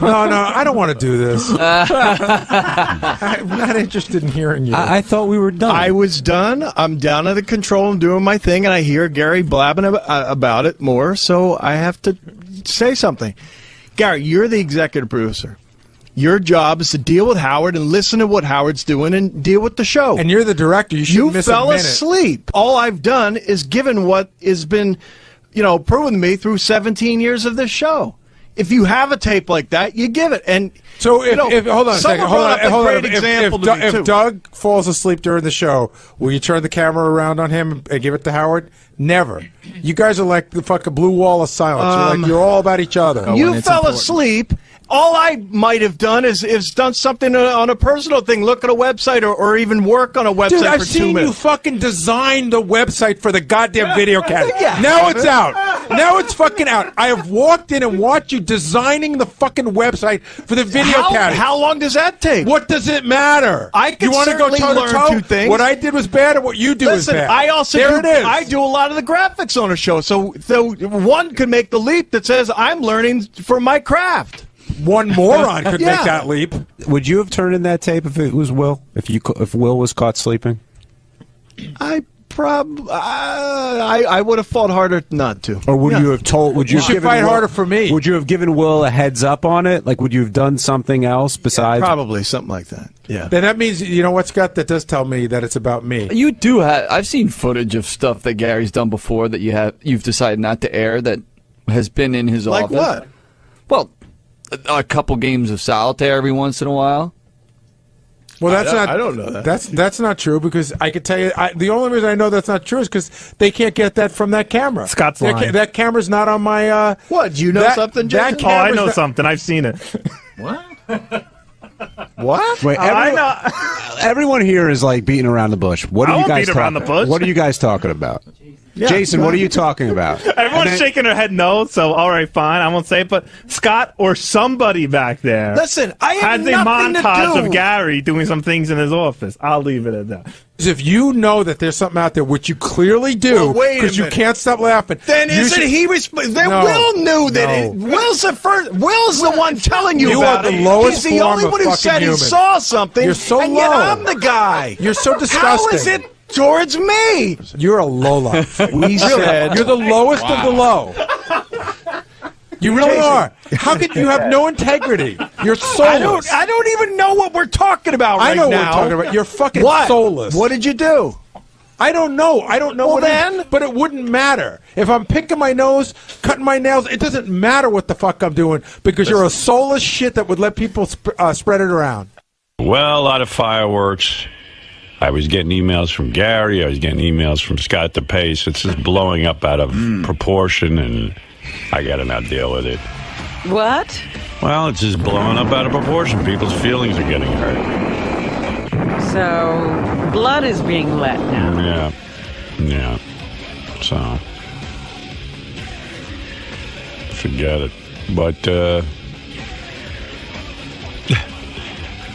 No, I don't want to do this. I'm not interested in hearing you. I thought we were done. I was done. I'm down at the control and doing my thing, and I hear Gary blabbing about it more, so I have to say something. Gary, you're the executive producer. Your job is to deal with Howard and listen to what Howard's doing and deal with the show. And you're the director. You shouldn't miss a minute. You fell asleep. All I've done is given what has been, proven to me through 17 years of this show. If you have a tape like that, you give it. And so if hold on a second. Hold on. If Doug falls asleep during the show, will you turn the camera around on him and give it to Howard? Never. You guys are like the fucking blue wall of silence. You're all about each other. You fell asleep. All I might have done is done something on a personal thing, look at a website or even work on a website. Dude, I've for 2 seen minutes. you fucking design the website for the goddamn video category. Yeah. Now it's out. Now it's fucking out. I have walked in and watched you designing the fucking website for the video category. How long does that take? What does it matter? I can you want to go certainly learn 2 things. What I did was bad, and what you do is bad. I also it is. I do a lot of the graphics on a show, so one could make the leap that says I'm learning from my craft. One moron could make that leap. Would you have turned in that tape if it was Will? If Will was caught sleeping? I would have fought harder not to. Or would you have told? Would you have given fight Will, harder for me? Would you have given Will a heads up on it? Like, would you have done something else besides? Probably something like that. Yeah. Then that means what, Scott? That does tell me that it's about me. You do have. I've seen footage of stuff that Gary's done before that you've decided not to air that has been in his office. Like what? Well, a couple games of solitaire every once in a while. Well, I don't know that. That's not true because I could tell you the only reason I know that's not true is because they can't get that from that camera. Scott's lying. That camera's not on my. What? Do you know something, Jason? I know something. I've seen it. What? What? Wait, everyone here is like beating around the bush. What are you guys talking? What are you guys talking about? Yeah, Jason, what are you talking about? Everyone's shaking their head no, so all right, fine, I won't say it. But Scott or somebody back there listen, I have has a nothing montage to do. of Gary doing some things in his office. I'll leave it at that. If you know that there's something out there, which you clearly do, because you can't stop laughing, then isn't he responsible? Will knew that. Will's the first. Will's the one telling you about it. You are the lowest He's the only one who said he saw something. You're so and low. yet I'm the guy. You're so disgusting. How is it towards me? You're a lowlife. We said you're the lowest of the low. You really are. How could you have no integrity? You're soulless. I don't even know what we're talking about right now. I know what we're talking about. You're fucking soulless. What did you do? I don't know. I don't know well, what then? But it wouldn't matter. If I'm picking my nose, cutting my nails, it doesn't matter what the fuck I'm doing because you're a soulless shit that would let people spread it around. Well, a lot of fireworks. I was getting emails from Gary. I was getting emails from Scott DePace. It's just blowing up out of proportion, and I got to now deal with it. What? Well, it's just blowing up out of proportion. People's feelings are getting hurt. So, blood is being let now. Yeah. So, forget it. But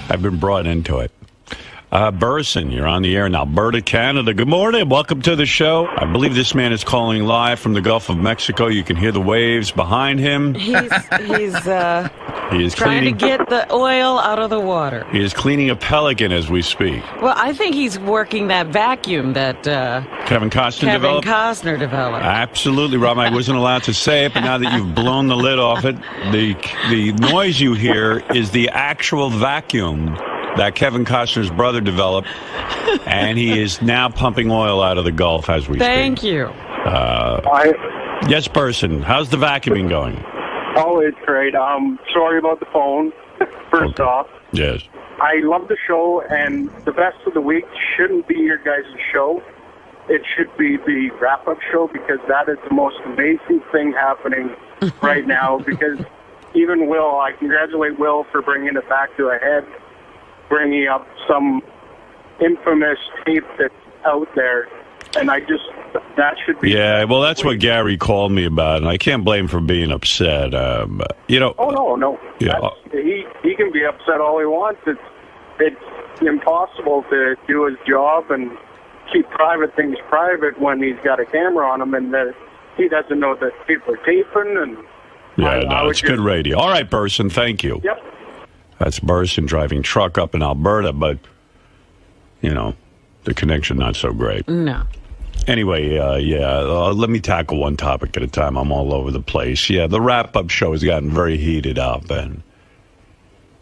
I've been brought into it. Burson, you're on the air in Alberta, Canada. Good morning. Welcome to the show. I believe this man is calling live from the Gulf of Mexico. You can hear the waves behind him. He is trying cleaning, to get the oil out of the water. He is cleaning a pelican as we speak. Well, I think he's working that vacuum that Kevin Costner developed. Absolutely, Rob. I wasn't allowed to say it, but now that you've blown the lid off it, the noise you hear is the actual vacuum that Kevin Costner's brother developed, and he is now pumping oil out of the Gulf as we speak. Thank you. Yes, Burson. How's the vacuuming going? Oh, it's great. Sorry about the phone, first off. Yes. I love the show, and the best of the week shouldn't be your guys' show. It should be the wrap-up show, because that is the most amazing thing happening right now, because even Will, I congratulate Will for bringing it back to a head, bringing up some infamous tape that's out there, and that should be... Yeah, well, that's what Gary called me about, and I can't blame him for being upset. Oh, no. Yeah. He can be upset all he wants. It's impossible to do his job and keep private things private when he's got a camera on him and that he doesn't know that people are taping, and Yeah, no, it's good radio. All right, Burson, thank you. Yep. That's Burson driving truck up in Alberta, but, you know, the connection not so great. No. Anyway, let me tackle one topic at a time. I'm all over the place. Yeah, the wrap-up show has gotten very heated up, and,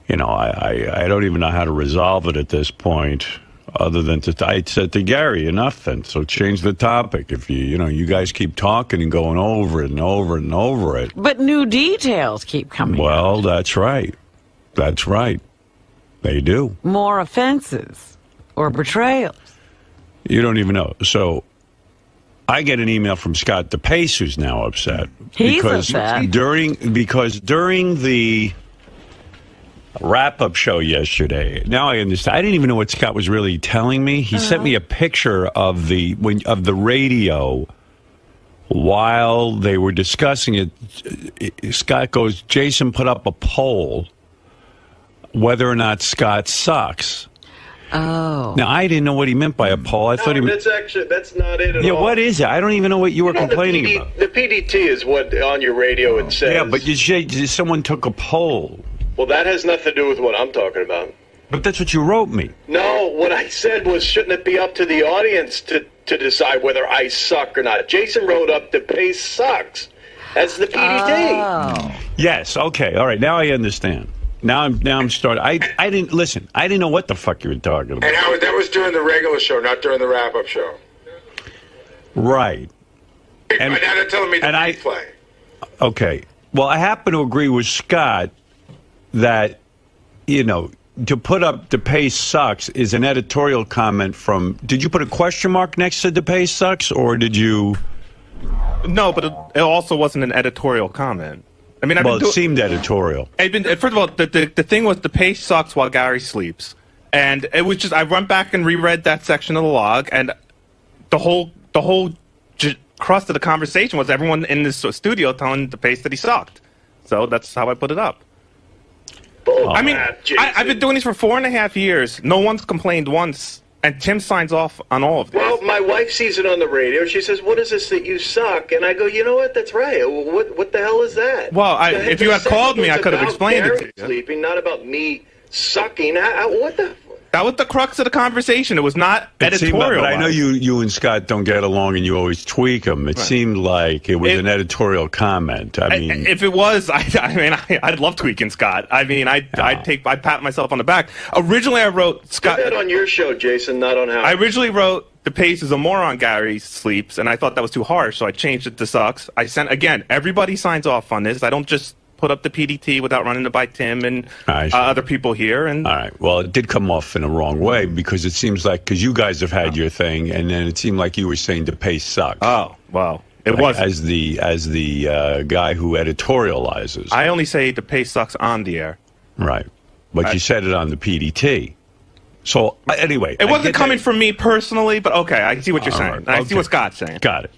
you know, I don't even know how to resolve it at this point, other than I said to Gary, enough then, so change the topic. If you guys keep talking and going over it and over and over it. But new details keep coming Well, out. that's right. That's right. They do. More offenses or betrayals. You don't even know. So I get an email from Scott DePace, who's now upset. He's upset. During the wrap-up show yesterday, now I understand. I didn't even know what Scott was really telling me. He sent me a picture of the radio while they were discussing it. Scott goes, Jason put up a poll whether or not Scott sucks. Oh. Now, I didn't know what he meant by a poll. I thought he meant... That's not it at all. Yeah, what is it? I don't even know what you were complaining about. The PDT is what on your radio it says. Yeah, but someone took a poll. Well, that has nothing to do with what I'm talking about. But that's what you wrote me. No, what I said was, shouldn't it be up to the audience to decide whether I suck or not? Jason wrote up DePace sucks as the PDT. Oh. Yes, okay, all right, now I understand. Now I'm starting. I didn't listen. I didn't know what the fuck you were talking about. And Howard, that was during the regular show, not during the wrap-up show. Right. And now they're telling me the replay. Okay. Well, I happen to agree with Scott that, to put up DePace sucks is an editorial comment from... Did you put a question mark next to DePace sucks, or did you... No, but it also wasn't an editorial comment. I mean, it seemed editorial. First of all, the thing was DePace sucks while Gary sleeps. And it was just... I went back and reread that section of the log, and the whole crust of the conversation was everyone in this studio telling DePace that he sucked. So that's how I put it up. I mean, I've been doing this for 4.5 years. No one's complained once, and Tim signs off on all of this. Well, my wife sees it on the radio. She says, "What is this that you suck?" And I go, "You know what? That's right. What the hell is that?" Well, if you had called me, I could have explained it to you. Sleeping, not about me sucking. What the? That was the crux of the conversation. It was not editorial. But I know you and Scott don't get along, and you always tweak them. It seemed like it was an editorial comment. I mean, if it was, I'd love tweaking Scott. I mean, I'd pat myself on the back. Originally, I wrote Scott. Put that on your show, Jason, not on Howard. I originally wrote DePace is a moron. Gary sleeps, and I thought that was too harsh, so I changed it to sucks. I sent again. Everybody signs off on this. I don't just put up the PDT without running it by Tim and other people here. And all right, well, it did come off in a wrong way because it seems like you guys have had your thing, and then it seemed like you were saying DePace sucks. Oh, well, it was as the guy who editorializes. I only say DePace sucks on the air, right? But you said it on the PDT. So anyway, it wasn't coming from me personally, but okay, I see what you're saying. I see what Scott's saying. Got it.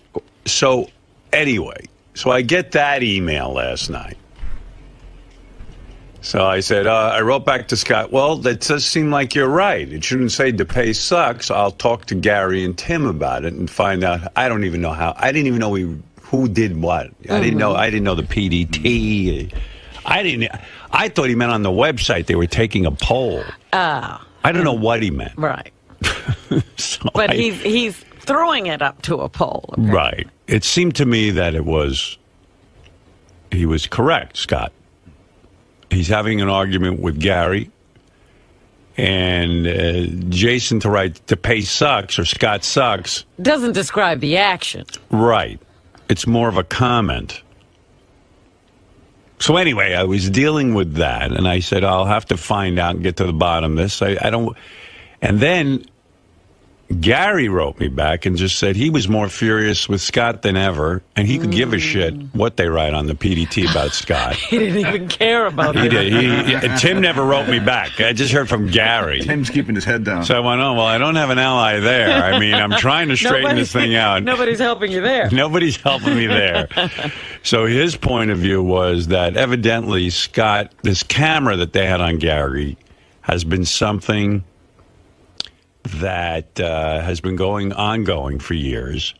So anyway, I get that email last night. So I said, I wrote back to Scott, well, that does seem like you're right. It shouldn't say DePace sucks. I'll talk to Gary and Tim about it and find out. I don't even know how. I didn't even know who did what. I didn't know the PDT. I thought he meant on the website they were taking a poll. I don't know what he meant. Right. But he's throwing it up to a poll. Okay? Right. It seemed to me that he was correct, Scott. He's having an argument with Gary, and Jason to write DePace sucks or Scott sucks doesn't describe the action. Right. It's more of a comment. So anyway, I was dealing with that, and I said, I'll have to find out and get to the bottom of this. I don't... And then Gary wrote me back and just said he was more furious with Scott than ever, and he could give a shit what they write on the PDT about Scott. He didn't even care about it. He did. Tim never wrote me back. I just heard from Gary. Tim's keeping his head down. So I went, well, I don't have an ally there. I mean, I'm trying to straighten this thing out. Nobody's helping you there. Nobody's helping me there. So his point of view was that evidently Scott, this camera that they had on Gary, has been something that has been ongoing for years.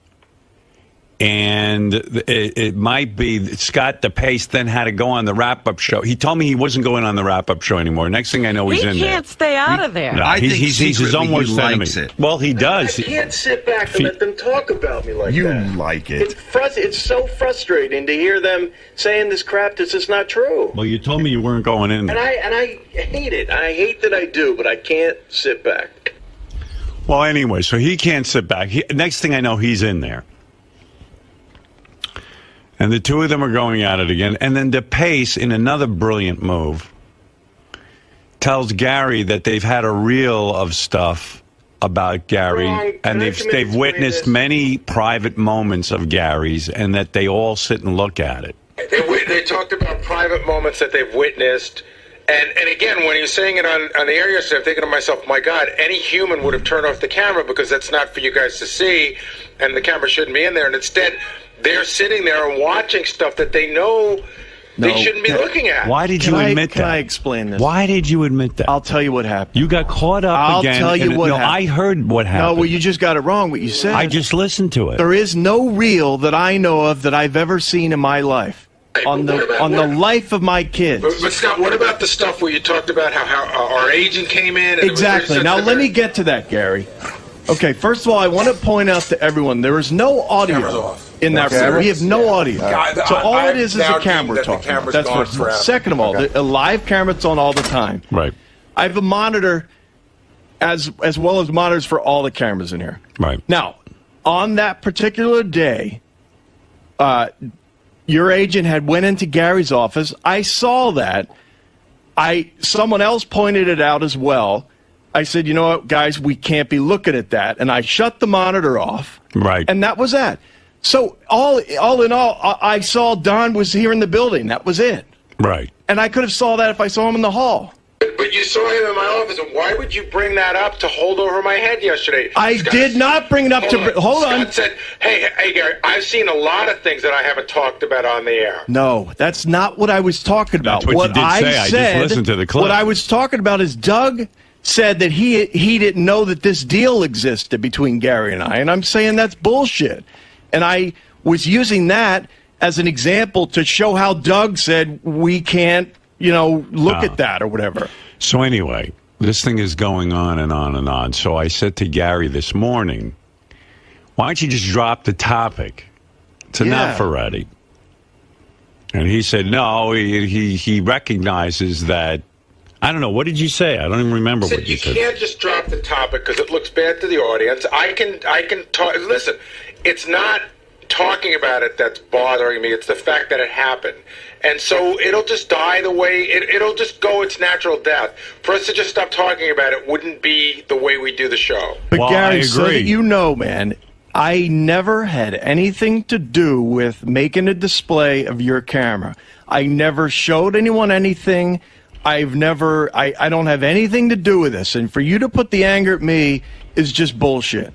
And it might be Scott DePace then had to go on the wrap-up show. He told me he wasn't going on the wrap-up show anymore. Next thing I know, he's in there. He can't stay out of there. No, he's his own worst enemy. Well, he does. I can't sit back and let them talk about me like that. You like it. It's so frustrating to hear them saying this crap that's just not true. Well, you told me you weren't going in there. And I hate it. I hate that I do, but I can't sit back. Well, anyway, so he can't sit back. Next thing I know, he's in there. And the two of them are going at it again. And then DePace, in another brilliant move, tells Gary that they've had a reel of stuff about Gary, and they've witnessed many private moments of Gary's, and that they all sit and look at it. They talked about private moments that they've witnessed. And again, when he was saying it on the air yesterday, I'm thinking to myself, my God, any human would have turned off the camera because that's not for you guys to see, and the camera shouldn't be in there. And instead, they're sitting there and watching stuff that they know they shouldn't be looking at. Why did you admit that? Can I explain this? Why did you admit that? I'll tell you what happened. You got caught up again. I'll tell you what happened. I heard what happened. No, well, you just got it wrong, what you said. I just listened to it. There is no reel that I know of that I've ever seen in my life. On the life of my kids. But Scott, what about the stuff where you talked about how our agent came in? And exactly. Now let me get to that, Gary. Okay, first of all, I want to point out to everyone there is no audio in that room. We have no audio. So all it is a camera talking. That's first. Second of all, a live camera's on all the time. Right. I have a monitor as well as monitors for all the cameras in here. Right. Now, on that particular day, your agent had went into Gary's office. I saw that. Someone else pointed it out as well. I said, you know what, guys, we can't be looking at that. And I shut the monitor off. Right. And that was that. So all in all, I saw Don was here in the building. That was it. Right. And I could have saw that if I saw him in the hall. But you saw him in my office, and why would you bring that up to hold over my head yesterday? I did not bring it up to... Hold on. Scott said, hey, Gary, I've seen a lot of things that I haven't talked about on the air. No, that's not what I was talking about. That's what you did say. I just listened to the clip. What I was talking about is Doug said that he didn't know that this deal existed between Gary and I, and I'm saying that's bullshit. And I was using that as an example to show how Doug said we can't, look at that or whatever. So anyway, this thing is going on and on and on. So I said to Gary this morning, why don't you just drop the topic? It's enough already. And he said, no, he recognizes that. I don't know. What did you say? I don't even remember what you said. You can't just drop the topic because it looks bad to the audience. I can talk. Listen, it's not talking about it that's bothering me. It's the fact that it happened. And so it'll just die the way, it'll just go its natural death. For us to just stop talking about it wouldn't be the way we do the show. But well, Gary, so that you know, man, I never had anything to do with making a display of your camera. I never showed anyone anything. I don't have anything to do with this. And for you to put the anger at me is just bullshit.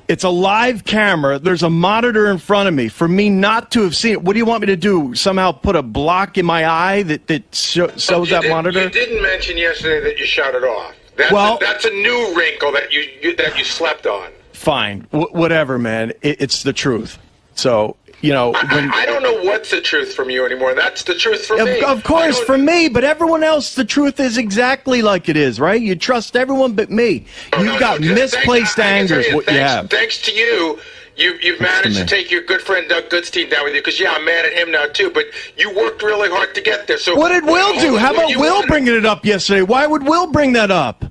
It's a live camera. There's a monitor in front of me. For me not to have seen it, what do you want me to do? Somehow put a block in my eye that shows that monitor? You didn't mention yesterday that you shut it off. That's a new wrinkle that you slept on. Fine. Whatever, man. It's the truth. So... I don't know what's the truth from you anymore. That's the truth for me. Of course, for me, but everyone else, the truth is exactly like it is, right? You trust everyone but me. You've got misplaced anger is what you have. Thanks to you, you've managed to take your good friend Doug Goodstein down with you, because, I'm mad at him now, too, but you worked really hard to get there. So what did Will do? How about Will bringing it up yesterday? Why would Will bring that up?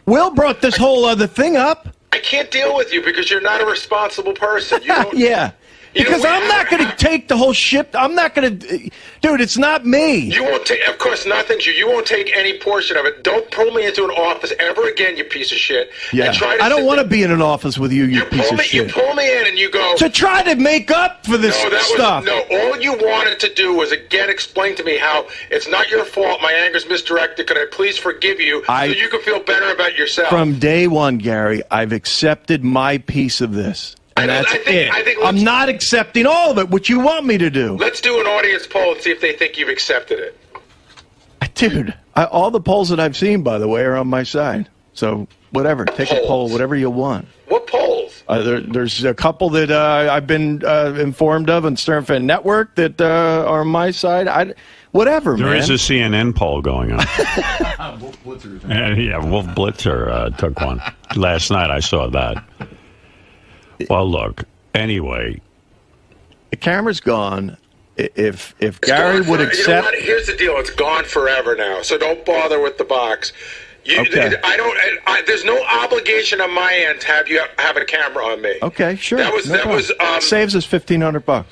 Will brought this whole other thing up. I can't deal with you because you're not a responsible person. You don't, yeah. Because I'm not going to take the whole ship. I'm not going to... Dude, it's not me. You won't take... Of course, nothing's you. You won't take any portion of it. Don't pull me into an office ever again, you piece of shit. Yeah. I don't want to be in an office with you, you piece of shit. You pull me in and you go... To try to make up for this stuff. All you wanted to do was, again, explain to me how it's not your fault, my anger's misdirected. Could I please forgive you so you can feel better about yourself? From day one, Gary, I've accepted my piece of this. And that's it. I'm not accepting all of it, what you want me to do. Let's do an audience poll and see if they think you've accepted it. Dude, all the polls that I've seen, by the way, are on my side. So, whatever. Take a poll, whatever you want. What polls? There's a couple that I've been informed of on Stern Fan Network that are on my side. Whatever, man. There is a CNN poll going on. Wolf Blitzer. Yeah, Wolf Blitzer took one. Last night I saw that. Well, look, anyway. The camera's gone. If Gary would accept... You know what? Here's the deal. It's gone forever now, so don't bother with the box. Okay. There's no obligation on my end to have a camera on me. Okay, sure. That was saves us $1,500.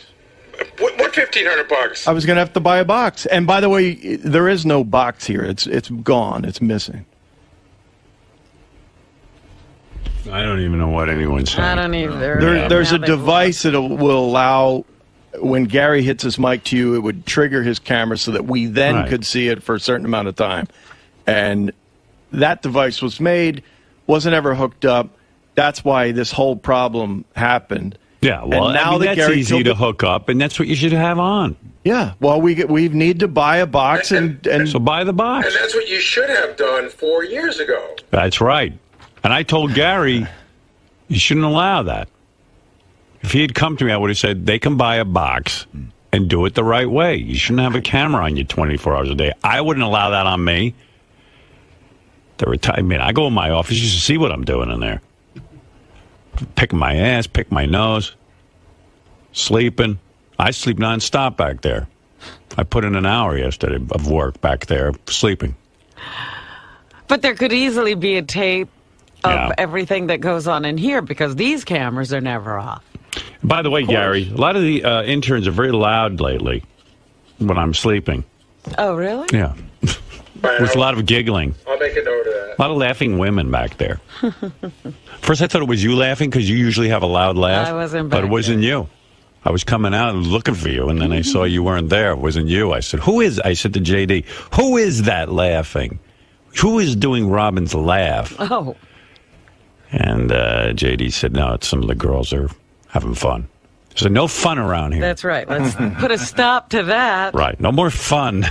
What $1,500? I was going to have to buy a box. And by the way, there is no box here. It's gone. It's missing. I don't even know what anyone's saying. I don't either. There's a device that will allow, when Gary hits his mic to you, it would trigger his camera so that we then could see it for a certain amount of time. And that device was made, wasn't ever hooked up. That's why this whole problem happened. Yeah, well, and now that's Gary easy to hook up, and that's what you should have on. Yeah, well, we need to buy a box, and so buy the box. And that's what you should have done 4 years ago. That's right. And I told Gary, you shouldn't allow that. If he had come to me, I would have said, they can buy a box and do it the right way. You shouldn't have a camera on you 24 hours a day. I wouldn't allow that on me. I go in my office just to see what I'm doing in there. Picking my ass, pick my nose, sleeping. I sleep nonstop back there. I put in an hour yesterday of work back there sleeping. But there could easily be a tape of everything that goes on in here because these cameras are never off. By the way, Gary, a lot of the interns are very loud lately when I'm sleeping. Oh, really? Yeah. There's a lot of giggling. I'll make a note of that. A lot of laughing women back there. First, I thought it was you laughing because you usually have a loud laugh. I wasn't but it wasn't you. I was coming out and looking for you, and then I saw you weren't there. It wasn't you. I said, I said to JD, who is that laughing? Who is doing Robin's laugh? Oh. And JD said, no, it's some of the girls are having fun. So no fun around here. That's right. Let's put a stop to that. Right. No more fun.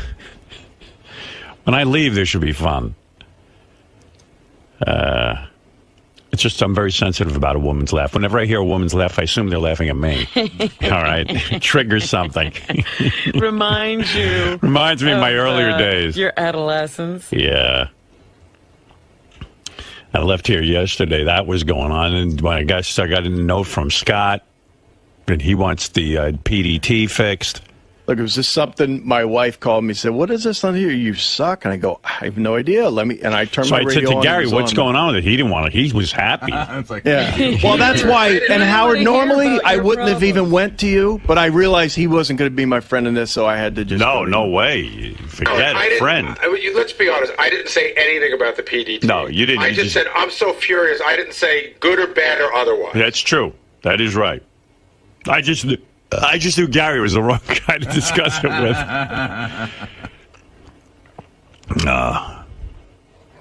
When I leave, there should be fun. It's just I'm very sensitive about a woman's laugh. Whenever I hear a woman's laugh, I assume they're laughing at me. All right? Triggers something. Reminds you. Reminds me of my earlier days. Your adolescence. Yeah. I left here yesterday. That was going on. And when I got a note from Scott, and he wants the PDT fixed. Look, it was just something my wife called me and said, what is this on here? You suck. And I go, I have no idea. And I turned my radio on. So I said to Gary, what's going on with it? He didn't want it. He was happy. Yeah. Well, that's why. And Howard, normally I wouldn't have even went to you, but I realized he wasn't going to be my friend in this, so I had to just. No way. Forget it, friend. Let's be honest. I didn't say anything about the PDT. No, you didn't. I just said, I'm so furious. I didn't say good or bad or otherwise. That's true. That is right. I just knew Gary was the wrong guy to discuss it with.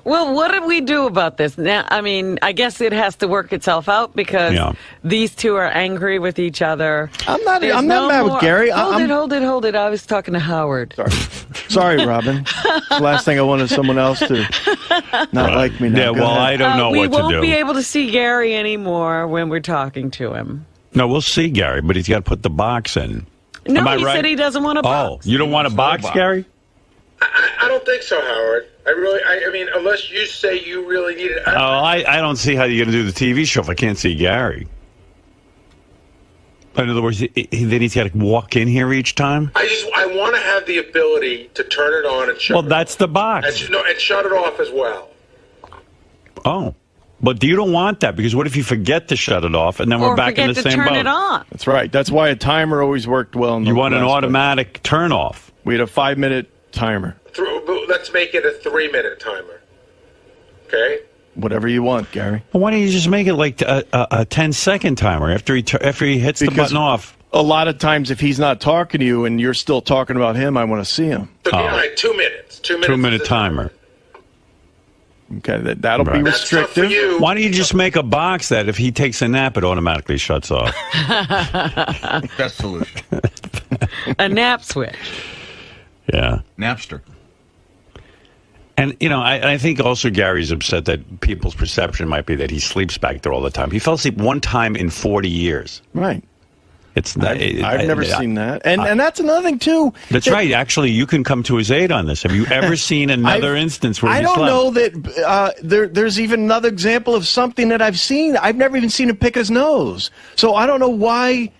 Well, what did we do about this? Now, I mean, I guess it has to work itself out because these two are angry with each other. I'm not mad with Gary. Hold it. I was talking to Howard. Sorry, Robin. The last thing I want is someone else to not like me now. Yeah, well, I don't know what to do. We won't be able to see Gary anymore when we're talking to him. No, we'll see Gary, but he's got to put the box in. No, he said he doesn't want a box. Oh, you don't want a box, Gary? I don't think so, Howard. I mean, unless you say you really need it. I don't see how you're going to do the TV show if I can't see Gary. In other words, then he's got to walk in here each time? I want to have the ability to turn it on and shut it off. Well, that's the box. And shut it off as well. Oh. But you don't want that, because what if you forget to shut it off, and then we're back in the same boat? Or forget to turn it on. That's right. That's why a timer always worked well. You want an automatic turn-off. We had a 5-minute timer. Let's make it a 3-minute timer. Okay? Whatever you want, Gary. Well, why don't you just make it like a 10-second timer after he hits the button off? A lot of times, if he's not talking to you and you're still talking about him, I want to see him. So, 2 minutes. 2 minutes. 2-minute timer. Okay, that'll be restrictive. Why don't you just make a box that if he takes a nap, it automatically shuts off? Best solution. A nap switch. Yeah. Napster. And, you know, I think also Gary's upset that people's perception might be that he sleeps back there all the time. He fell asleep one time in 40 years. Right. It's I've never seen that. And that's another thing, too. That's right. Actually, you can come to his aid on this. Have you ever seen another instance where he slept? I don't know that there's even another example of something that I've seen. I've never even seen him pick his nose. So I don't know why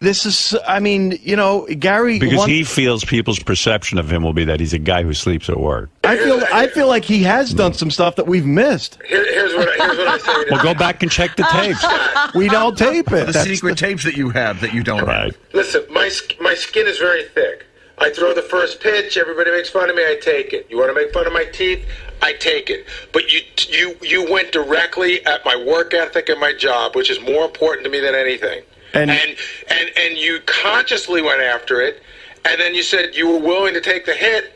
this is, I mean, you know, Gary... Because he feels people's perception of him will be that he's a guy who sleeps at work. I feel like he has done some stuff that we've missed. Here's what I say. Well, go back and check the tapes. We don't tape it. The secret tapes that you have that you don't have. Listen, my skin is very thick. I throw the first pitch, everybody makes fun of me, I take it. You want to make fun of my teeth? I take it. But you went directly at my work ethic and my job, which is more important to me than anything. And you consciously went after it, and then you said you were willing to take the hit,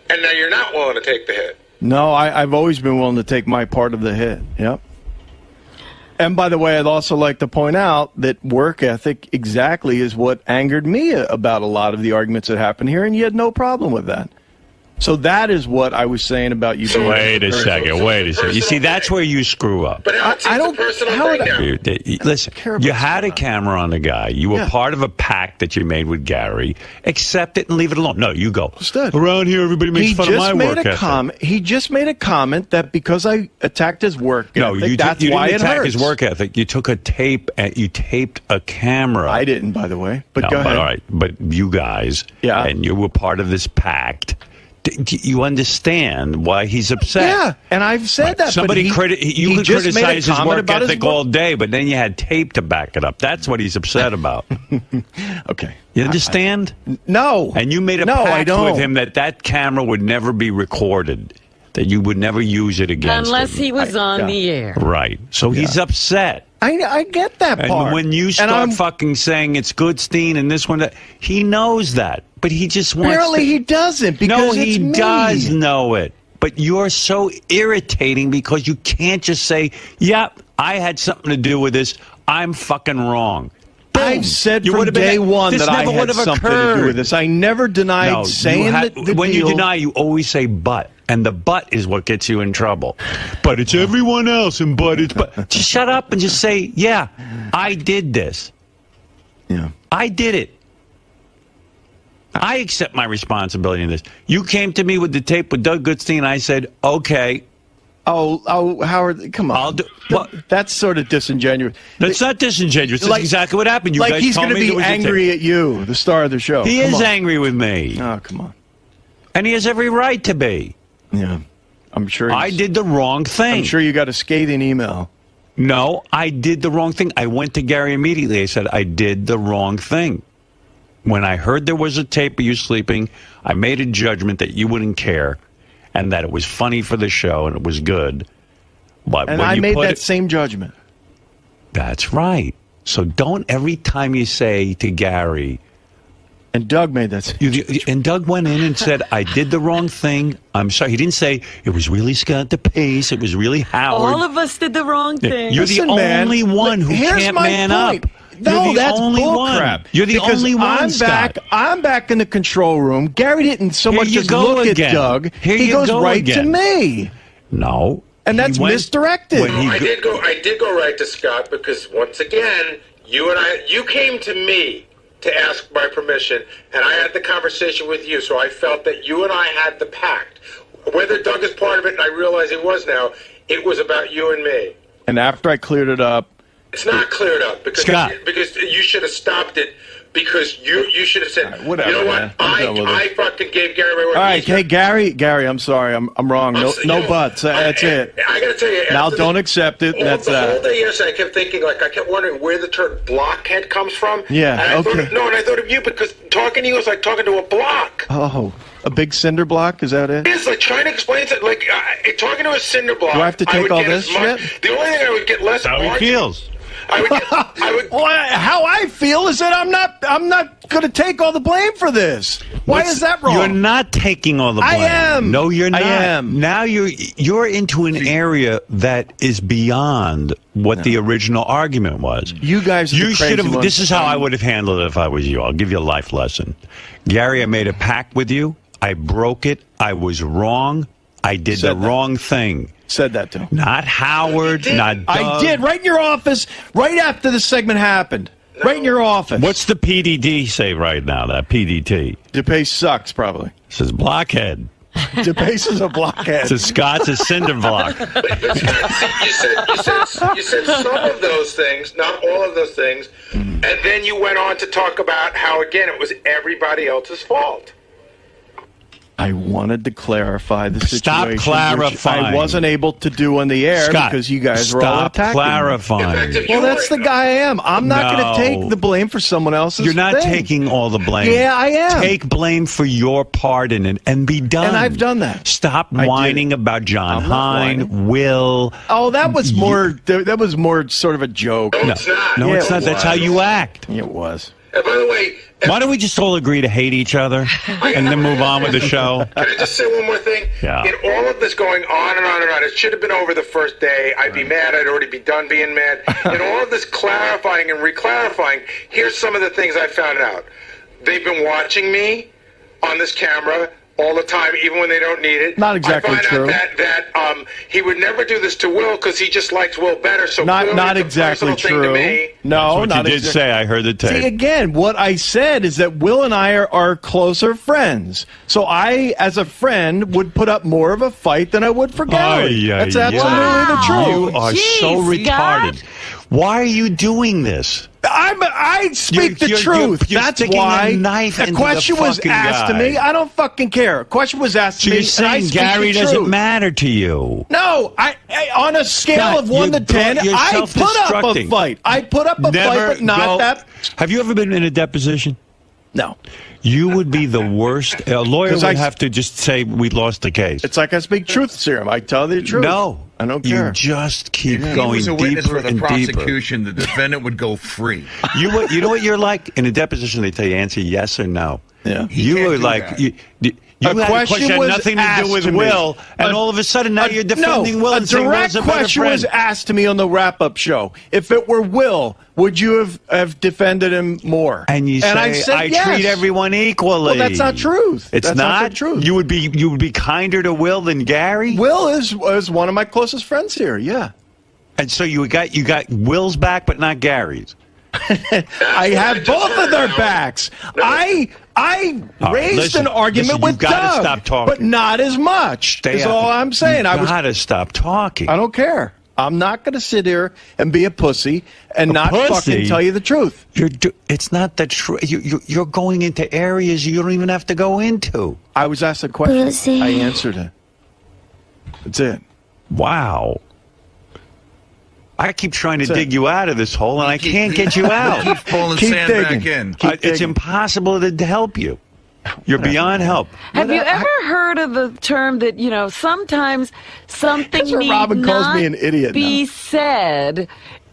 and now you're not willing to take the hit. No, I've always been willing to take my part of the hit. Yep. And by the way, I'd also like to point out that work ethic exactly is what angered me about a lot of the arguments that happened here, and you had no problem with that. So that is what I was saying about you. Wait a second. You see, that's where you screw up. But I don't. Listen, you had a camera on the guy. You were part of a pact that you made with Gary. Accept it and leave it alone. No, you go. Around here, everybody makes fun of my work ethic. He just made a comment that because I attacked his work ethic, that's why it hurts. You didn't attack his work ethic. You took a tape and you taped a camera. I didn't, by the way. But go ahead. All right, but you guys, and you were part of this pact. You understand why he's upset? Yeah, and I've said that. You could criticize his work ethic all day, but then you had tape to back it up. That's what he's upset about. Okay. You understand? No. And you made a pact with him that camera would never be recorded, that you would never use it against him. Unless he was on the air. Right. So he's upset. I get that part. And when you start fucking saying it's Goodstein and this one, he knows that. But he just wants Apparently he doesn't, because he does know it. But you're so irritating because you can't just say, yep, I had something to do with this. I'm fucking wrong. Boom. I've said from day one that I had something to do with this. I never denied saying that the when deal... you deny, you always say but. And the but is what gets you in trouble. But it's everyone else, and but it's but. Just shut up and just say, yeah, I did this. Yeah. I did it. I accept my responsibility in this. You came to me with the tape with Doug Goodstein. I said, okay. Oh, Howard, come on. That's sort of disingenuous. That's not disingenuous. That's exactly what happened. You like guys he's going to be angry at you, the star of the show. He is angry with me. Oh, come on. And he has every right to be. Yeah. I'm sure I did the wrong thing. I'm sure you got a scathing email. No, I did the wrong thing. I went to Gary immediately. I said, I did the wrong thing. When I heard there was a tape of you sleeping, I made a judgment that you wouldn't care and that it was funny for the show and it was good. But and when I you made put that same judgment. That's right. So don't every time you say to Gary... And Doug made that same judgment. And Doug went in and said, I did the wrong thing. I'm sorry. He didn't say, it was really Scott DePace. It was really Howard. All of us did the wrong thing. You're the only one who can't man up. No, that's bullcrap. You're the only one, Scott. I'm back in the control room. Gary didn't so much as look at Doug. He goes right to me. No. And that's misdirected. I did go right to Scott because, once again, you came to me to ask my permission, and I had the conversation with you, so I felt that you and I had the pact. Whether Doug is part of it, and I realize he was now, it was about you and me. And after I cleared it up... It's not cleared up, because you should have stopped it, because you should have said, whatever, you know what, I fucking gave Gary my word. All right, hey, Gary, I'm sorry, I'm wrong. No buts, that's it. I got to tell you... Now don't accept it, that's that. The whole day yesterday, I kept thinking, I kept wondering where the term blockhead comes from. Yeah, and I thought of you, because talking to you was like talking to a block. Oh, a big cinder block, is that it? It's like trying to explain it, like talking to a cinder block. Do I have to take all this shit? The only thing I would get less... How he feels. How I feel is that I'm not going to take all the blame for this. Why is that wrong? You're not taking all the blame. I am. No, you're not. I am. Now you're into an area that is beyond what the original argument was. You guys are the crazy ones. This is how I would have handled it if I was you. I'll give you a life lesson. Gary, I made a pact with you. I broke it. I was wrong. I did the wrong thing. Said that to him. Not Howard, not Doug. I did, right in your office, right after the segment happened. No. Right in your office. What's the PDD say right now, that PDT? DePace sucks, probably. It says blockhead. DePace is a blockhead. It says Scott's a cinder block. You said some of those things, not all of those things, and then you went on to talk about how, again, it was everybody else's fault. I wanted to clarify the situation. Stop clarifying. I wasn't able to do on the air Scott, because you guys were all attacking clarifying. me. Well, that's the guy I am. I'm not going to take the blame for someone else's You're not thing. taking all the blame. Yeah, I am. Take blame for your part in it and be done. And I've done that. Stop whining about John Hine, Will. Oh, that was more. That was more sort of a joke. No, it's not. No, it's not. That's how you act. It was. And by the way, why don't we just all agree to hate each other and then move on with the show? Can I just say one more thing? Yeah. In all of this going on and on and on, it should have been over the first day. I'd be mad. I'd already be done being mad. In all of this clarifying and reclarifying, here's some of the things I found out. They've been watching me on this camera all the time, even when they don't need it. Not exactly true. I find out that he would never do this to Will because he just likes Will better. So not exactly true. No, that's what you did say. I heard the tape. See, again, what I said is that Will and I are closer friends. So I, as a friend, would put up more of a fight than I would for Gary. That's absolutely the truth. You are so retarded. Why are you doing this? I speak the truth. That's why. A question was asked to me. I don't fucking care. A question was asked to me. You're saying Gary doesn't matter to you? No. I on a scale of 1 to 10, I put up a fight. I put up a fight, but not that. Have you ever been in a deposition? No. You would be the worst. A lawyer would have to just say, we lost the case. It's like I speak truth serum. I tell the truth. No. I don't care. You just keep going deeper and deeper. He was a witness for the prosecution. The defendant would go free. You know what you're like? In a deposition, they tell you answer yes or no. Yeah. You were like... You had a question had nothing to do with Will, and all of a sudden now you're defending Will and saying Will's a better friend. A direct question was asked to me on the wrap-up show. If it were Will, would you have defended him more? And you say, I said yes. treat everyone equally. Well, that's not truth. It's not the truth. You would be kinder to Will than Gary? Will is one of my closest friends here, yeah. And so you got Will's back, but not Gary's. I have both of their backs. I raised an argument with Doug, stop talking. but not as much. Is all I'm saying. You gotta stop talking. I don't care. I'm not going to sit here and be a pussy and not fucking tell you the truth. It's not the truth. You're going into areas you don't even have to go into. I was asked a question. Pussy. I answered it. That's it. Wow. I keep trying to dig you out of this hole, and I can't get you out. Keep pulling sand back in. It's impossible to help you. You're beyond help. Have you ever heard of the term that, sometimes something need Robin calls me an idiot be said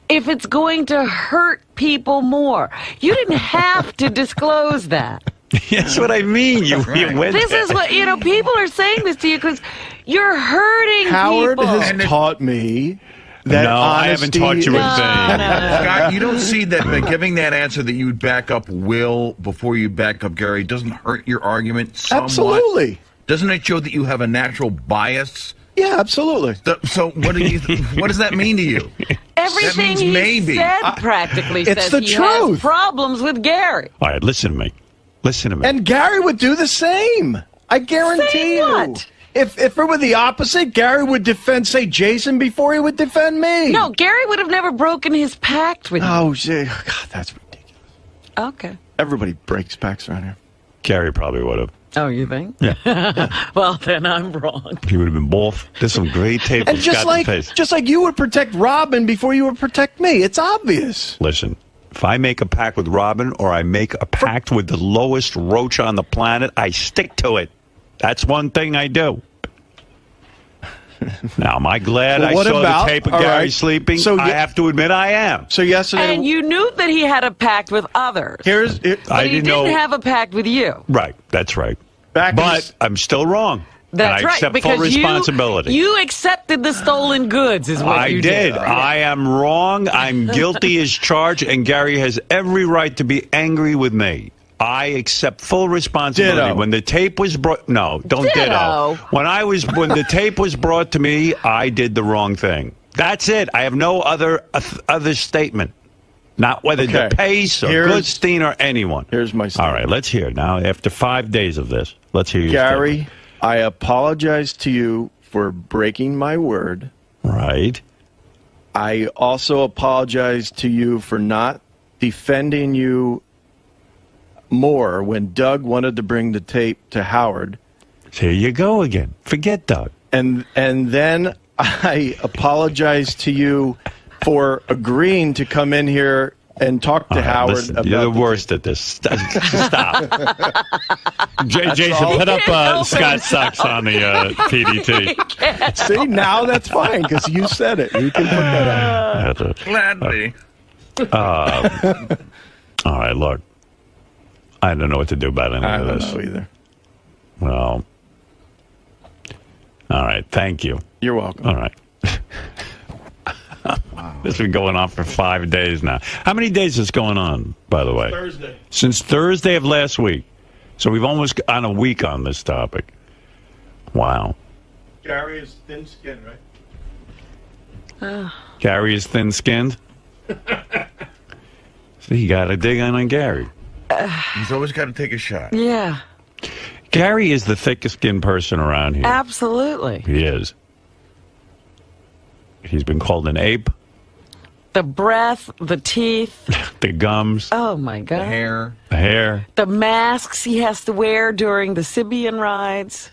if it's going to hurt people more? You didn't have to disclose that. That's what I mean. You went This is what, people are saying this to you because you're hurting Howard people. Howard has taught me that I haven't taught you a thing. Scott, you don't see that by giving that answer that you would back up Will before you back up Gary doesn't hurt your argument somewhat? Absolutely. Doesn't it show that you have a natural bias? Yeah, absolutely. So what does that mean to you? Everything he said practically says he has problems with Gary. All right, listen to me. Listen to me. And Gary would do the same. I guarantee you. What? If it were the opposite, Gary would defend, say, Jason before he would defend me. No, Gary would have never broken his pact with you. Oh, shit. God, that's ridiculous. Okay. Everybody breaks pacts around here. Gary probably would have. Oh, you think? Yeah. Well, then I'm wrong. He would have been both. There's some great tape and of Scott in the face. Just like you would protect Robin before you would protect me. It's obvious. Listen. If I make a pact with Robin or I make a pact with the lowest roach on the planet, I stick to it. That's one thing I do. Now, am I glad I saw the tape of Gary sleeping? So I have to admit I am. So yesterday... And you knew that he had a pact with others. But he didn't have a pact with you. Right, that's right. But I'm still wrong. That's and I accept full responsibility. You accepted the stolen goods, is what you did. I am wrong. I'm guilty as charged, and Gary has every right to be angry with me. I accept full responsibility. Ditto. When the tape was brought, no, don't ditto. When the tape was brought to me, I did the wrong thing. That's it. I have no other statement. Not whether DePace or Goodstein or anyone. Here's my statement. All right, let's hear it now. After 5 days of this, let's hear your Gary, statement. I apologize to you for breaking my word. Right. I also apologize to you for not defending you more when Doug wanted to bring the tape to Howard. Here you go again. Forget Doug. And then I apologize to you for agreeing to come in here and talk to Howard about you're the worst at this. Stop. Jason, put up Scott Sucks on the PDT. See, now that's fine because you said it. You can put that on. Gladly. All right, look. I don't know what to do about any of this. I don't know either. Well, all right. Thank you. You're welcome. All right. This has been going on for 5 days now. How many days is this going on, by the way? Thursday. Since Thursday of last week. So we've almost gone a week on this topic. Wow. Gary is thin-skinned, right? Gary is thin-skinned? See, you got to dig on Gary. He's always got to take a shot. Yeah. Gary is the thickest-skinned person around here. Absolutely. He is. He's been called an ape. The breath, the teeth. The gums. Oh, my God. The hair. The hair. The masks he has to wear during the Sibian rides.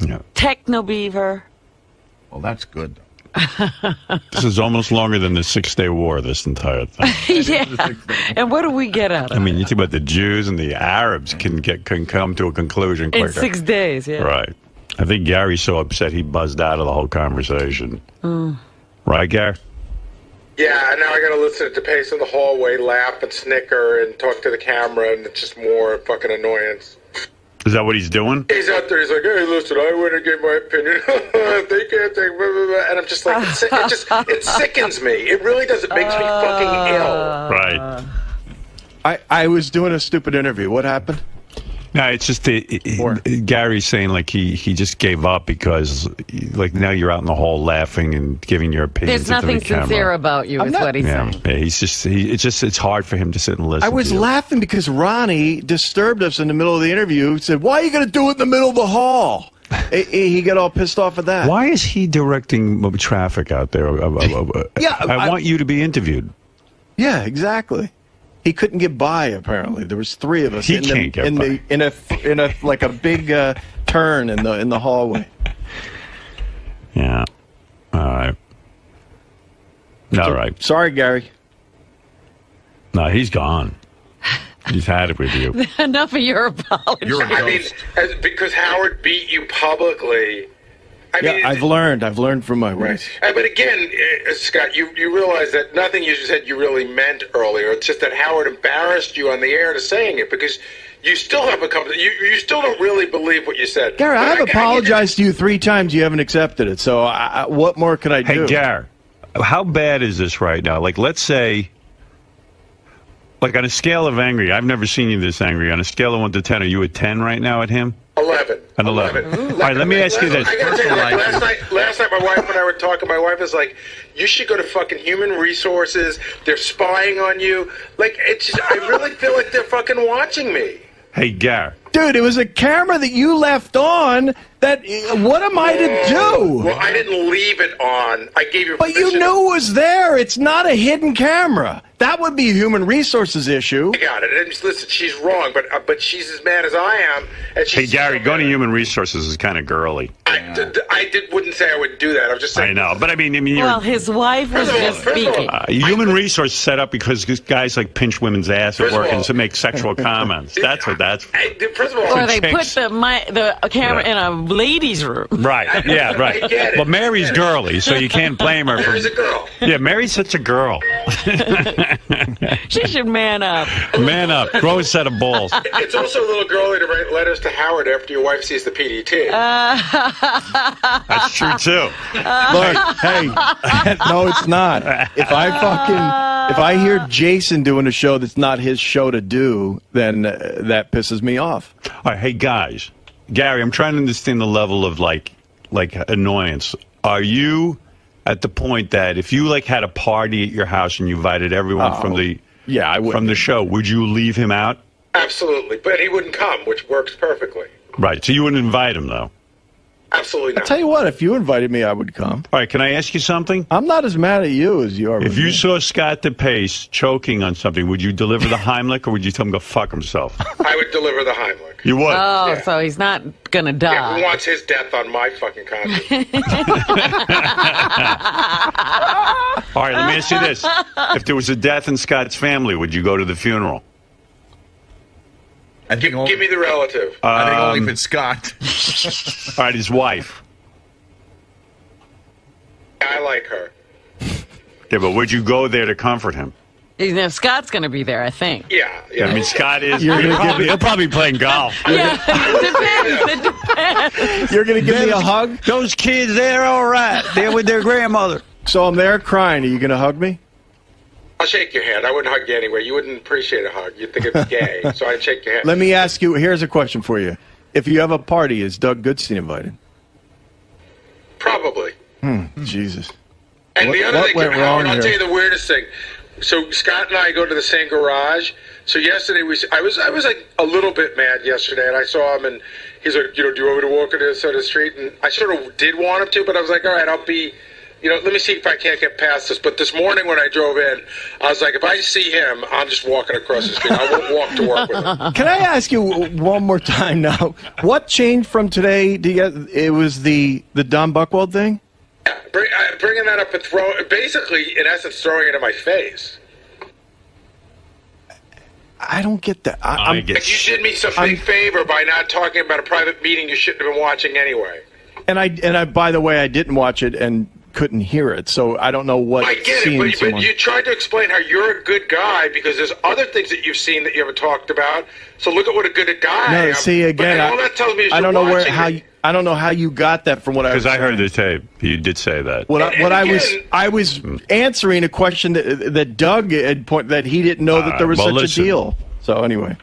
Yeah. Techno beaver. Well, that's good. This is almost longer than the 6-Day War, this entire thing. Yeah. And what do we get out of it? I mean, you think about the Jews and the Arabs can come to a conclusion quicker. In 6 days, yeah. Right. I think Gary's so upset he buzzed out of the whole conversation. Right, Gary? Yeah, and now I got to listen to DePace in the hallway, laugh and snicker and talk to the camera, and it's just more fucking annoyance. Is that what he's doing? He's out there, he's like, hey, listen, I went and gave my opinion. They can't take blah, blah, blah. And I'm just like, it sickens me. It really does. It makes me fucking ill. Right. I was doing a stupid interview. What happened? No, it's just Gary's saying like he just gave up because like now you're out in the hall laughing and giving your opinions. There's nothing sincere about you, is what he's saying. Yeah, it's hard for him to sit and listen. I was laughing because Ronnie disturbed us in the middle of the interview. He said, "Why are you going to do it in the middle of the hall?" He got all pissed off at that. Why is he directing traffic out there? I want you to be interviewed. Yeah, exactly. He couldn't get by. Apparently, there was 3 of us in a like a big turn in the hallway. Yeah. All right. All right. Sorry, Gary. No, he's gone. He's had it with you. Enough of your apology. I mean, because Howard beat you publicly. I've learned from my words. Right. But again, Scott, you realize that nothing you said you really meant earlier. It's just that Howard embarrassed you on the air to saying it because you still haven't come to, you still don't really believe what you said. Gary, I've apologized to you 3 times. You haven't accepted it. So what more could I do? Hey, Gary, how bad is this right now? Like, let's say, like on a scale of angry, I've never seen you this angry. On a scale of 1 to 10, are you a 10 right now at him? 11. An 11. All right, let me ask you this. I gotta tell you, last night my wife and I were talking. My wife was like, "You should go to fucking human resources. They're spying on you." Like, it's just, I really feel like they're fucking watching me. Hey, Gary. Dude, it was a camera that you left on. What am I to do? Well, I didn't leave it on. I gave you permission. But you knew it was there. It's not a hidden camera. That would be a human resources issue. I got it. And listen, she's wrong, but she's as mad as I am. And hey, Gary, going to human resources is kind of girly. I wouldn't say I would do that. I'm just saying. I know, but I mean, well, his wife was just speaking. Human resources set up because guys like pinch women's ass at work and to make sexual comments. That's what that's. First of all, or they put the camera in a ladies' room. Right. Yeah. Right. But Mary's girly, so you can't blame her. Mary's a girl. Yeah, Mary's such a girl. She should man up. Man up. Grow a set of balls. It's also a little girly to write letters to Howard after your wife sees the PDT. That's true too. Look, hey, no, it's not. If If I hear Jason doing a show that's not his show to do, then that pisses me off. All right, hey guys, Gary, I'm trying to understand the level of like annoyance. Are you at the point that if you like had a party at your house and you invited everyone from the show, would you leave him out? Absolutely, but he wouldn't come, which works perfectly. Right, so you wouldn't invite him though. Absolutely not. I'll tell you what, if you invited me, I would come. All right, can I ask you something? I'm not as mad at you as you are. If you saw Scott DePace choking on something, would you deliver the Heimlich or would you tell him to go fuck himself? I would deliver the Heimlich. You would? Oh, so he's not going to die. Yeah, who wants his death on my fucking conscience? All right, let me ask you this. If there was a death in Scott's family, would you go to the funeral? I think Give me the relative. I think only if it's Scott. All right, his wife. I like her. Yeah, but would you go there to comfort him? You know, Scott's going to be there, I think. Yeah. I mean, Scott is. He'll probably be playing golf. Yeah, it depends. You're going to give me a hug? Those kids, they're all right. They're with their grandmother. So I'm there crying. Are you going to hug me? I'll shake your hand. I wouldn't hug you anyway. You wouldn't appreciate a hug. You'd think it's gay. So I'd shake your hand. Let me ask you, here's a question for you. If you have a party, is Doug Goodstein invited? Probably. Jesus. And the other thing, went Howard, wrong I'll here? tell you the weirdest thing. So Scott and I go to the same garage. So yesterday I was like a little bit mad yesterday, and I saw him, and he's like, do you want me to walk into the side of the street? And I sort of did want him to, but I was like, all right, I'll be. Let me see if I can't get past this. But this morning when I drove in, I was like, if I see him, I'm just walking across the street. I won't walk to work with him. Can I ask you one more time now? What changed from today? It was the Don Buchwald thing? Yeah, bringing that up and basically, in essence, throwing it in my face. I don't get that. Like you did me some big favor by not talking about a private meeting you shouldn't have been watching anyway. And I, by the way, I didn't watch it and couldn't hear it, so I don't know what. I get it, but you tried to explain how you're a good guy because there's other things that you've seen that you haven't talked about. So look at what a good guy. No, see again. All that tells me is I don't know watching I don't know how you got that from what I was. Because I heard the tape. You did say that. I was answering a question that Doug had that he didn't know that there was such a deal. So anyway,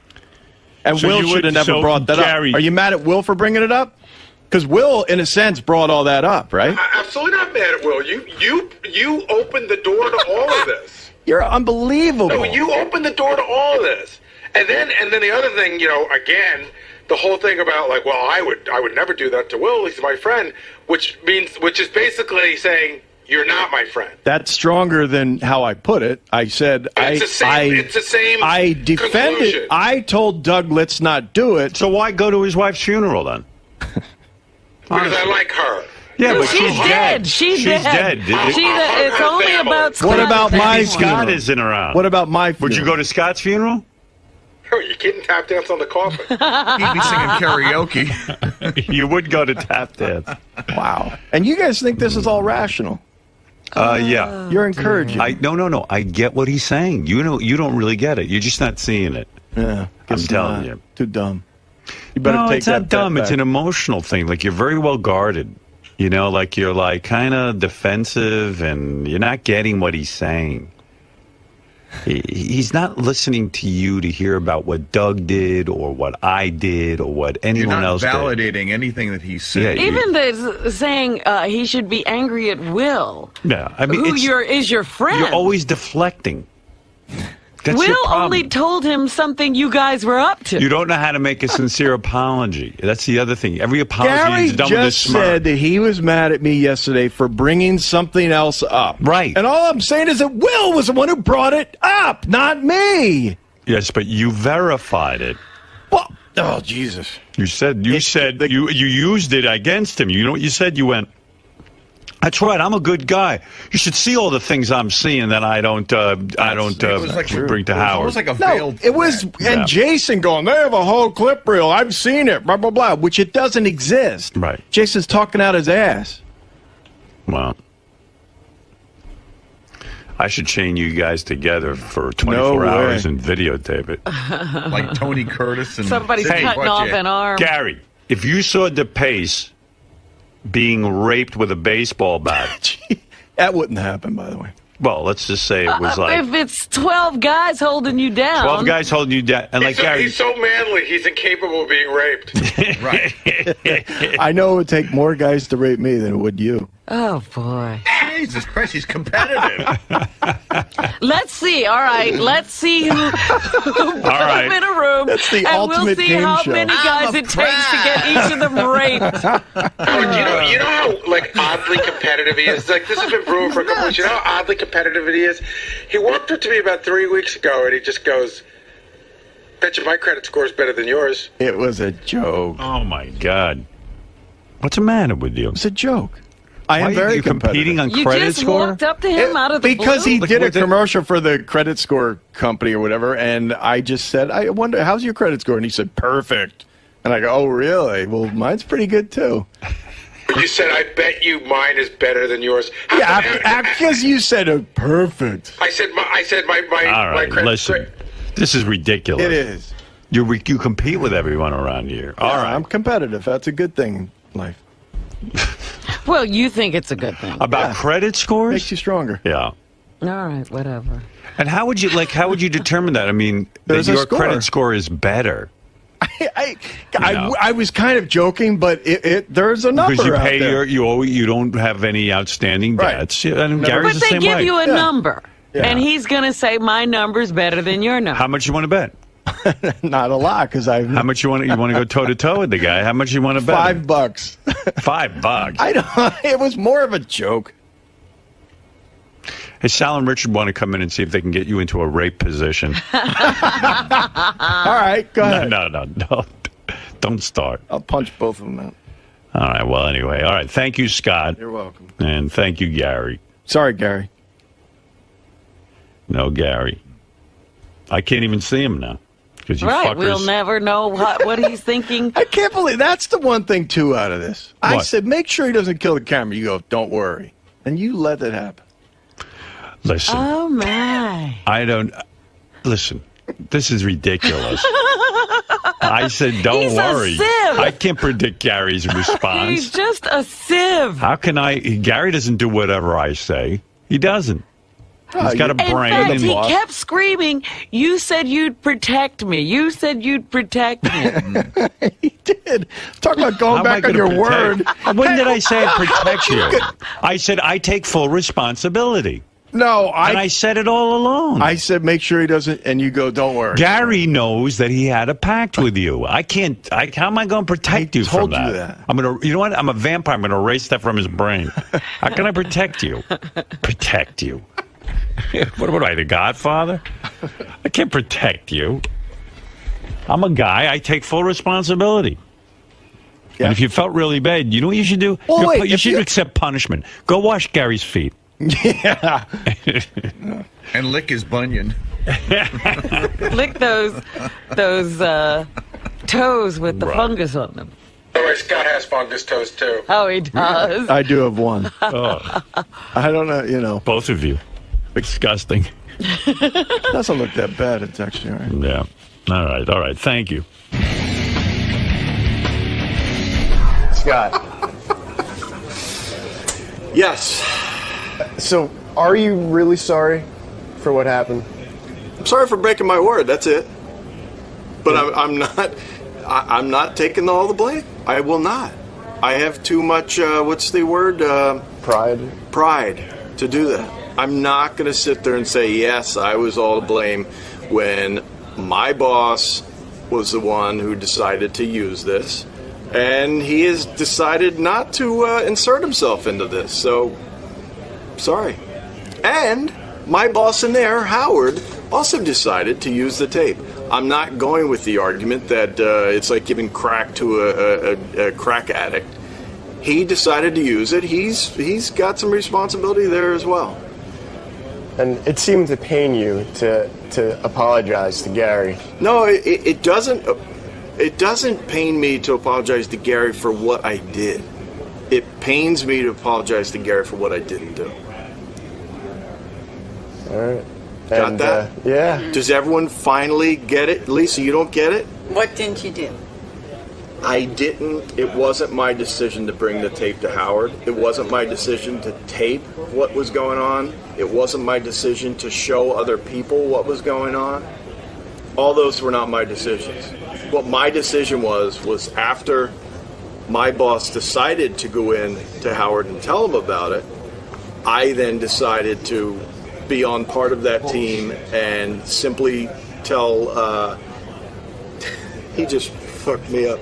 and So Will you should have would- never so brought that Gary- up. Are you mad at Will for bringing it up? Because Will, in a sense, brought all that up, right? I'm absolutely not mad at Will. You opened the door to all of this. You're unbelievable. No, you opened the door to all of this, and then the other thing, again, the whole thing about like, well, I would never do that to Will. He's my friend, which is basically saying you're not my friend. That's stronger than how I put it. I said It's the same. I defended. conclusion. I told Doug, let's not do it. So why go to his wife's funeral then? Because I like her. Yeah, but she's dead. She's dead. It's only about Scott. What about my Scott funeral? isn't around. What about my funeral? Would you go to Scott's funeral? Oh, you kidding? Tap dance on the coffin. He'd be singing karaoke. You would go to tap dance. Wow. And you guys think this is all rational? Yeah. You're encouraging. No. I get what he's saying. You don't really get it. You're just not seeing it. Yeah. I'm telling you. Too dumb. You better take it's that not dumb. back. It's an emotional thing. Like you're very well guarded. Like you're like kind of defensive, and you're not getting what he's saying. He's not listening to you to hear about what Doug did or what I did or what anyone else did. You're not validating anything that he's saying. Yeah, Even saying he should be angry at Will. Yeah, I mean, who is your friend? You're always deflecting. That's your Will problem. only told him something you guys were up to. You don't know how to make a sincere apology. That's the other thing. Every apology Gary is done with a just smirk. said that he was mad at me yesterday for bringing something else up. Right. And all I'm saying is that Will was the one who brought it up, not me. Yes, but you verified it. Well, oh, Jesus. You said you used it against him. You know what you said? You went, that's right, I'm a good guy. You should see all the things I'm seeing that I don't bring to Howard. It was like a veiled it was, Yeah. and Jason going, they have a whole clip reel. I've seen it, blah, blah, blah, which it doesn't exist. Right. Jason's talking out his ass. Well, I should chain you guys together for 24 No hours way. and videotape it. like Tony Curtis and Somebody's Sidney cutting off Poitier. an arm. Gary, if you saw DePace being raped with a baseball bat, That wouldn't happen, by the way. Well, let's just say it was like... If it's 12 guys holding you down... 12 guys holding you down. And like Gary... He's so manly, he's incapable of being raped. Right. I know it would take more guys to rape me than it would you. Oh, boy. Jesus Christ, he's competitive. Let's see. All right. Let's see who put them in a room. That's the and ultimate we'll see game how show. many guys it takes to get each of them raped. You know how like oddly competitive he is. Like this has been brewing for a couple weeks. You know how oddly competitive he is. He walked up to me about 3 weeks ago, and he just goes, "Bet you my credit score is better than yours." It was a joke. Oh my God! What's the matter with you? It's a joke. I am Why very are you competing on You credit just score? walked up to him out of the because blue? he did a with it- commercial for the credit score company or whatever, and I just said, I wonder, how's your credit score? And he said, perfect. And I go, oh, really? Well, mine's pretty good, too. You said, "I bet you mine is better than yours." Yeah, because you said perfect. I said my All right, credit listen. This is ridiculous. It is. You compete with everyone around here. All right. I'm competitive. That's a good thing in life. Well, you think it's a good thing. About credit scores? Makes you stronger. Yeah. All right, whatever. And how would you determine that? I mean, There's that a your score. credit score is better. I was kind of joking, but there's a number Because you out pay there. you don't have any outstanding debts. Yeah, and Gary's But the they same give way. you a number, Yeah. and he's going to say, my number's better than your number. How much you want to bet? Not a lot, because I've... How much you want to go toe to toe with the guy? How much you want to bet? $5. $5. I don't. It was more of a joke. Hey, Sal and Richard want to come in and see if they can get you into a rape position. All right, go ahead. No. Don't start. I'll punch both of them out. All right, well, anyway. All right, thank you, Scott. You're welcome. And thank you, Gary. Sorry, Gary. No, Gary. I can't even see him now. Because you Right, fuckers... we'll never know what he's thinking. I can't believe that's the one thing, too, out of this. I What? said, make sure he doesn't kill the camera. You go, don't worry. And you let it happen. Listen. Oh, my. I don't... Listen, this is ridiculous. I said, don't He's worry. a sieve. I can't predict Gary's response. He's just a sieve. How can I... Gary doesn't do whatever I say. He doesn't. He's got a In brain. fact, and he kept screaming, you said you'd protect me. You said you'd protect me. He did. Talk about going How am I back on gonna your protect- word. When did I say I protect you? I said I take full responsibility. No, And I said it all along. I said make sure he doesn't, and you go, don't worry. Gary knows that he had a pact with you. I can't. How am I going to protect you from told that? you that. I'm gonna. You know what? I'm a vampire. I'm going to erase that from his brain. How can I protect you? Protect you? What am I, the Godfather? I can't protect you. I'm a guy. I take full responsibility. Yeah. And if you felt really bad, you know what you should do? Well, wait, you if should you- accept punishment. Go wash Gary's feet. Yeah. And lick his bunion. Lick those toes with the fungus on them. By the way, Scott has fungus toes too. Oh, he does. I do have one. Oh, I don't know, you know. both of you. Disgusting. Doesn't look that bad. It's actually all right. Yeah. All right. Thank you. Scott. Yes. So, are you really sorry for what happened? I'm sorry for breaking my word. That's it. But I'm not. I'm not taking all the blame. I will not. I have too much. What's the word? Pride. Pride to do that. I'm not going to sit there and say yes, I was all to blame when my boss was the one who decided to use this, and he has decided not to insert himself into this. So, sorry. And my boss in there, Howard, also decided to use the tape. I'm not going with the argument that it's like giving crack to a crack addict. He decided to use it. He's got some responsibility there as well. And it seemed to pain you to apologize to Gary. No, it doesn't. It doesn't pain me to apologize to Gary for what I did. It pains me to apologize to Gary for what I didn't do. All right. Got that? Yeah. Does everyone finally get it? Lisa, you don't get it? What didn't you do? It wasn't my decision to bring the tape to Howard. It wasn't my decision to tape what was going on. It wasn't my decision to show other people what was going on. All those were not my decisions. What my decision was after my boss decided to go in to Howard and tell him about it, I then decided to be on part of that team and simply tell, he just fucked me up.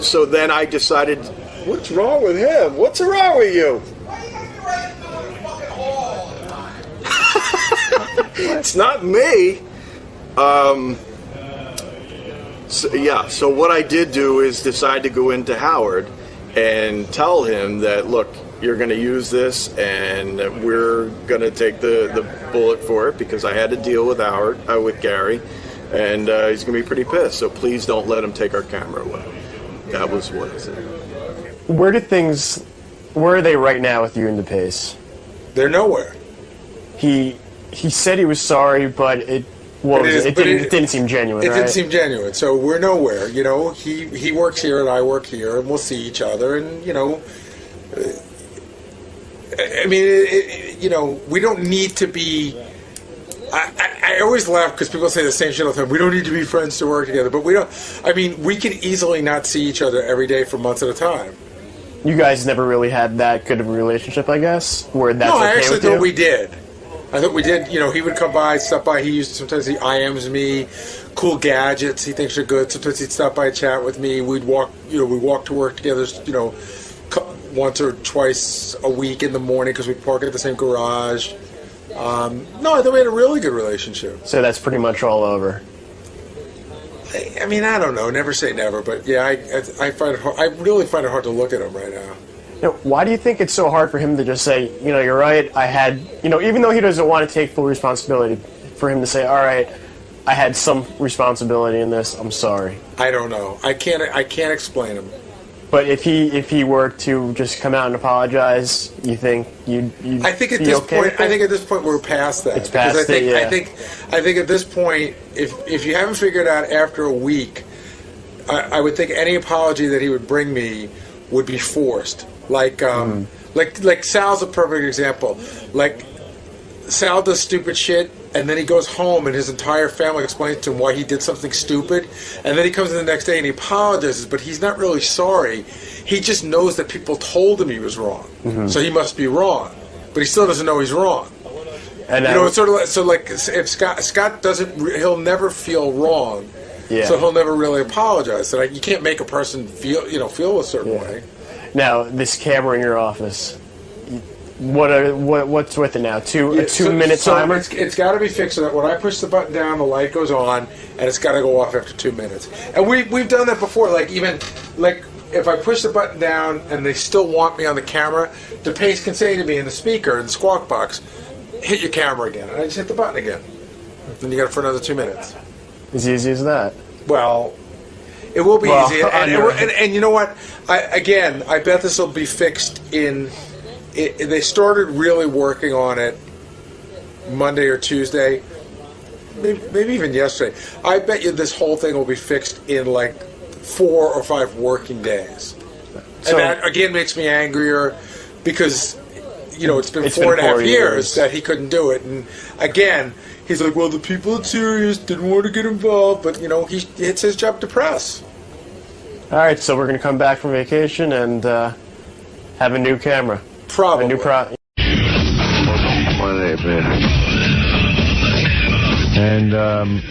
So then I decided, what's wrong with him? What's wrong with you? It's not me. So what I did do is decide to go into Howard and tell him that, look, you're going to use this and we're going to take the bullet for it because I had to deal with with Gary, and he's going to be pretty pissed. So please don't let him take our camera away. That was what I said. Where are they right now with you and DePace? They're nowhere. He said he was sorry, but it didn't seem genuine. It didn't seem genuine. So we're nowhere. You know, he works here and I work here, and we'll see each other. And you know, I mean, you know, we don't need to be. I always laugh because people say the same shit all the time. We don't need to be friends to work together, but we don't. I mean, we can easily not see each other every day for months at a time. You guys never really had that good of a relationship, I guess. Where that's no, okay I actually with you? thought we did. I thought we did. You know, he would come by, stop by. Sometimes he IMs me, cool gadgets he thinks are good. Sometimes he'd stop by and chat with me. We'd walk. You know, we walk to work together. You know, once or twice a week in the morning because we park at the same garage. No, I thought we had a really good relationship. So that's pretty much all over. I mean, I don't know. Never say never, but yeah, I find it hard. I really find it hard to look at him right now. You know, why do you think it's so hard for him to just say, you know, you're right, I had, you know, even though he doesn't want to take full responsibility, for him to say, all right, I had some responsibility in this, I'm sorry. I don't know. I can't explain him. But if he were to just come out and apologize, you think you'd I think at this point, I think at this point we're past that. It's past it, yeah. I think at this point, if you haven't figured out after a week, I would think any apology that he would bring me would be forced. Like Sal's a perfect example. Like Sal does stupid shit, and then he goes home, and his entire family explains to him why he did something stupid, and then he comes in the next day and he apologizes, but he's not really sorry. He just knows that people told him he was wrong, so he must be wrong, but he still doesn't know he's wrong. And you know, it's sort of like if Scott doesn't, he'll never feel wrong, so he'll never really apologize. So you can't make a person feel a certain way. Now, this camera in your office, what's with it now? A 2-minute timer? It's got to be fixed so that when I push the button down, the light goes on, and it's got to go off after 2 minutes. And we've done that before. Like if I push the button down and they still want me on the camera, DePace can say to me in the speaker in the squawk box, "Hit your camera again," and I just hit the button again. Then you got it for another 2 minutes. As easy as that. Well, it will be easy. And you know what? I bet this will be fixed in. They started really working on it Monday or Tuesday, maybe even yesterday. I bet you this whole thing will be fixed in like 4 or 5 working days. And that, again, makes me angrier because, you know, it's been 4.5 years that he couldn't do it. And, again, he's like, well, the people at Sirius didn't want to get involved, but, you know, it's his job to press. All right, so we're going to come back from vacation and have a new camera. Probably. A new And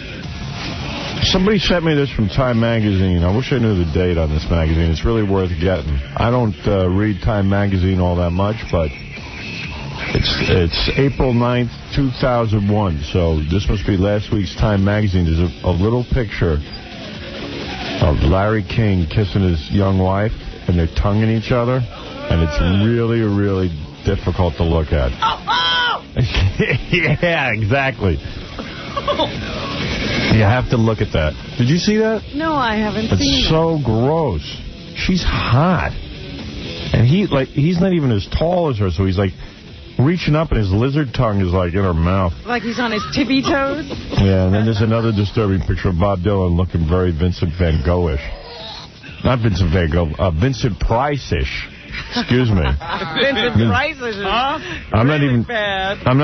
somebody sent me this from Time Magazine. I wish I knew the date on this magazine. It's really worth getting. I don't read Time Magazine all that much, but it's April 9th, 2001. So this must be last week's Time Magazine. There's a little picture of Larry King kissing his young wife, and they're tonguing each other, and it's really, really difficult to look at. Yeah, exactly. You have to look at that. Did you see that? No, I haven't seen it. It's so gross. She's hot. And he's not even as tall as her, so he's like reaching up, and his lizard tongue is like in her mouth. Like he's on his tippy toes? Yeah, and then there's another disturbing picture of Bob Dylan looking very Vincent van Gogh-ish. Not Vincent Van Gogh. Vincent Price-ish. Excuse me. Vincent Price-ish. Huh? I'm not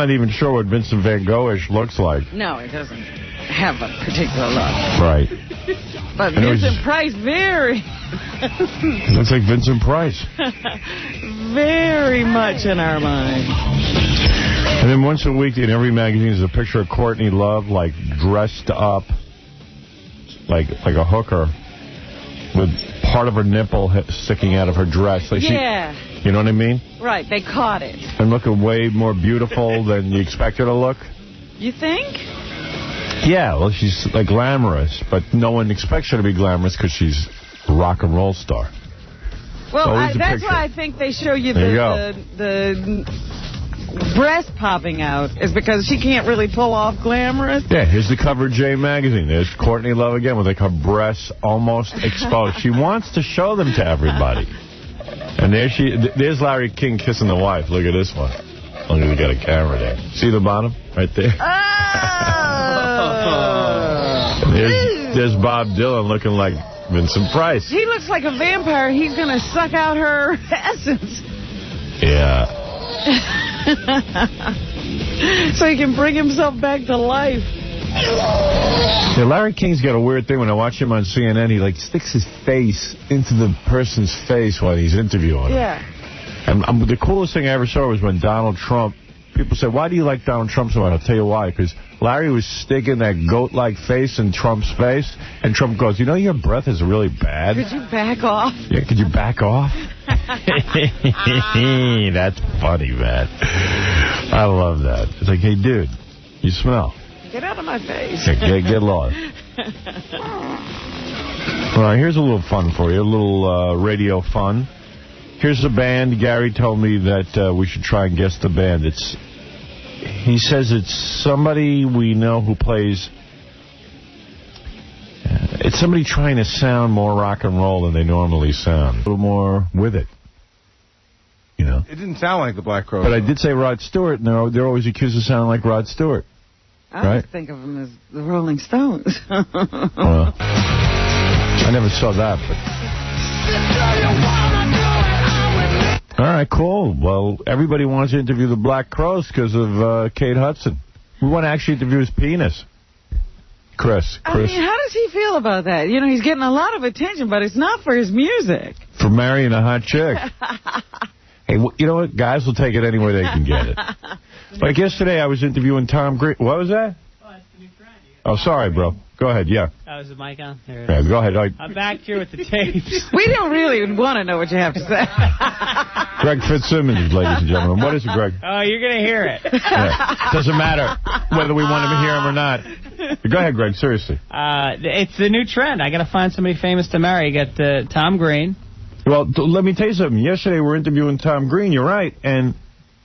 even sure what Vincent Van Gogh-ish looks like. No, it doesn't have a particular look. Right. But Vincent Price, very... Looks like Vincent Price. Very much in our mind. And then once a week in every magazine is a picture of Courtney Love, like, dressed up like a hooker with part of her nipple sticking out of her dress. Like you know what I mean? Right, they caught it. And looking way more beautiful than you expect her to look. You think? Yeah, well, she's like glamorous, but no one expects her to be glamorous because she's a rock and roll star. Well, that's why I think they show you the breast popping out is because she can't really pull off glamorous. Yeah, here's the cover of J Magazine. There's Courtney Love again with like her breasts almost exposed. She wants to show them to everybody. And there's Larry King kissing the wife. Look at this one. Look at, they got a camera there. See the bottom? Right there. There's Bob Dylan looking like Vincent Price. He looks like a vampire. He's going to suck out her essence. Yeah. So he can bring himself back to life. Yeah, Larry King's got a weird thing. When I watch him on CNN, he like sticks his face into the person's face while he's interviewing him. Yeah. And the coolest thing I ever saw was when Donald Trump, people said, why do you like Donald Trump so much? I'll tell you why. Because Larry was sticking that goat-like face in Trump's face, and Trump goes, you know, your breath is really bad. Could you back off? Yeah, could you back off? That's funny, man. I love that. It's like, hey, dude, you smell. Get out of my face. Get lost. All right, here's a little fun for you, a little radio fun. Here's the band. Gary told me that we should try and guess the band. He says it's somebody we know who plays... it's somebody trying to sound more rock and roll than they normally sound. A little more with it. You know? It didn't sound like the Black Crowes. But I did say Rod Stewart, and they're always accused of sounding like Rod Stewart. I always think of them as the Rolling Stones. Well, I never saw that, but... All right, cool. Well, everybody wants to interview the Black Crowes because of Kate Hudson. We want to actually interview his penis. Chris. I mean, how does he feel about that? You know, he's getting a lot of attention, but it's not for his music. For marrying a hot chick. Hey, you know what? Guys will take it anywhere they can get it. Like yesterday, I was interviewing Tom Green. What was that? Oh, it's the new trend. Oh, sorry, bro. Go ahead, yeah. Oh, is the mic on? There Yeah, go ahead. I'm back here with the tapes. We don't really want to know what you have to say. Greg Fitzsimmons, ladies and gentlemen. What is it, Greg? Oh, you're going to hear it. Yeah. Doesn't matter whether we want to hear him or not. Go ahead, Greg, seriously. It's the new trend. I got to find somebody famous to marry. You got Tom Green. Well, let me tell you something. Yesterday, we were interviewing Tom Green. You're right. And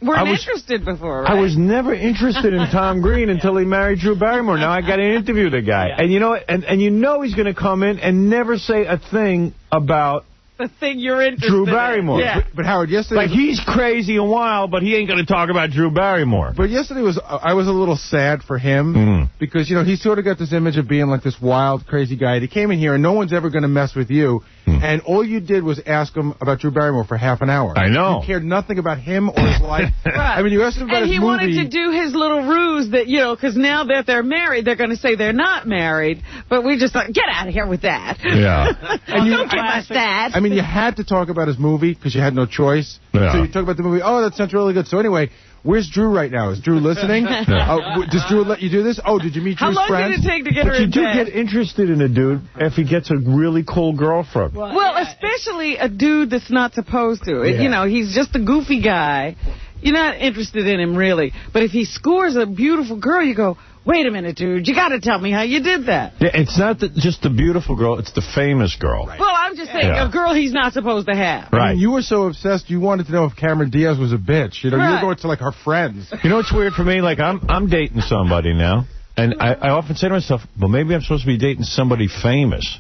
weren't interested before, right? I was never interested in Tom Green until he married Drew Barrymore. Now I got to interview the guy. Yeah. And you know what? And you know he's going to come in and never say a thing about the thing you're interested Drew Barrymore. in. Yeah. But Howard, yesterday... Like, he's crazy and wild, but he ain't going to talk about Drew Barrymore. But yesterday I was a little sad for him because, you know, he sort of got this image of being like this wild, crazy guy. And he came in here and no one's ever going to mess with you. And all you did was ask him about Drew Barrymore for half an hour. I know. You cared nothing about him or his life. Right. I mean, you asked him about his movie. And he wanted to do his little ruse that, you know, because now that they're married, they're going to say they're not married. But we just thought, get out of here with that. Yeah. And you don't give us that. I mean, you had to talk about his movie because you had no choice. Yeah. So you talk about the movie. Oh, that sounds really good. So anyway, where's Drew right now? Is Drew listening? Does Drew let you do this? Oh, did you meet Drew's friends? How long did it take to get her in bed? But you do get interested in a dude if he gets a really cool girlfriend. Well, especially a dude that's not supposed to. Yeah. You know, he's just a goofy guy. You're not interested in him, really. But if he scores a beautiful girl, you go, wait a minute, dude, you got to tell me how you did that. Yeah, it's not just the beautiful girl, it's the famous girl. Right. Well, I'm just saying, a girl he's not supposed to have. Right. I mean, you were so obsessed, you wanted to know if Cameron Diaz was a bitch. You know, you were going to, like, her friends. You know what's weird for me? Like, I'm dating somebody now, and I often say to myself, well, maybe I'm supposed to be dating somebody famous.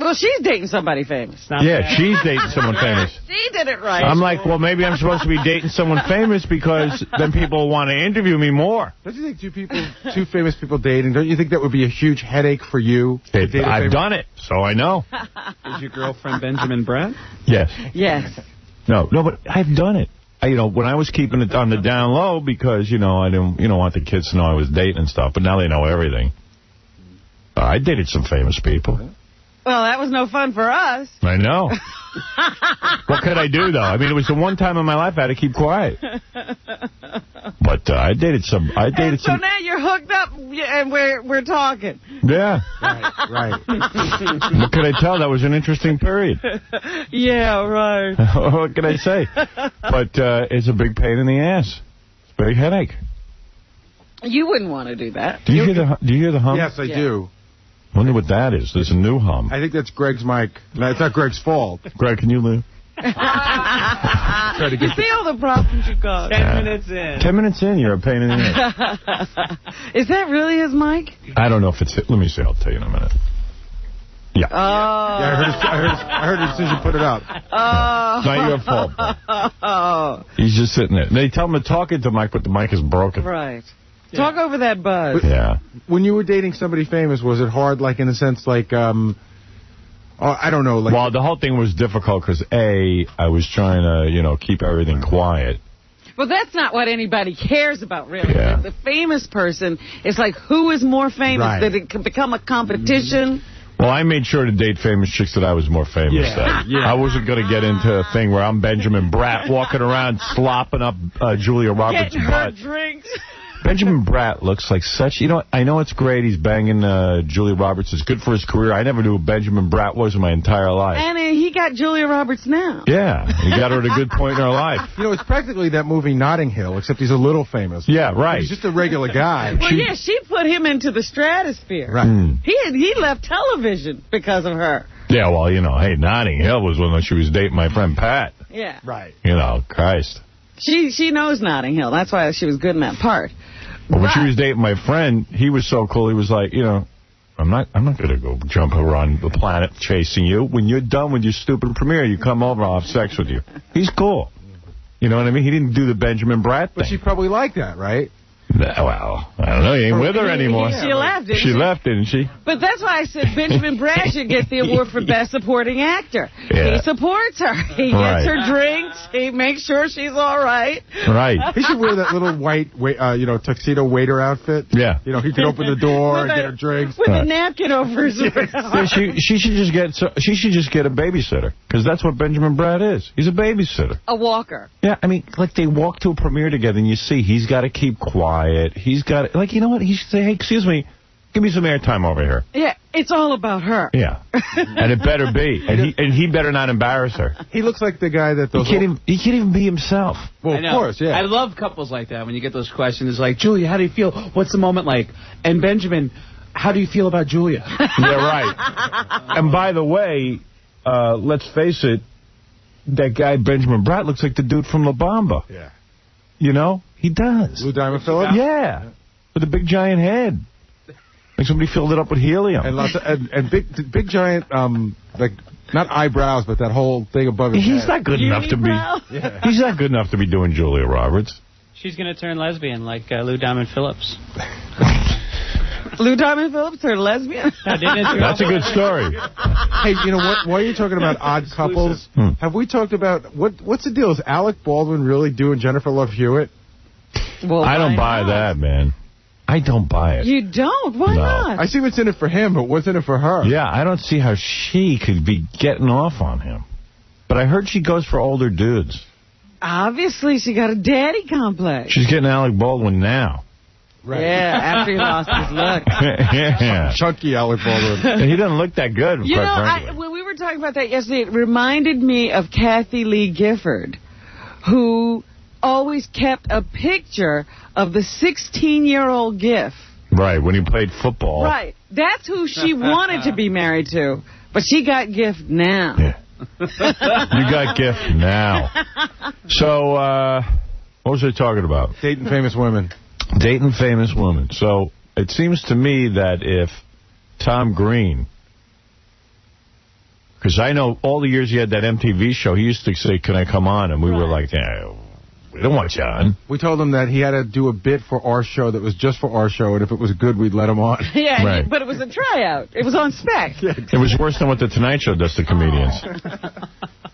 Well, she's dating somebody famous. She's dating someone famous. She did it right. I'm like, well, maybe I'm supposed to be dating someone famous because then people want to interview me more. Don't you think two famous people dating, don't you think that would be a huge headache for you? I've done it, so I know. Is your girlfriend Benjamin Bratt? Yes. Yes. No, but I've done it. When I was keeping it on the down low because, I didn't, want the kids to know I was dating and stuff, but now they know everything. I dated some famous people. Well, that was no fun for us. I know. What could I do, though? I mean, it was the one time in my life I had to keep quiet. But I dated some. So now you're hooked up, and we're talking. Yeah. Right. What could I tell? That was an interesting period. Yeah, right. What can I say? But it's a big pain in the ass. It's a big headache. You wouldn't want to do that. Do you hear the hum? Yes, I do. I wonder what that is. There's a new hum. I think that's Greg's mic. No, it's not Greg's fault. Greg, can you leave? You see all the problems you got. 10 minutes in. 10 minutes in, you're a pain in the ass. Is that really his mic? I don't know if it's... Let me see. I'll tell you in a minute. Yeah. Oh. Yeah, I heard it as soon as you put it up. Oh. Not your fault, bro. He's just sitting there. They tell him to talk into the mic, but the mic is broken. Right. Talk over that buzz. Yeah. When you were dating somebody famous, was it hard, like, in a sense, like, I don't know, like... Well, the whole thing was difficult because, I was trying to, keep everything quiet. Well, that's not what anybody cares about, really. Yeah. The famous person, it's like, who is more famous? Right. That it can become a competition? Well, I made sure to date famous chicks that I was more famous than. Yeah. I wasn't going to get into a thing where I'm Benjamin Bratt walking around slopping up Julia Roberts' Getting butt. her drinks. Benjamin Bratt looks like such... I know it's great he's banging Julia Roberts. It's good for his career. I never knew who Benjamin Bratt was in my entire life. And he got Julia Roberts now. Yeah, he got her at a good point in her life. It's practically that movie Notting Hill, except he's a little famous. Yeah, right. He's just a regular guy. Well, she put him into the stratosphere. Right. He left television because of her. Yeah, well, hey, Notting Hill was when she was dating my friend Pat. Yeah. Right. Christ. She knows Notting Hill. That's why she was good in that part. But when she was dating my friend, he was so cool. He was like, I'm not going to go jump around the planet chasing you. When you're done with your stupid premiere, you come over, I'll have sex with you. He's cool. You know what I mean? He didn't do the Benjamin Bratt thing. But she probably liked that, right? Well, I don't know. He ain't with her anymore. She left, didn't she? She left, didn't she? But that's why I said Benjamin Bratt should get the award for Best Supporting Actor. Yeah. He supports her. He gets her drinks. He makes sure she's all right. Right. He should wear that little white, tuxedo waiter outfit. Yeah. He could open the door and get her drinks. With a napkin over his mouth. Yeah, she should just get a babysitter, because that's what Benjamin Bratt is. He's a babysitter. A walker. Yeah, I mean, like they walk to a premiere together, and you see he's got to keep quiet. He's got you know what? He should say, hey, excuse me, give me some airtime over here. Yeah, it's all about her. Yeah, and it better be, and he better not embarrass her. He looks like the guy that he can't even be himself. Well, of course, yeah. I love couples like that when you get those questions. It's like, Julia, how do you feel? What's the moment like? And Benjamin, how do you feel about Julia? Yeah, right. And by the way, let's face it, that guy Benjamin Bratt looks like the dude from La Bamba. Yeah. He does. Lou Diamond Phillips? Yeah. With a big giant head. Like somebody filled it up with helium. And lots of, and big giant, not eyebrows, but that whole thing above his head. He's not good enough to be... Yeah. He's not good enough to be doing Julia Roberts. She's going to turn lesbian like Lou Diamond Phillips. Lou Diamond Phillips, her lesbian? That's a good story. Hey, you know what? While you're talking about odd couples, have we talked about what's the deal? Is Alec Baldwin really doing Jennifer Love Hewitt? Well, I don't buy that, man. I don't buy it. You don't? Why not? I see what's in it for him, but what's in it for her? Yeah, I don't see how she could be getting off on him. But I heard she goes for older dudes. Obviously, she got a daddy complex. She's getting Alec Baldwin now. Right. Yeah, after he lost his look. Yeah. Chunky Alec Baldwin. He doesn't look that good, quite frankly. When we were talking about that yesterday, it reminded me of Kathy Lee Gifford, who always kept a picture of the 16-year-old Giff. Right, when he played football. Right. That's who she wanted to be married to, but she got Giff now. Yeah. You got Giff now. So, what was I talking about? Dating famous women. Dating famous women. So, it seems to me that if Tom Green Because I know all the years he had that MTV show, he used to say, can I come on? And we were like, we don't want you on. We told him that he had to do a bit for our show that was just for our show, and if it was good, we'd let him on. Yeah, right. But it was a tryout. It was on spec. It was worse than what the Tonight Show does to comedians.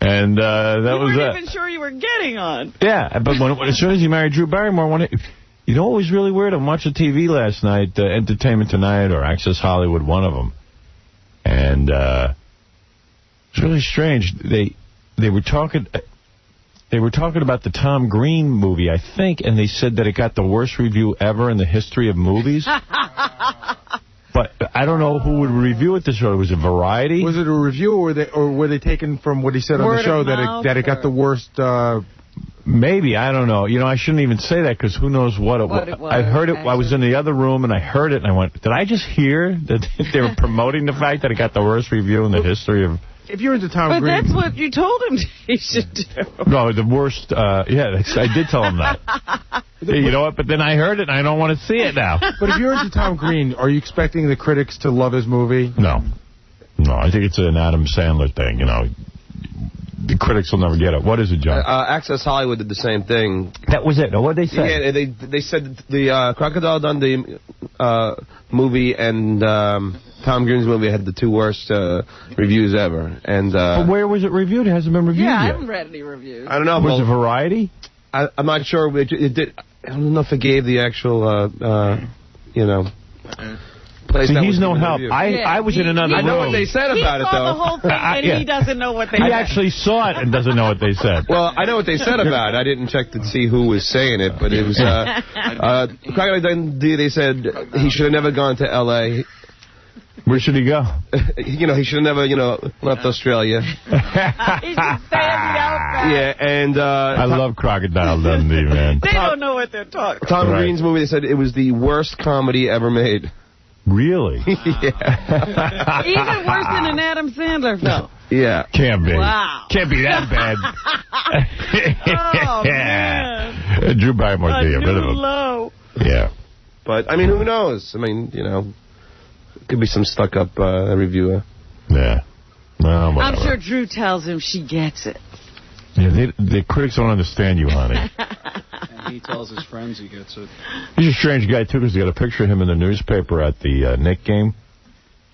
And that was You weren't even sure you were getting on. Yeah, but as soon as he married Drew Barrymore, you know what was really weird? I'm watching TV last night, Entertainment Tonight or Access Hollywood, one of them. And it's really strange. They were talking about the Tom Green movie, I think, and they said that it got the worst review ever in the history of movies. But I don't know who would review it this show. Was it Variety? Was it a review, or were they taken from what he said on the show that it got the worst? Maybe, I don't know. You know, I shouldn't even say that because who knows what it was. I heard it. I was in the other room and I heard it and I went, did I just hear that they were promoting the fact that it got the worst review in the history of... If you're into Tom Green... But that's what you told him he should do. No, the worst... yeah, I did tell him that. You know what? But then I heard it and I don't want to see it now. But if you're into Tom Green, are you expecting the critics to love his movie? No. No, I think it's an Adam Sandler thing, you know. The critics will never get it. What is it, John? Access Hollywood did the same thing. That was it. What did they say? Yeah, they said the Crocodile Dundee movie and Tom Green's movie had the two worst reviews ever. And but where was it reviewed? It hasn't been reviewed yet. Yeah, I haven't read any reviews. I don't know. Was it Variety? I'm not sure. It did. I don't know if it gave the actual, you know... See, he's no help. I was in another room. I know what they said about it, though. He saw the whole thing, and he doesn't know what they said. He actually saw it and doesn't know what they said. Well, I know what they said about it. I didn't check to see who was saying it, but it was... Crocodile Dundee, they said he should have never gone to L.A. Where should he go? You know, he should have never, left Australia. He should stay at the outback. Yeah, and... I love Crocodile Dundee, man. They don't know what they're talking about. Tom Green's movie, they said it was the worst comedy ever made. Really? Yeah. Even worse than an Adam Sandler film. Yeah. Can't be. Wow. Can't be that bad. Oh, man. Drew Barrymore did get rid of him. Low. Yeah. But, I mean, who knows? I mean, could be some stuck-up reviewer. Yeah. Well, whatever. I'm sure Drew tells him she gets it. Yeah, the critics don't understand you, honey. And he tells his friends he gets it. He's a strange guy, too, because they got a picture of him in the newspaper at the Knick game.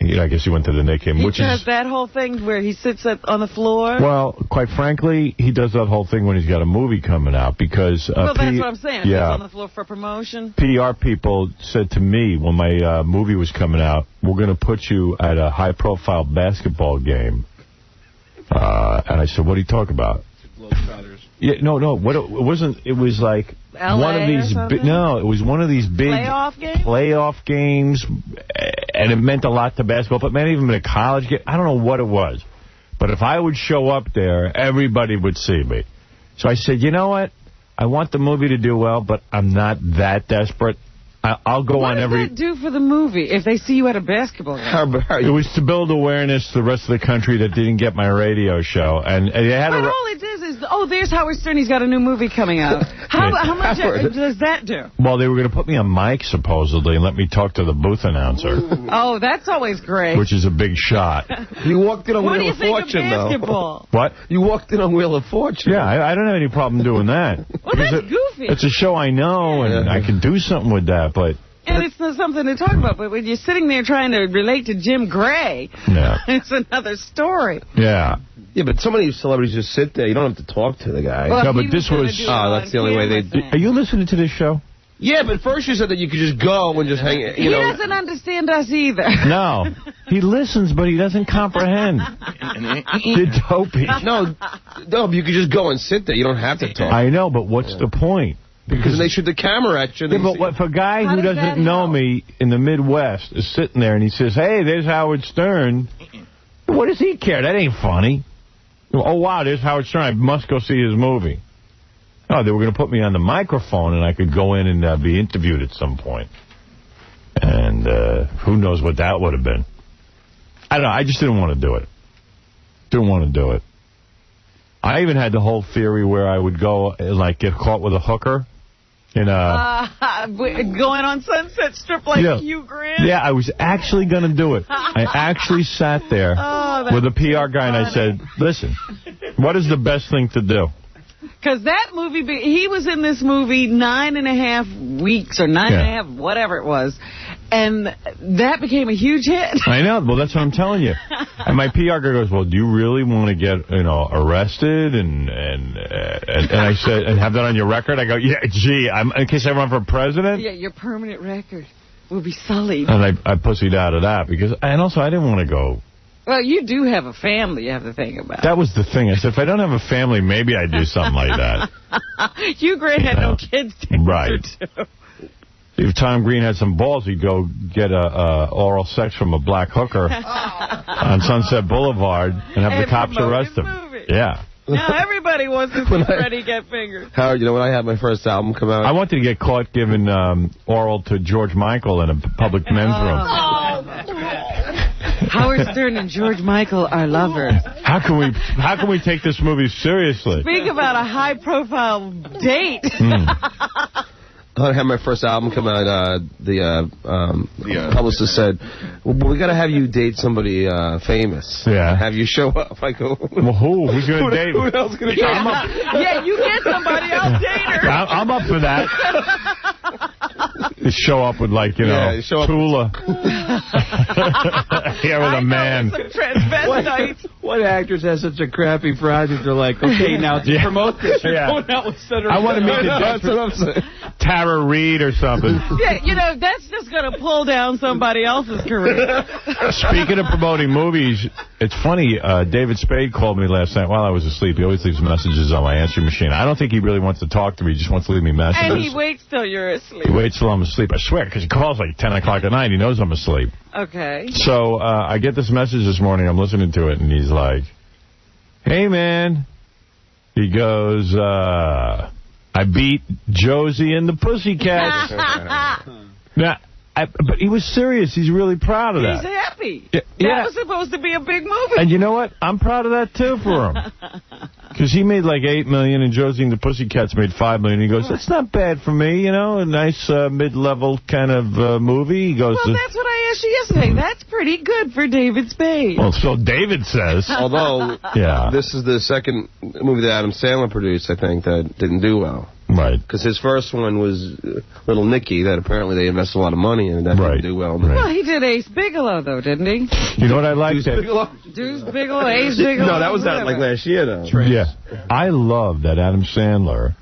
I guess he went to the Knick game. He does that whole thing where he sits on the floor? Well, quite frankly, he does that whole thing when he's got a movie coming out because... well, that's what I'm saying. Yeah. He's on the floor for promotion. PR people said to me when my movie was coming out, we're going to put you at a high-profile basketball game. And I said, what do you talk about? Yeah, no. It wasn't. It was like LA one of these. It was one of these big playoff games, and it meant a lot to basketball. But maybe even a college game. I don't know what it was, but if I would show up there, everybody would see me. So I said, you know what? I want the movie to do well, but I'm not that desperate. I'll go on every... What does that do for the movie if they see you at a basketball game? It was to build awareness to the rest of the country that didn't get my radio show. And they had but all it is, there's Howard Stern. He's got a new movie coming out. How much does that do? Well, they were going to put me on mic, supposedly, and let me talk to the booth announcer. Oh, that's always great. Which is a big shot. You walked in on Wheel of Fortune, though. What? You walked in on Wheel of Fortune. Yeah, I don't have any problem doing that. Well, that's goofy. It's a show I know, and I can do something with that, but... And it's not something to talk about, but when you're sitting there trying to relate to Jim Gray, it's another story. Yeah. Yeah, but so many celebrities just sit there. You don't have to talk to the guy. Well, no, but this was... Oh, that's the only way they do. Are you listening to this show? Yeah, but first you said that you could just go and just hang... He doesn't understand us either. No. He listens, but he doesn't comprehend. The dopey. No, but you could just go and sit there. You don't have to talk. I know, but what's the point? Because they shoot the camera at you. Yeah, but what, if a guy who doesn't know me in the Midwest is sitting there and he says, hey, there's Howard Stern, what does he care? That ain't funny. Oh, wow, there's Howard Stern. I must go see his movie. Oh, they were going to put me on the microphone and I could go in and be interviewed at some point. And who knows what that would have been. I don't know. I just didn't want to do it. Didn't want to do it. I even had the whole theory where I would go and, like, get caught with a hooker. In going on Sunset Strip like Hugh Grant? Yeah, I was actually going to do it. I actually sat there with a PR guy and I said, listen, what is the best thing to do? Because that movie, he was in this movie 9.5 weeks or 9.5, whatever it was. And that became a huge hit. I know. Well, that's what I'm telling you. And my PR guy goes, well, do you really want to get, arrested? And I said, and have that on your record? I go, yeah, gee, in case I run for president? Yeah, your permanent record will be sullied. And I pussied out of that and also I didn't want to go. Well, you do have a family you have to think about. That was the thing. I said, if I don't have a family, maybe I'd do something like that. Hugh Grant had no kids to answer to. If Tom Green had some balls, he'd go get oral sex from a black hooker on Sunset Boulevard and have the cops arrest him. Yeah. Now everybody wants to see Freddie get fingered. Howard, when I had my first album come out, I wanted to get caught giving oral to George Michael in a public men's room. Howard Stern and George Michael are lovers. How can we take this movie seriously? Speak about a high-profile date. I had my first album come out. The publicist said, well, we got to have you date somebody famous. Yeah. Have you show up. I go, well, who's going to date? Who else going to date? Yeah, you get somebody, I'll date her. I'm up for that. Just show up with, Tula. Here with a man. Some transvestites. What actress has such a crappy project? They're like, okay, now to promote this, you're going out with Senator. I want to meet the Tara Reid or something. Yeah, that's just going to pull down somebody else's career. Speaking of promoting movies, it's funny, David Spade called me last night while I was asleep. He always leaves messages on my answering machine. I don't think he really wants to talk to me. He just wants to leave me messages. And he waits till you're asleep. He waits till I'm asleep. I swear, because he calls like 10 o'clock at night. He knows I'm asleep. Okay. So I get this message this morning. I'm listening to it, and he's like, hey, man. He goes, I beat Josie and the Pussycats. Now, but he was serious. He's really proud of that. He's happy. Yeah. That was supposed to be a big movie. And you know what? I'm proud of that, too, for him. Because he made like $8 million, and Josie and the Pussycats made $5 million. He goes, that's not bad for me, a nice mid-level kind of movie. He goes, well, that's what I asked you yesterday. That's pretty good for David Spade. Well, so David says. Although, this is the second movie that Adam Sandler produced, I think, that didn't do well. Right. Because his first one was Little Nicky, that apparently they invested a lot of money in, and that didn't do well. Well, he did Ace Bigelow, though, didn't he? You know what I liked? Deuce Bigelow? Deuce Bigelow, Ace Bigelow. No, that was like last year, though. Yeah. I love that Adam Sandler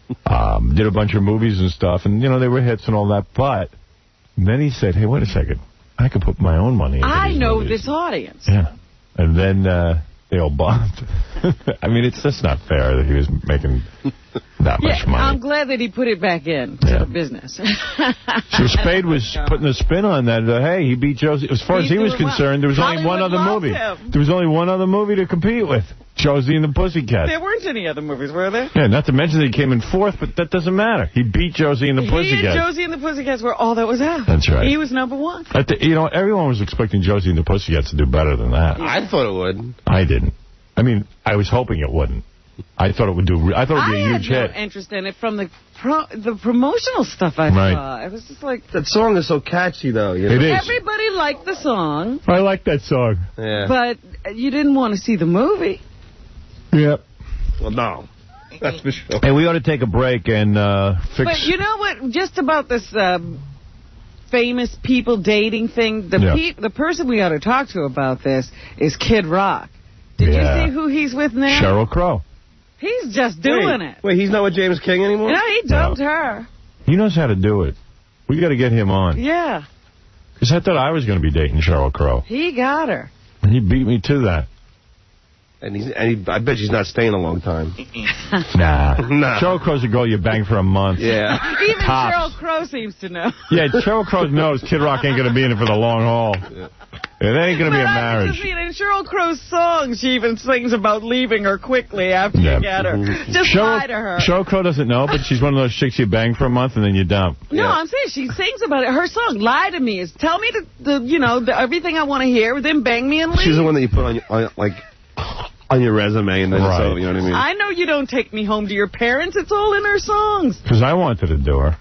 did a bunch of movies and stuff, and, they were hits and all that, but then he said, hey, wait a second. I could put my own money into I these know movies. this audience. Yeah. And then they all bombed. I mean, it's just not fair that he was making that much money. I'm glad that he put it back in to the business. So Spade was putting a spin on that. Hey, he beat Josie. As far as he was concerned, there was only one other movie. There was only one other movie to compete with. Josie and the Pussycats. There weren't any other movies, were there? Yeah, not to mention that he came in fourth, but that doesn't matter. He beat Josie and the Pussycats. He and Josie and the Pussycats were all that was out. That's right. He was number one. Everyone was expecting Josie and the Pussycats to do better than that. I thought it would. I didn't. I mean, I was hoping it wouldn't. I thought it would do. I thought it would be a huge hit. I had no interest in it from the promotional stuff I saw. It was just like that song is so catchy, though. It is. Everybody liked the song. I like that song. Yeah. But you didn't want to see the movie. Yep. Well, no. That's for sure. Hey, we ought to take a break and fix. But you know what? Just about this famous people dating thing. The person we ought to talk to about this is Kid Rock. Did you see who he's with now? Sheryl Crow. He's just doing it. Wait, he's not with James King anymore? No, he dumped her. He knows how to do it. We got to get him on. Yeah. Because I thought I was going to be dating Sheryl Crow. He got her. And he beat me to that. And I bet she's not staying a long time. Nah. Sheryl Crow's a girl you bang for a month. Yeah. Even Sheryl Crow seems to know. Yeah, Sheryl Crow knows Kid Rock ain't going to be in it for the long haul. Yeah. It ain't going to be a marriage. In Sheryl Crow's song, she even sings about leaving her quickly after you get her. Just lie to her. Sheryl Crow doesn't know, but she's one of those chicks you bang for a month and then you dump. No, I'm saying she sings about it. Her song, Lie to Me, is tell me everything I want to hear, then bang me and leave. She's the one that you put on like on your resume, and then so, you know what I mean? I know you don't take me home to your parents. It's all in her songs. Because I wanted to do her.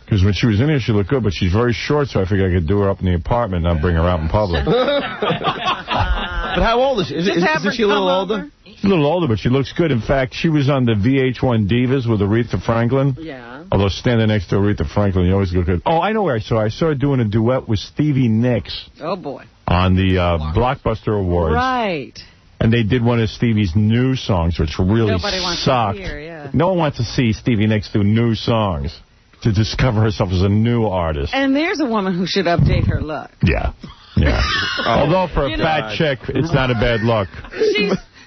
Because when she was in here, she looked good, but she's very short, so I figured I could do her up in the apartment and not bring her out in public. But how old is she? Isn't she a little older? She's a little older, but she looks good. In fact, she was on the VH1 Divas with Aretha Franklin. Yeah. Although standing next to Aretha Franklin, you always look good. Oh, I know where I saw her. I saw her doing a duet with Stevie Nicks. Oh, boy. On the Blockbuster Awards. Right. And they did one of Stevie's new songs, which really Nobody wants sucked. to hear, yeah. No one wants to see Stevie Nicks do new songs to discover herself as a new artist. And there's a woman who should update her look. Yeah. Yeah. Although for a fat chick, it's not a bad look.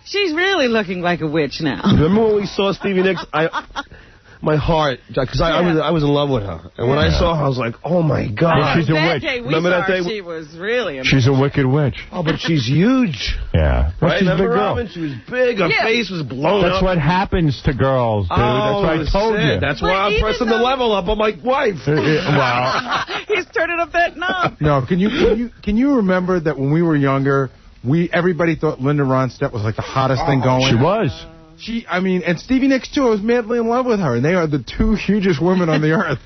She's really looking like a witch now. Remember when we saw Stevie Nicks? My heart, because I was in love with her. And when I saw her, I was like, oh, my God. Well, she's a witch. Remember that day? She was really amazing. She's a wicked witch. Oh, but she's huge. Yeah. Well, right? she's a big Remember, girl. Robin? She was big. Her face was blown up. That's what happens to girls, dude. Oh, that's what I told you. That's why I'm pressing the level up on my wife. Wow. He's turning up that knob. No, can you remember that when we were younger, everybody thought Linda Ronstadt was like the hottest thing going? She was. And Stevie Nicks, too. I was madly in love with her, and they are the two hugest women on the earth.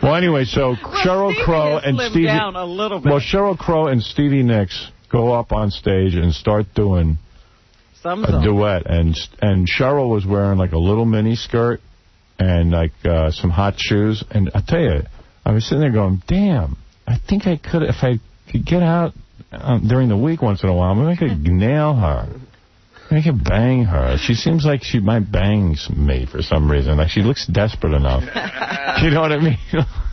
Well, anyway, so Sheryl Crow and Stevie... down a little bit. Well, Sheryl Crow and Stevie Nicks go up on stage and start doing a duet, and Sheryl was wearing like a little mini skirt and like some hot shoes, and I tell you, I was sitting there going, damn, I think I could, if I could get out during the week once in a while, maybe I could nail her. I could bang her. She seems like she might bang me for some reason. Like, she looks desperate enough. You know what I mean?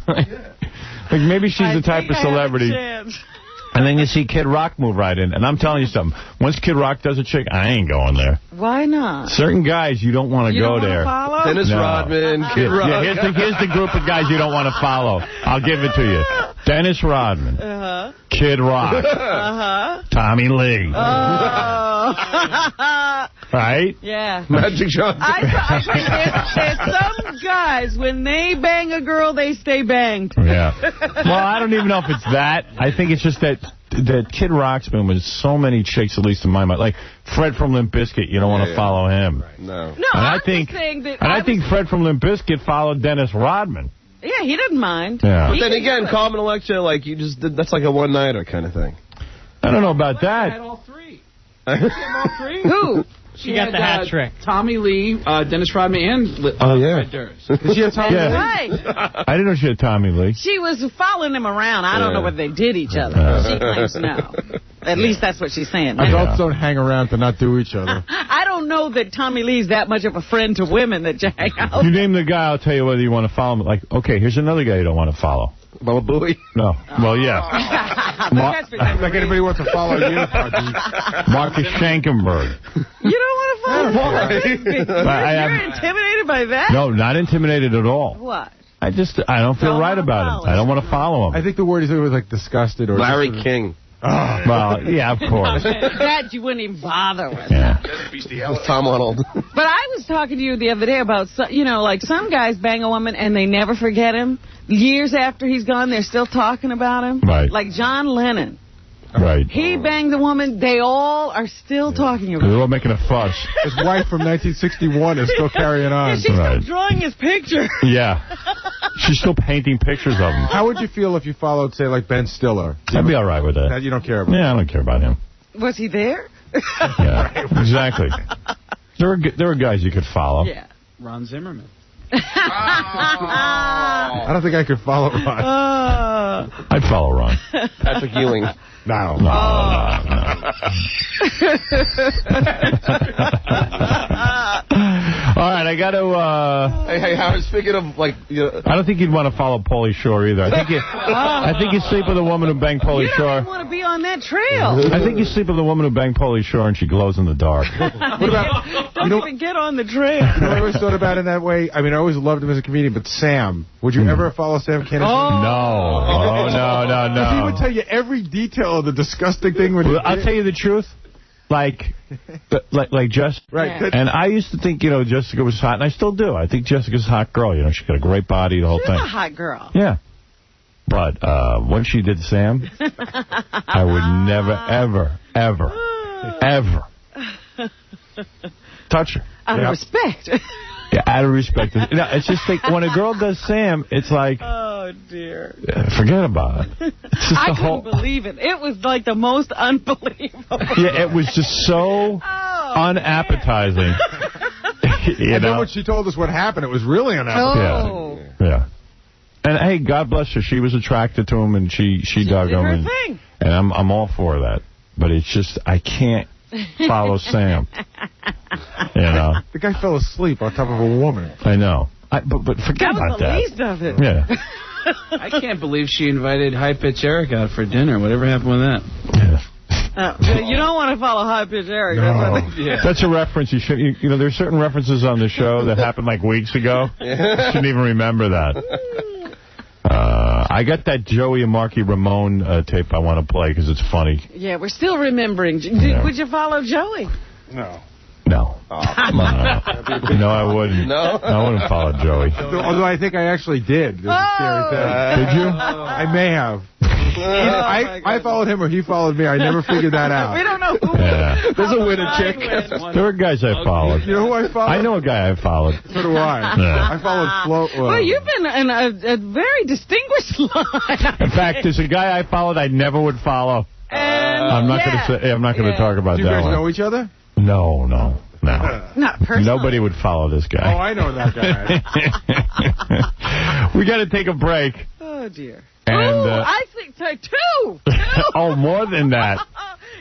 like maybe she's the type of celebrity. And then you see Kid Rock move right in. And I'm telling you something. Once Kid Rock does a chick, I ain't going there. Why not? Certain guys, you don't want to go there. Follow? Dennis Rodman, Kid Rock. Yeah, here's the group of guys you don't want to follow. I'll give it to you. Dennis Rodman. Kid Rock. Tommy Lee. Right? Yeah. Magic Johnson. I think there's some guys, when they bang a girl, they stay banged. Yeah. Well, I don't even know if it's that. I think it's just that Kid Rock's been with so many chicks, at least in my mind. Like Fred from Limp Bizkit, you don't want to follow him. Right. No. No, I'm just saying that... I think Fred from Limp Bizkit followed Dennis Rodman. Yeah, he didn't mind. Yeah. But then again, Carmen Electra, like, that's like a one-nighter kind of thing. I don't know about that. Had all three. Who? She got the hat trick. Tommy Lee, Dennis Rodman, and Fred Durst. Did she have Tommy Lee? Right. I didn't know she had Tommy Lee. She was following him around. I don't know whether they did each other. She claims no. At least that's what she's saying. Adults don't hang around to not do each other. I don't know that Tommy Lee's that much of a friend to women that you hang out. You name the guy, I'll tell you whether you want to follow him. Like, okay, here's another guy you don't want to follow. Baba Booey? No. Well, yeah. Like anybody wants to follow you, Marcus Schenkenberg. You don't want to follow You're intimidated by that? No, not intimidated at all. What? I don't feel right about him. I don't want to follow him. I think the word is like disgusted or Larry King. Well, yeah, of course. That you wouldn't even bother with. Yeah. Tom Arnold. But I was talking to you the other day about, like some guys bang a woman and they never forget him. Years after he's gone, they're still talking about him. Right. Like John Lennon. Right. He banged a woman. They all are still talking about him. They're all making a fuss. His wife from 1961 is still carrying on. She's still drawing his picture. Yeah. She's still painting pictures of him. How would you feel if you followed, say, like Ben Stiller? I'd be all right with that. You don't care about Yeah, I don't care about him. Was he there? Yeah, exactly. There were guys you could follow. Yeah. Ron Zimmerman. I don't think I could follow Ron. I'd follow Ron. Patrick Ewing. No. All right, I got to... Hey, Howard, speaking of, like... I don't think you'd want to follow Pauly Shore either. I think you sleep with a woman who banged Pauly Shore. You don't want to be on that trail. I think you sleep with a woman who banged Pauly Shore and she glows in the dark. What about... Don't even get on the trail. You know, I always thought about it in that way. I mean, I always loved him as a comedian, but Sam. Would you ever follow Sam Kinison? No. Oh, no. Because he would tell you every detail of the disgusting thing. I'll tell you the truth. Like Jess. Right. Yeah. And I used to think, Jessica was hot, and I still do. I think Jessica's a hot girl. She's got a great body, the whole thing. She's a hot girl. Yeah. But when she did Sam, I would never, ever Touch her. Out of respect. Yeah, out of respect. No, it's just like when a girl does Sam, it's like, oh dear. Forget about it. It's just I couldn't believe it. It was like the most unbelievable. Yeah, it was just so unappetizing. And then when she told us what happened, it was really unappetizing. Yeah. And hey, God bless her. She was attracted to him, and she dug him. Her thing. And I'm all for that. But it's just I can't follow Sam. You know. The guy fell asleep on top of a woman. I know. But forget about that. That was the least of it. Yeah. I can't believe she invited 𝗦𝗵cie_𝗿𝗱 out for dinner. Whatever happened with that? You don't want to follow high-pitched Eric. No. That's a reference. You should. You know, there's certain references on the show that happened like weeks ago. You shouldn't even remember that. I got that Joey and Marky Ramone tape I want to play because it's funny. Yeah, we're still remembering. Would you follow Joey? No. No. Oh, come on. No, I wouldn't. No? I wouldn't follow Joey. Although I think I actually did. It was a scary thing. Did you? I may have. I followed him or he followed me. I never figured that out. We don't know who. Yeah. There's a winner chick. There were guys I followed. You know who I followed? I know a guy I followed. So do I. Yeah. I followed Flo. Well, you've been in a very distinguished line. In fact, there's a guy I followed I never would follow. I'm not going to say. I'm not going to talk about Do that you guys one. know each other? No. Not personally. Nobody would follow this guy. Oh, I know that guy. We got to take a break. Oh, dear. And, I think so, two. Oh, more than that.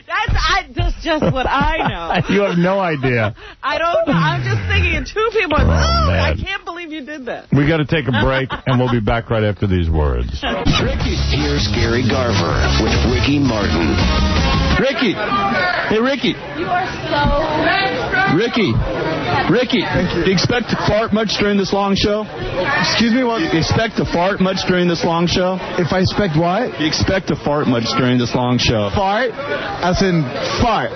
That's just what I know. You have no idea. I don't know. I'm just thinking of two people. I can't believe you did that. We got to take a break, and we'll be back right after these words. Here's Gary Garver with Ricky Martin. Ricky. Hey, Ricky. You are so... Ricky. Do you expect to fart much during this long show? Excuse me, what? Do you expect to fart much during this long show? If I expect what? Do you expect to fart much during this long show? Fart? As in fart?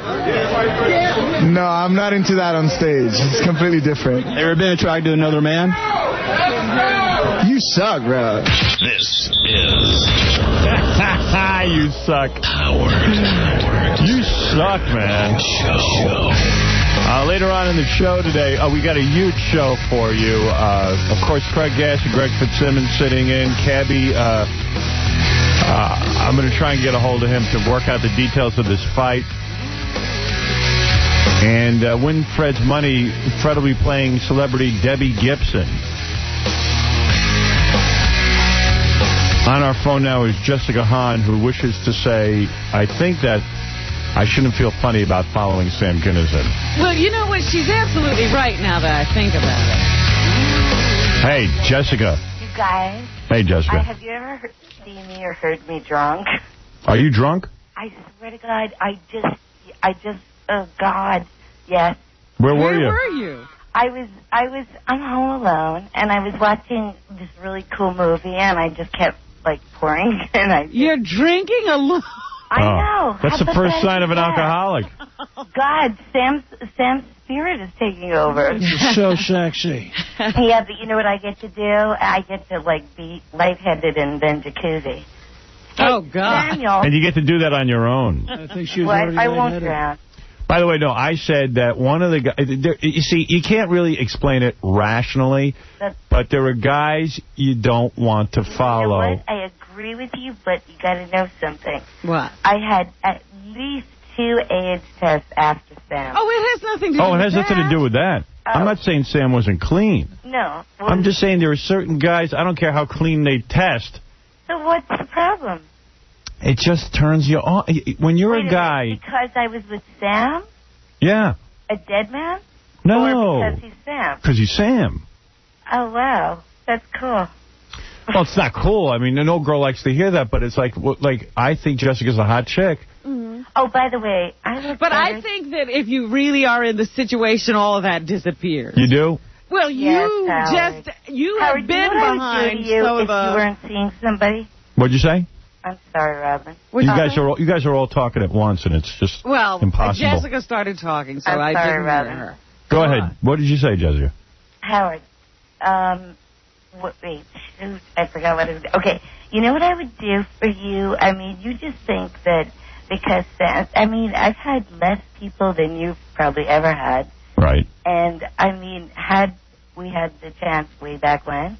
No, I'm not into that on stage. It's completely different. Ever been attracted to another man? You suck, bro. This is... You suck. You suck, man. Later on in the show today, we got a huge show for you. Of course, Craig Gass and Greg Fitzsimmons sitting in. Cabby, I'm going to try and get a hold of him to work out the details of this fight. And win Fred's money, Fred will be playing celebrity Debbie Gibson. On our phone now is Jessica Hahn, who wishes to say, I think that I shouldn't feel funny about following Sam Kinison. Well, you know what? She's absolutely right now that I think about it. Hey, Jessica. You guys. Hey, Jessica. Have you ever seen me or heard me drunk? Are you drunk? I swear to God, I just, oh God, yes. Where were you? Where were you? I'm home alone, and I was watching this really cool movie, and I just kept, like, pouring, and You're drinking alone? I know. That's the first sign of an alcoholic. God, Sam's spirit is taking over. You're so sexy. Yeah, but you know what I get to do? I get to, like, be lightheaded and then jacuzzi. Oh, God. Daniel. And you get to do that on your own. I think she was What? I won't drown. By the way, no, I said that one of the guys... You see, you can't really explain it rationally, but there are guys you don't want to follow. You know what? I agree with you, but you got to know something. What? I had at least 2 AIDS tests after Sam. Oh, it has nothing to do with that. Oh, it has nothing to do with that. I'm not saying Sam wasn't clean. No. Well, I'm just saying there are certain guys, I don't care how clean they test. So what's the problem? It just turns you on. When you're a guy... Because I was with Sam? Yeah. A dead man? No. Or because he's Sam? Because he's Sam. Oh, wow. That's cool. Well, it's not cool. I mean, no girl likes to hear that, but it's like I think Jessica's a hot chick. Mm-hmm. Oh, by the way, I think that if you really are in the situation, all of that disappears. You do? Howard. Well, you have been behind you if you weren't seeing somebody. What'd you say? I'm sorry, Robin. You guys are all talking at once, and it's just impossible. Jessica started talking, so I didn't hear her. Go ahead. What did you say, Jessica? Howard, wait, shoot, I forgot what it was. Okay, you know what I would do for you? I mean, you just think that because, I mean, I've had less people than you've probably ever had. Right. And, I mean, had we had the chance way back when,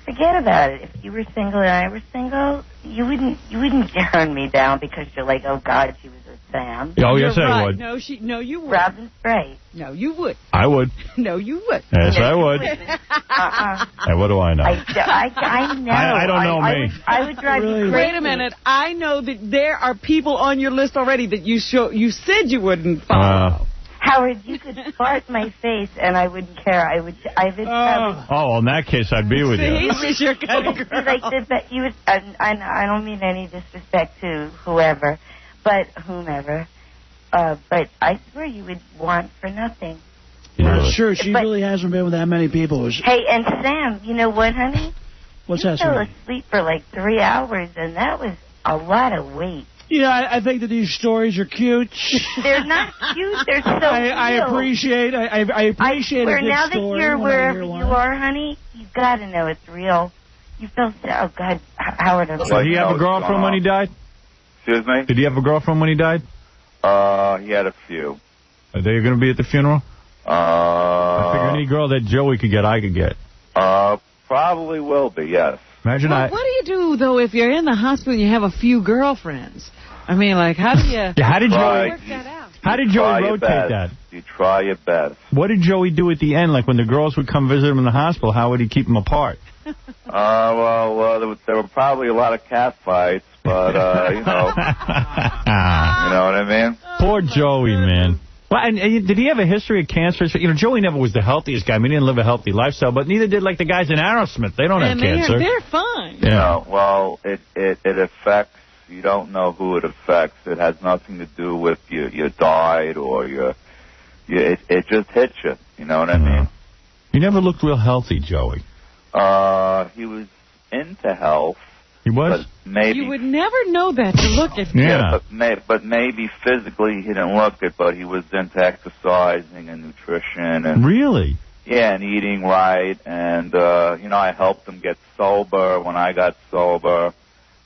forget about it. If you were single and I were single, you wouldn't turn me down because you're like, oh, God, she was with Sam. Oh, yes, I would. No, you would. Robin's right. No, you would. I would. No, you would. Yes, I would. And what do I know? I know. I don't know me. I would drive you crazy. Wait a minute. I know that there are people on your list already that you said you wouldn't follow. Howard, you could fart in my face and I wouldn't care. I would Oh, in that case, I'd be with you. He's your kind of girl. Like you would. I don't mean any disrespect to whomever, but I swear you would want for nothing. Yeah. Sure, she really hasn't been with that many people. Hey, and Sam, you know what, honey? What's you that? fell asleep for like 3 hours, and that was a lot of weight. Yeah, I think that these stories are cute. They're not cute. They're so I appreciate a good now story. That you're wherever you are, honey, you got to know it's real. You feel so... Oh, God, Howard... Did he have a girlfriend when he died? Excuse me? Did he have a girlfriend when he died? He had a few. Are they going to be at the funeral? I figure any girl that Joey could get, I could get. Probably will be, yes. Imagine What do you do, though, if you're in the hospital and you have a few girlfriends? I mean, like, how do you... Yeah, how did Joey work that out? How did Joey rotate that? You try your best. What did Joey do at the end? Like, when the girls would come visit him in the hospital, how would he keep them apart? There were probably a lot of cat fights, but, you know. You know what I mean? Poor Joey, man. Well, and did he have a history of cancer? You know, Joey never was the healthiest guy. I mean, he didn't live a healthy lifestyle, but neither did, like, the guys in Aerosmith. They don't have cancer. They're fine. Yeah. No, well, it affects, you don't know who it affects. It has nothing to do with your diet or it just hits you. You know what I mean? He never looked real healthy, Joey. He was into health. He was? But maybe, you would never know that to look at. Yeah, but maybe physically he didn't look it, but he was into exercising and nutrition. And really? Yeah, and eating right. And, you know, I helped him get sober when I got sober.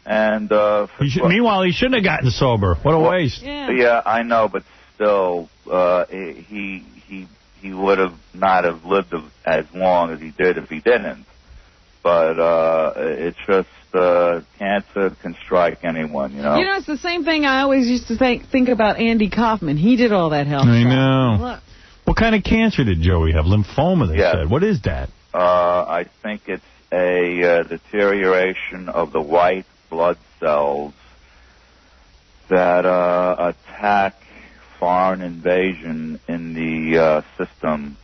And meanwhile, he shouldn't have gotten sober. What a waste. Yeah, I know, but still, he would have not have lived as long as he did if he didn't. But it's just cancer can strike anyone, you know. You know, it's the same thing I always used to think about Andy Kaufman. He did all that health. I know. Look. What kind of cancer did Joey have? Lymphoma, they said. What is that? I think it's a deterioration of the white blood cells that attack foreign invasion in the system.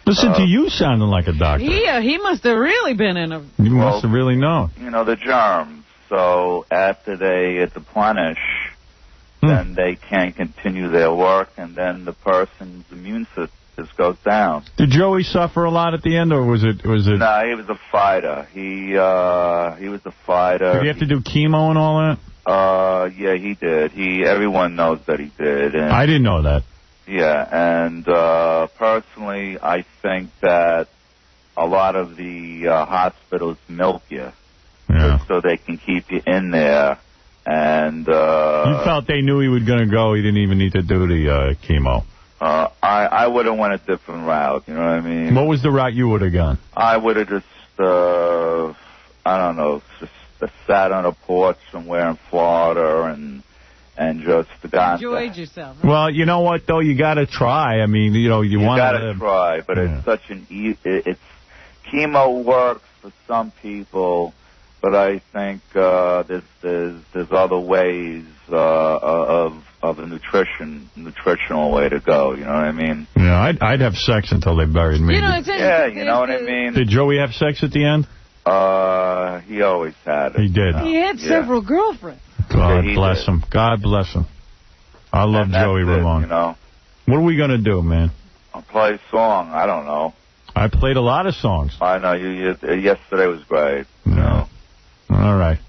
Listen to you sounding like a doctor. He must have really been in a... You must have really known. You know, the germs. So after they deplenish, then they can't continue their work, and then the person's immune system just goes down. Did Joey suffer a lot at the end, or was it? No, he was a fighter. He was a fighter. Did he have to do chemo and all that? Yeah, he did. Everyone knows that he did. And I didn't know that. Yeah, and personally, I think that a lot of the hospitals milk you so they can keep you in there. And you felt they knew he was going to go. He didn't even need to do the chemo. I would have went a different route. You know what I mean? What was the route you would have gone? I would have just, I don't know, just sat on a porch somewhere in Florida and just enjoyed yourself. Huh? Well, you know what, though? You got to try. I mean, you know, you want to try, but it's such it's chemo works for some people, but I think there's other ways of a nutritional way to go. You know what I mean? Yeah, I'd have sex until they buried me. You know, you know what I mean? Did Joey have sex at the end? He always had it. He did. He had several girlfriends. God bless him. God bless him. I love Joey Ramone. You know. What are we going to do, man? I'll play a song. I don't know. I played a lot of songs. I know. Yesterday was great. You know. All right.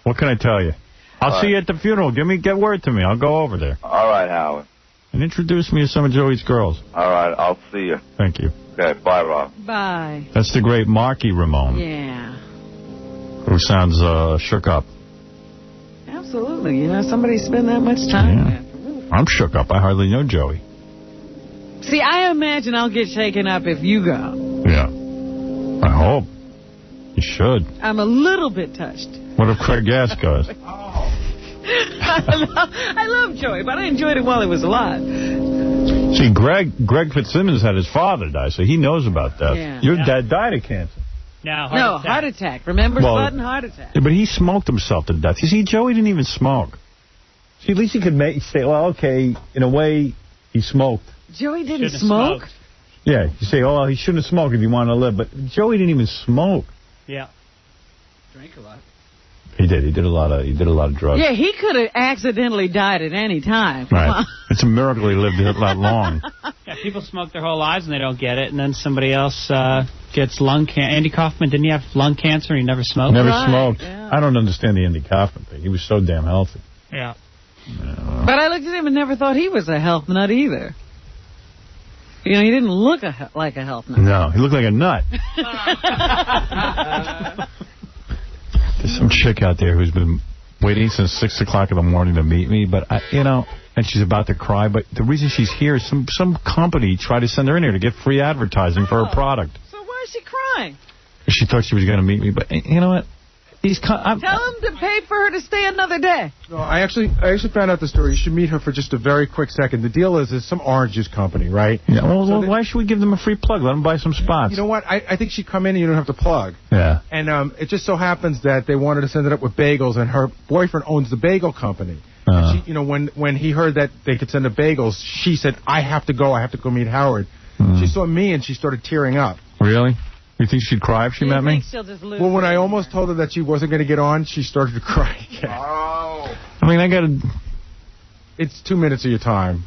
What can I tell you? I'll see you at the funeral. Get word to me. I'll go over there. All right, Howard. And introduce me to some of Joey's girls. All right. I'll see you. Thank you. Okay. Bye, Rob. Bye. That's the great Marky Ramone. Yeah. Who sounds shook up. absolutely. You know, somebody spend that much time with. I'm shook up. I hardly know Joey. See, I imagine I'll get shaken up if you go. Yeah. I hope. You should. I'm a little bit touched. What if Craig Gass goes? I love Joey, but I enjoyed it while he was alive. See, Greg Fitzsimmons had his father die, so he knows about that. Yeah. Your dad died of cancer. No, heart attack. Remember, sudden heart attack. Yeah, but he smoked himself to death. You see, Joey didn't even smoke. See, at least he could say, well, okay, in a way, he smoked. Joey didn't smoke? Yeah, you say, oh, he shouldn't have smoked if he wanted to live, but Joey didn't even smoke. Yeah. Drank a lot. He did. He did a lot of drugs. Yeah, he could have accidentally died at any time. Come on. It's a miracle he lived that long. Yeah, people smoke their whole lives and they don't get it, and then somebody else gets lung cancer. Andy Kaufman, didn't he have lung cancer and he never smoked? Never smoked. Yeah. I don't understand the Andy Kaufman thing. He was so damn healthy. Yeah. But I looked at him and never thought he was a health nut either. You know, he didn't look like a health nut. No, he looked like a nut. There's some chick out there who's been waiting since 6 o'clock in the morning to meet me, but and she's about to cry. But the reason she's here is some company tried to send her in here to get free advertising for her product. So why is she crying? She thought she was going to meet me, but you know what? Tell him to pay for her to stay another day. No, I actually found out the story. You should meet her for just a very quick second. The deal is, it's some orange juice company, right? Yeah. Well, why should we give them a free plug? Let them buy some spots. You know what? I think she'd come in and you don't have to plug. Yeah. And it just so happens that they wanted to send it up with bagels, and her boyfriend owns the bagel company. And she, when he heard that they could send up bagels, she said, I have to go meet Howard. She saw me and she started tearing up. Really? You think she'd cry if she met me? She'll just lose when I almost told her that she wasn't going to get on, she started to cry again. Oh. I mean, I got to... It's 2 minutes of your time.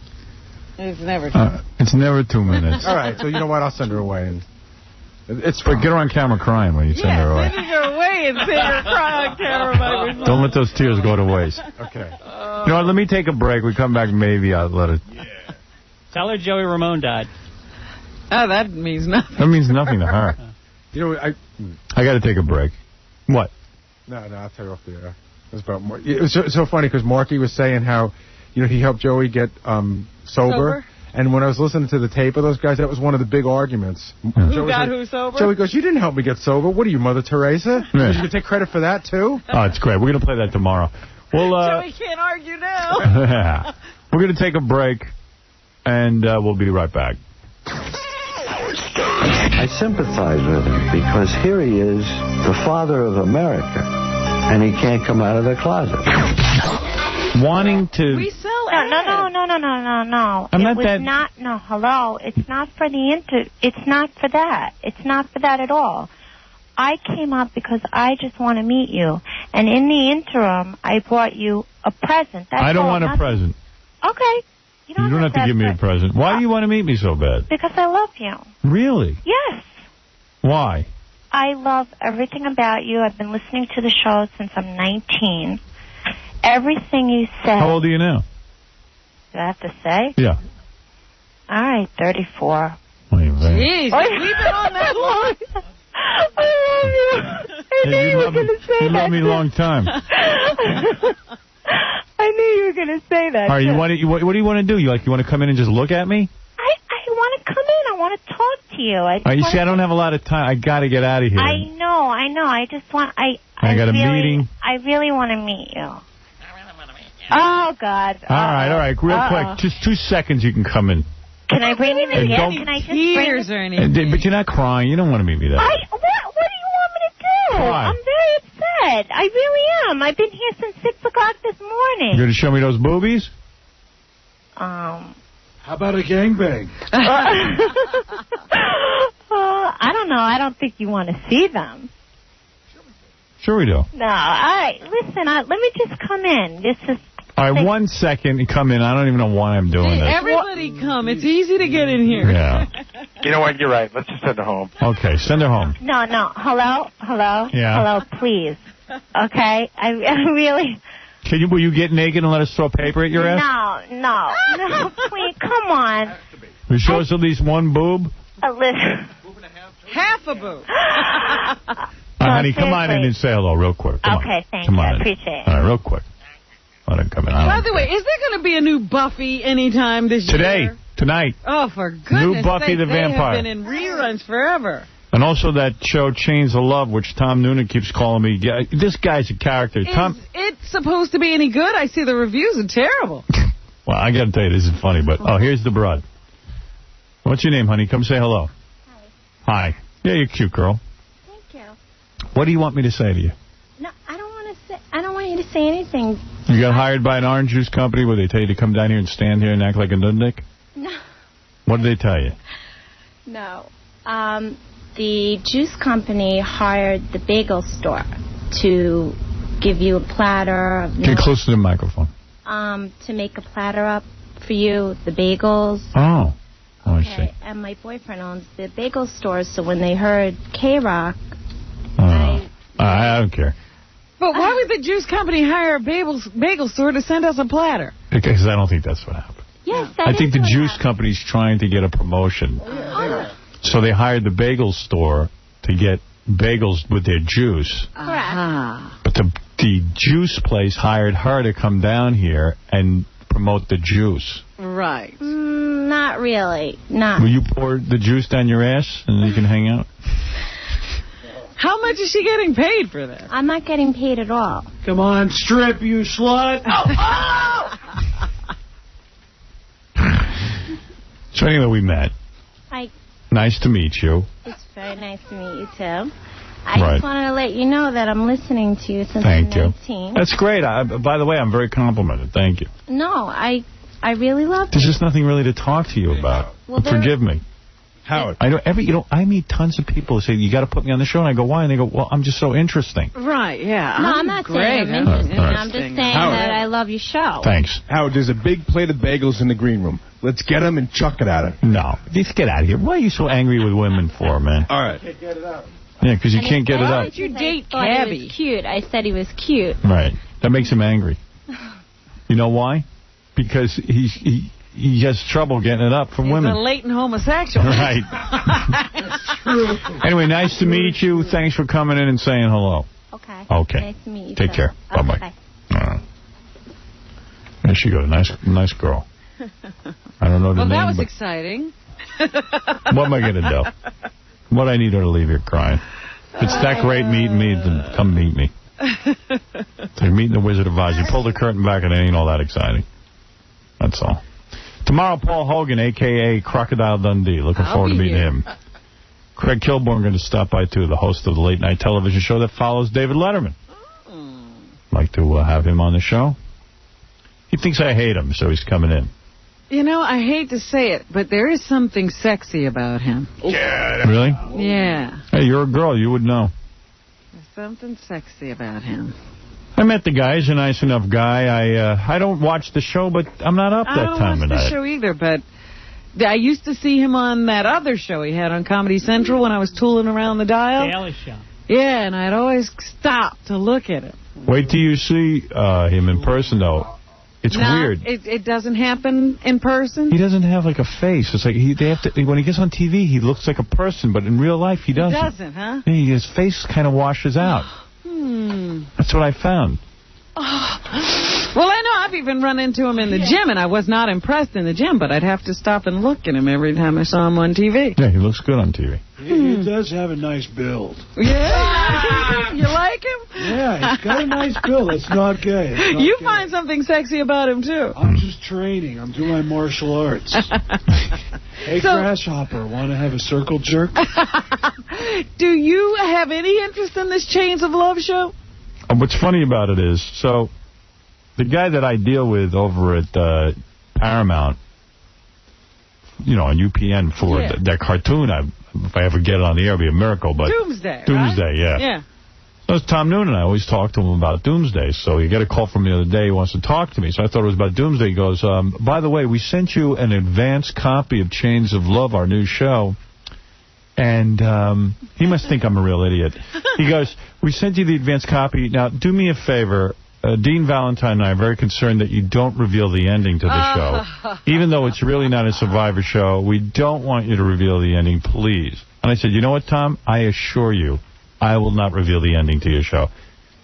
It's never 2 minutes. It's never 2 minutes. All right, so you know what? I'll send her away. And it's fine. Get her on camera crying when you send her away. Send her away and send her cry on camera. Don't let those tears go to waste. Okay. You know what? Let me take a break. We come back, maybe I'll let it... Yeah. Tell her Joey Ramone died. Oh, that means nothing. That means nothing to her. You know, I got to take a break. What? No, I'll tell you off the air. It was about it was so funny because Marky was saying how, he helped Joey get sober. And when I was listening to the tape of those guys, that was one of the big arguments. Who got who sober? Joey goes, you didn't help me get sober. What are you, Mother Teresa? Yeah. You can take credit for that, too? Oh, it's great. We're going to play that tomorrow. Well, Joey can't argue now. Yeah. We're going to take a break, and we'll be right back. I sympathize with him because here he is, the father of America, and he can't come out of the closet. Wanting to... We sell No. Hello. It's not for it's not for that. It's not for that at all. I came up because I just want to meet you. And in the interim, I brought you a present. I don't want a present. Okay. You don't have to give me a present. Why do you want to meet me so bad? Because I love you. Really? Yes. Why? I love everything about you. I've been listening to the show since I'm 19. Everything you said. How old are you now? Do I have to say? Yeah. All right, 34. Jeez, we've been on that long. I love you. I knew you were going to say that. You love me a long time. I knew you were going to say that. All right, what do you want to do? You want to come in and just look at me? I want to come in. I want to talk to you. You see, I don't have a lot of time. I got to get out of here. I know. I just want... I got a meeting. I really want to meet you. Oh, God. All right. Real quick. Just 2 seconds you can come in. Can I bring you the gift? Can I just tears or anything? But you're not crying. You don't want to meet me there. What do you want me to do? Cry. I'm very upset. I really am. I've been here since 6 o'clock this morning. You going to show me those boobies? How about a gangbang? I don't know. I don't think you want to see them. Sure we do. No. All right. Listen, let me just come in. This is... All right, 1 second and come in. I don't even know why I'm doing this. Everybody come. It's easy to get in here. Yeah. You know what? You're right. Let's just send her home. Okay, send her home. No. Hello? Yeah. Hello, please. Okay? I really... Will you get naked and let us throw paper at your ass? No, please, come on. Will you show us at least one boob? Listen. Half a boob. Honey, come on in and say hello real quick. Come on. Thanks. Come on I appreciate it. All right, real quick. Let him come in. By the way, is there going to be a new Buffy anytime this year? Tonight. Oh, for goodness New Buffy sake, the Vampire. They have been in reruns forever. And also that show, Chains of Love, which Tom Noonan keeps calling me. Yeah, this guy's a character. Is it supposed to be any good? I see the reviews are terrible. Well, I got to tell you, this is funny, but here's the broad. What's your name, honey? Come say hello. Hi. Yeah, you're a cute girl. Thank you. What do you want me to say to you? No, I don't want to say. I don't want you to say anything. You got hired by an orange juice company where they tell you to come down here and stand here and act like a nudnik? No. What did they tell you? No. The juice company hired the bagel store to give you a platter of milk. Get close to the microphone. To make a platter up for you, the bagels. Oh, I see. And my boyfriend owns the bagel store, so when they heard K-Rock, I don't care. But why would the juice company hire a bagel store to send us a platter? Because I don't think that's what happened. Yes, I think the juice company's trying to get a promotion. So they hired the bagel store to get bagels with their juice. But the juice place hired her to come down here and promote the juice. Right. Not really. Not. Will you pour the juice down your ass and then you can hang out? How much is she getting paid for that? I'm not getting paid at all. Come on, strip, you slut. So anyway, we met. Nice to meet you. It's very nice to meet you, too. I just wanted to let you know that I'm listening to you since Thank I'm you. 19. That's great. By the way, I'm very complimented. Thank you. No, I really love There's just nothing really to talk to you about. Well, forgive me. Howard. I meet tons of people who say, you got to put me on the show, and I go, why? And they go, well, I'm just so interesting. Right, yeah. No, I'm not saying I'm interesting. I'm just saying that I love your show. Thanks. Howard, there's a big plate of bagels in the green room. Let's get them and chuck it at her. No. Just get out of here. Why are you so angry with women for, man? All right. Can't get it out. Yeah, because you can't get it Why up. did you date Cabby? He was cute. I said he was cute. Right. That makes him angry. You know why? Because he has trouble getting it up from women. He's a latent homosexual. Right. Anyway, nice to meet you. Thanks for coming in and saying hello. Okay. Okay. Nice to meet you. Take care. Okay, Bye-bye. There she goes. Nice girl. I don't know the well, name. That was exciting. What am I going to do? What I need her to leave here crying. If it's that great meeting me, then come meet me. So you're meeting the Wizard of Oz. You pull the curtain back and it ain't all that exciting. That's all. Tomorrow, Paul Hogan, a.k.a. Crocodile Dundee. Looking forward to meeting him. Craig Kilborn going to stop by, too, the host of the late-night television show that follows David Letterman. Like to have him on the show. He thinks I hate him, so he's coming in. You know, I hate to say it, but there is something sexy about him. Yeah. Really? Yeah. Hey, you're a girl. You would know. There's something sexy about him. I met the guy. He's a nice enough guy. I don't watch the show, but I'm not up that time of night. I don't watch the show either, but I used to see him on that other show he had on Comedy Central when I was tooling around the dial. Daily Show. Yeah, and I'd always stop to look at him. Wait till you see him in person, though. It's weird. It doesn't happen in person? He doesn't have, like, a face. It's like when he gets on TV, he looks like a person, but in real life, he doesn't. He doesn't, huh? Yeah, his face kind of washes out. That's what I found. Well, I know I've even run into him in the gym, and I was not impressed in the gym, but I'd have to stop and look at him every time I saw him on TV. Yeah, he looks good on TV. He does have a nice build. Yeah? You like him? Yeah, he's got a nice build. It's not gay. It's not you gay. find something sexy about him, too. I'm just training. I'm doing my martial arts. Hey, Grasshopper, want to have a circle jerk? Do you have any interest in this Chains of Love show? What's funny about it is, so the guy that I deal with over at Paramount, you know, on UPN for that cartoon, if I ever get it on the air, it'll be a miracle. But Doomsday, right? Yeah. Yeah. That was Tom Noonan. I always talk to him about Doomsday. So he got a call from me the other day. He wants to talk to me. So I thought it was about Doomsday. He goes, by the way, we sent you an advanced copy of Chains of Love, our new show. And he must think I'm a real idiot. He goes, we sent you the advanced copy. Now, do me a favor. Dean Valentine and I are very concerned that you don't reveal the ending to the show. Even though it's really not a Survivor show, we don't want you to reveal the ending, please. And I said, you know what, Tom? I assure you, I will not reveal the ending to your show.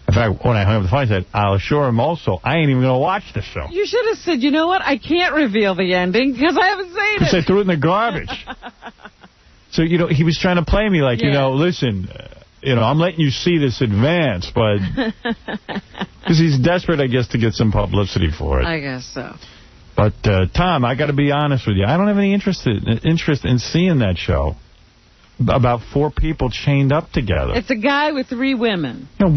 In fact, when I hung up the phone, I said, I'll assure him also, I ain't even going to watch the show. You should have said, you know what, I can't reveal the ending because I haven't seen it. Because I threw it in the garbage. So, you know, he was trying to play me like, you know, listen, you know, I'm letting you see this advance, but... Because he's desperate, I guess, to get some publicity for it. I guess so. But, Tom, I got to be honest with you. I don't have any interest in seeing that show. About 4 people chained up together. It's a guy with 3 women. No,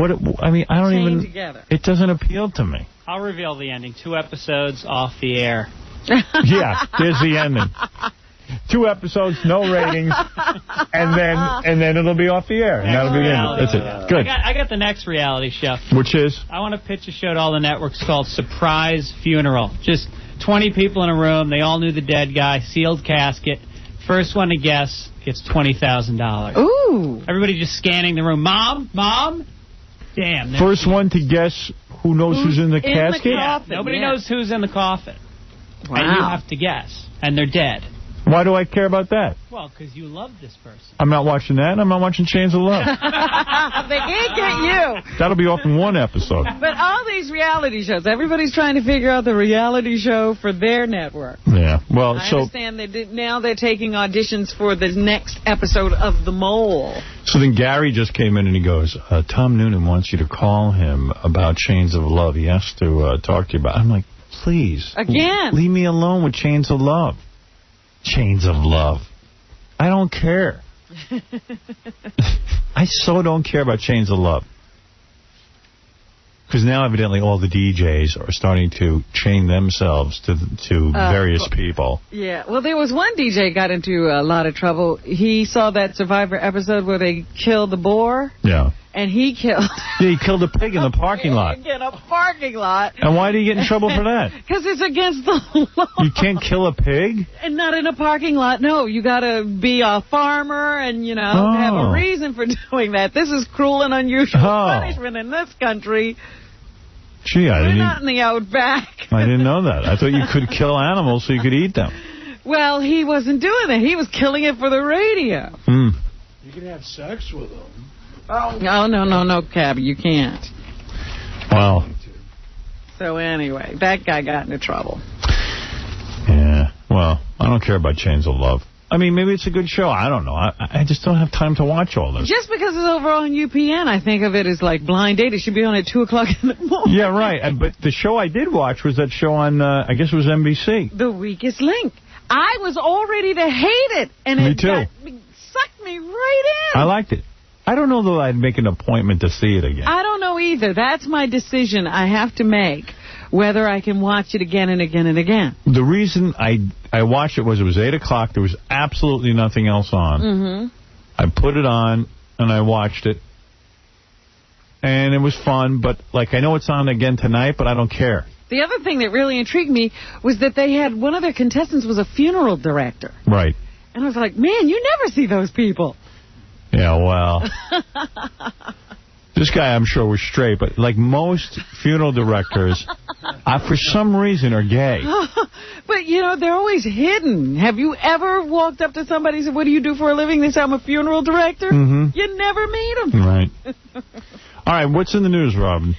I mean, I don't chained even... together. It doesn't appeal to me. I'll reveal the ending. 2 episodes off the air. Yeah, there's the ending. 2 episodes, no ratings, and then it'll be off the air. And that'll be the end. That's it. Good. I got the next reality show. Which is? I want to pitch a show to all the networks called Surprise Funeral. Just 20 people in a room. They all knew the dead guy. Sealed casket. First one to guess gets $20,000. Ooh. Everybody just scanning the room. Mom? Damn. First one to guess who knows who's in the casket? Yeah, nobody knows who's in the coffin. Wow. And you have to guess. And they're dead. Why do I care about that? Well, because you love this person. I'm not watching that, and I'm not watching Chains of Love. They can't get you. That'll be off in 1 episode. But all these reality shows, everybody's trying to figure out the reality show for their network. Yeah. Well, I understand now they're taking auditions for the next episode of The Mole. So then Gary just came in and he goes, Tom Noonan wants you to call him about Chains of Love. He has to talk to you about it. I'm like, please. Again. Leave me alone with Chains of Love. Chains of Love. I don't care. I so don't care about Chains of Love. Because now evidently all the DJs are starting to chain themselves to various people. Yeah. Well, there was one DJ got into a lot of trouble. He saw that Survivor episode where they killed the boar. Yeah. And he killed... Yeah, he killed a pig in the parking lot. In a parking lot. And why did he get in trouble for that? Because it's against the law. You can't kill a pig? And not in a parking lot. No, you got to be a farmer and, you know, have a reason for doing that. This is cruel and unusual punishment in this country. Gee, We're not in the outback. I didn't know that. I thought you could kill animals so you could eat them. Well, he wasn't doing that. He was killing it for the radio. You can have sex with them. Oh, no, Cabby, you can't. Wow. So anyway, that guy got into trouble. Yeah, well, I don't care about Chains of Love. I mean, maybe it's a good show. I don't know. I just don't have time to watch all this. Just because it's over on UPN, I think of it as like Blind Date. It should be on at 2 o'clock in the morning. Yeah, right. But the show I did watch was that show on, I guess it was NBC. The Weakest Link. I was all ready to hate it. And Me it too. Sucked me right in. I liked it. I don't know that I'd make an appointment to see it again. I don't know either. That's my decision I have to make, whether I can watch it again and again and again. The reason I watched it was 8 o'clock. There was absolutely nothing else on. I put it on, and I watched it. And it was fun, but, like, I know it's on again tonight, but I don't care. The other thing that really intrigued me was that they had one of their contestants was a funeral director. Right. And I was like, man, you never see those people. Yeah, well, this guy I'm sure was straight, but like most funeral directors, for some reason are gay. But, you know, they're always hidden. Have you ever walked up to somebody and said, what do you do for a living? They say, I'm a funeral director. You never meet them. Right. All right, what's in the news, Robin?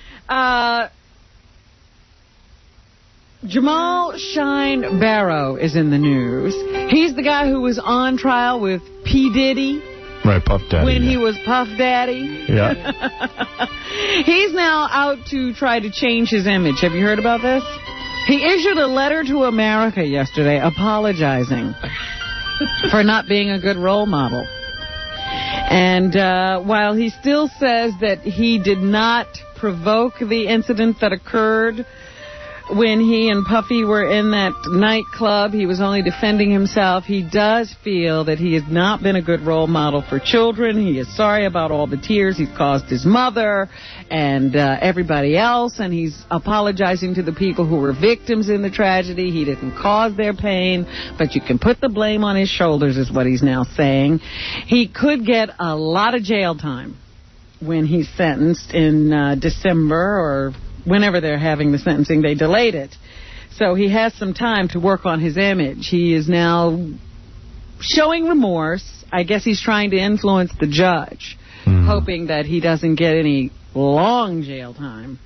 Jamal Shine Barrow is in the news. He's the guy who was on trial with P. Diddy. Right, Puff Daddy. When he was Puff Daddy. Yeah. He's now out to try to change his image. Have you heard about this? He issued a letter to America yesterday apologizing for not being a good role model. And while he still says that he did not provoke the incident that occurred when he and Puffy were in that nightclub, he was only defending himself. He does feel that he has not been a good role model for children. He is sorry about all the tears he's caused his mother and everybody else, and he's apologizing to the people who were victims in the tragedy. He didn't cause their pain, but you can put the blame on his shoulders, is what he's now saying. He could get a lot of jail time when he's sentenced in December or whenever they're having the sentencing. They delayed it. So he has some time to work on his image. He is now showing remorse. I guess he's trying to influence the judge, hoping that he doesn't get any long jail time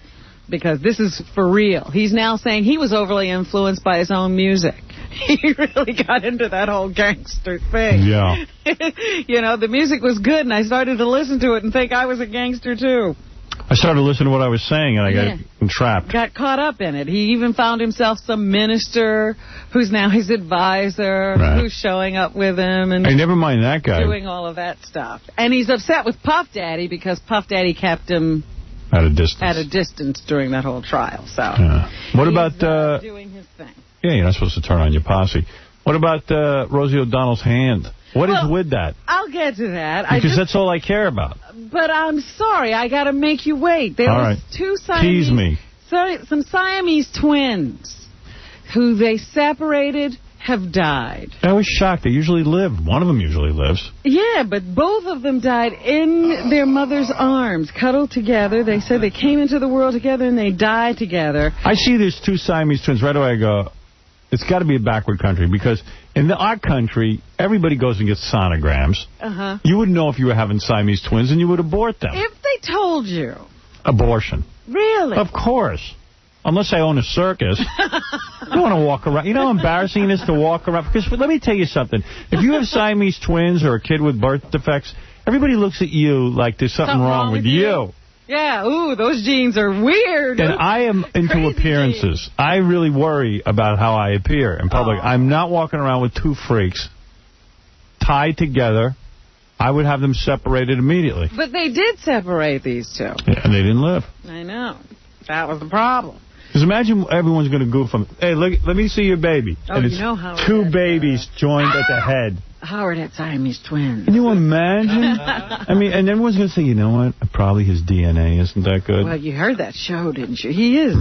because this is for real. He's now saying he was overly influenced by his own music. He really got into that whole gangster thing. Yeah. You know, the music was good, and I started to listen to it and think I was a gangster, too. I started listening to what I was saying, and I got entrapped. Got caught up in it. He even found himself some minister who's now his advisor, who's showing up with him. And hey, never mind that guy. Doing all of that stuff. And he's upset with Puff Daddy because Puff Daddy kept him at a distance. At a distance during that whole trial. So what about doing his thing? Yeah, you're not supposed to turn on your posse. What about Rosie O'Donnell's hand? What is with that? I'll get to that. Because that's all I care about. But I'm sorry, I got to make you wait. There was two Siamese... Tease me. Some Siamese twins who they separated have died. I was shocked. They usually live. One of them usually lives. Yeah, but both of them died in their mother's arms, cuddled together. They said they came into the world together and they died together. I see these two Siamese twins. Right away I go, it's got to be a backward country, because in our country, everybody goes and gets sonograms. You would know if you were having Siamese twins, and you would abort them. If they told you. Abortion. Really? Of course. Unless I own a circus. I don't want to walk around. You know how embarrassing it is to walk around? Because let me tell you something. If you have Siamese twins or a kid with birth defects, everybody looks at you like there's something wrong with you. Yeah, ooh, those genes are weird. And I am into appearances. Genes. I really worry about how I appear in public. I'm not walking around with two freaks tied together. I would have them separated immediately. But they did separate these two. Yeah, and they didn't live. I know. That was the problem. Because imagine everyone's going to goof them. Hey, look, let me see your baby. Oh, and it's you know Howard two babies joined at the head. Howard had Siamese twins. Can you imagine? I mean, and everyone's going to say, you know what? Probably his DNA isn't that good. Well, you heard that show, didn't you? He is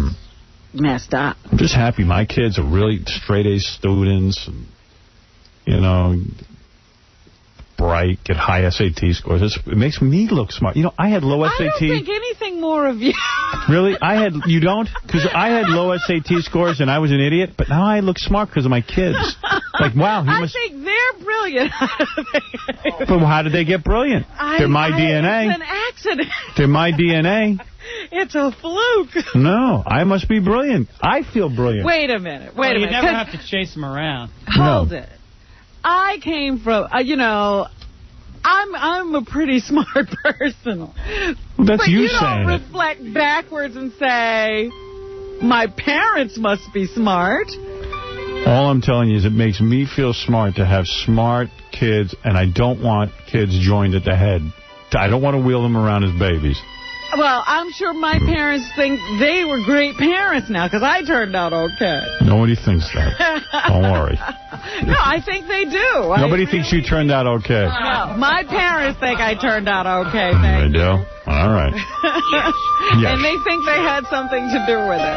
messed up. I'm just happy my kids are really straight-A students. And, you know, bright, get high SAT scores. It makes me look smart. You know, I had low SAT. I don't think anything more of you. Really? You don't? Because I had low SAT scores and I was an idiot, but now I look smart because of my kids. Like, wow. I think they're brilliant. But how did they get brilliant? They're my DNA. It's an accident. They're my DNA. It's a fluke. No, I must be brilliant. I feel brilliant. Wait a minute. You never have to chase them around. Hold it. I came from, you know, I'm a pretty smart person. Well, that's but you don't saying reflect backwards and say, my parents must be smart. All I'm telling you is it makes me feel smart to have smart kids, and I don't want kids joined at the head. I don't want to wheel them around as babies. Well, I'm sure my parents think they were great parents now, because I turned out okay. Nobody thinks that. Don't worry. No, I think they do. Nobody thinks you turned out okay. No, my parents think I turned out okay, They do? All right. Yes. And they think they had something to do with it.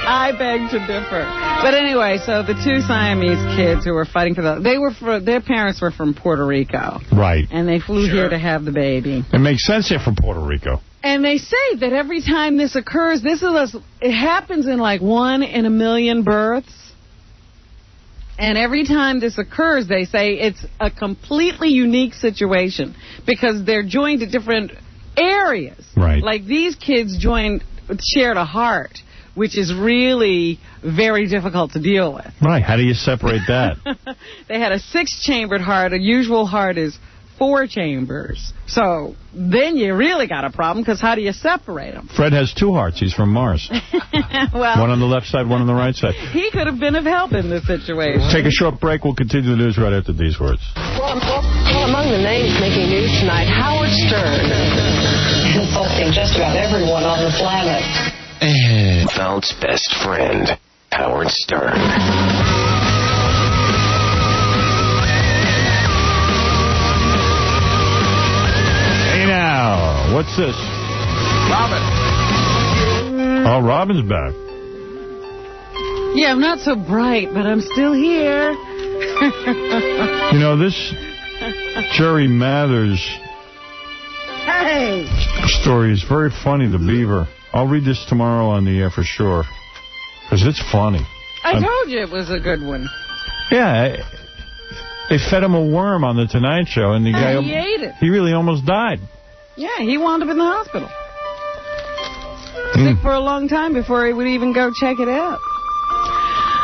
I beg to differ. But anyway, so the two Siamese kids who were fighting for their parents were from Puerto Rico. Right. And they flew here to have the baby. It makes sense they're from Puerto Rico. And they say that every time this occurs, it happens in like 1 in a million births. And every time this occurs, they say it's a completely unique situation because they're joined at different areas. Right. Like these kids shared a heart, which is really very difficult to deal with. Right. How do you separate that? They had a 6-chambered heart. A usual heart is 4 chambers. So then you really got a problem, because how do you separate them? Fred has 2 hearts. He's from Mars. Well, one on the left side, one on the right side. He could have been of help in this situation. Take a short break. We'll continue the news right after these words. Well, among the names making news tonight, Howard Stern. Insulting just about everyone on the planet. Mount's best friend, Howard Stern. Now, what's this? Robin. Oh, Robin's back. Yeah, I'm not so bright, but I'm still here. You know, this Jerry Mathers story is very funny, the beaver. I'll read this tomorrow on the air for sure, because it's funny. I told you it was a good one. Yeah, they fed him a worm on the Tonight Show, and the guy he ate it. He really almost died. Yeah, he wound up in the hospital. Sick for a long time before he would even go check it out.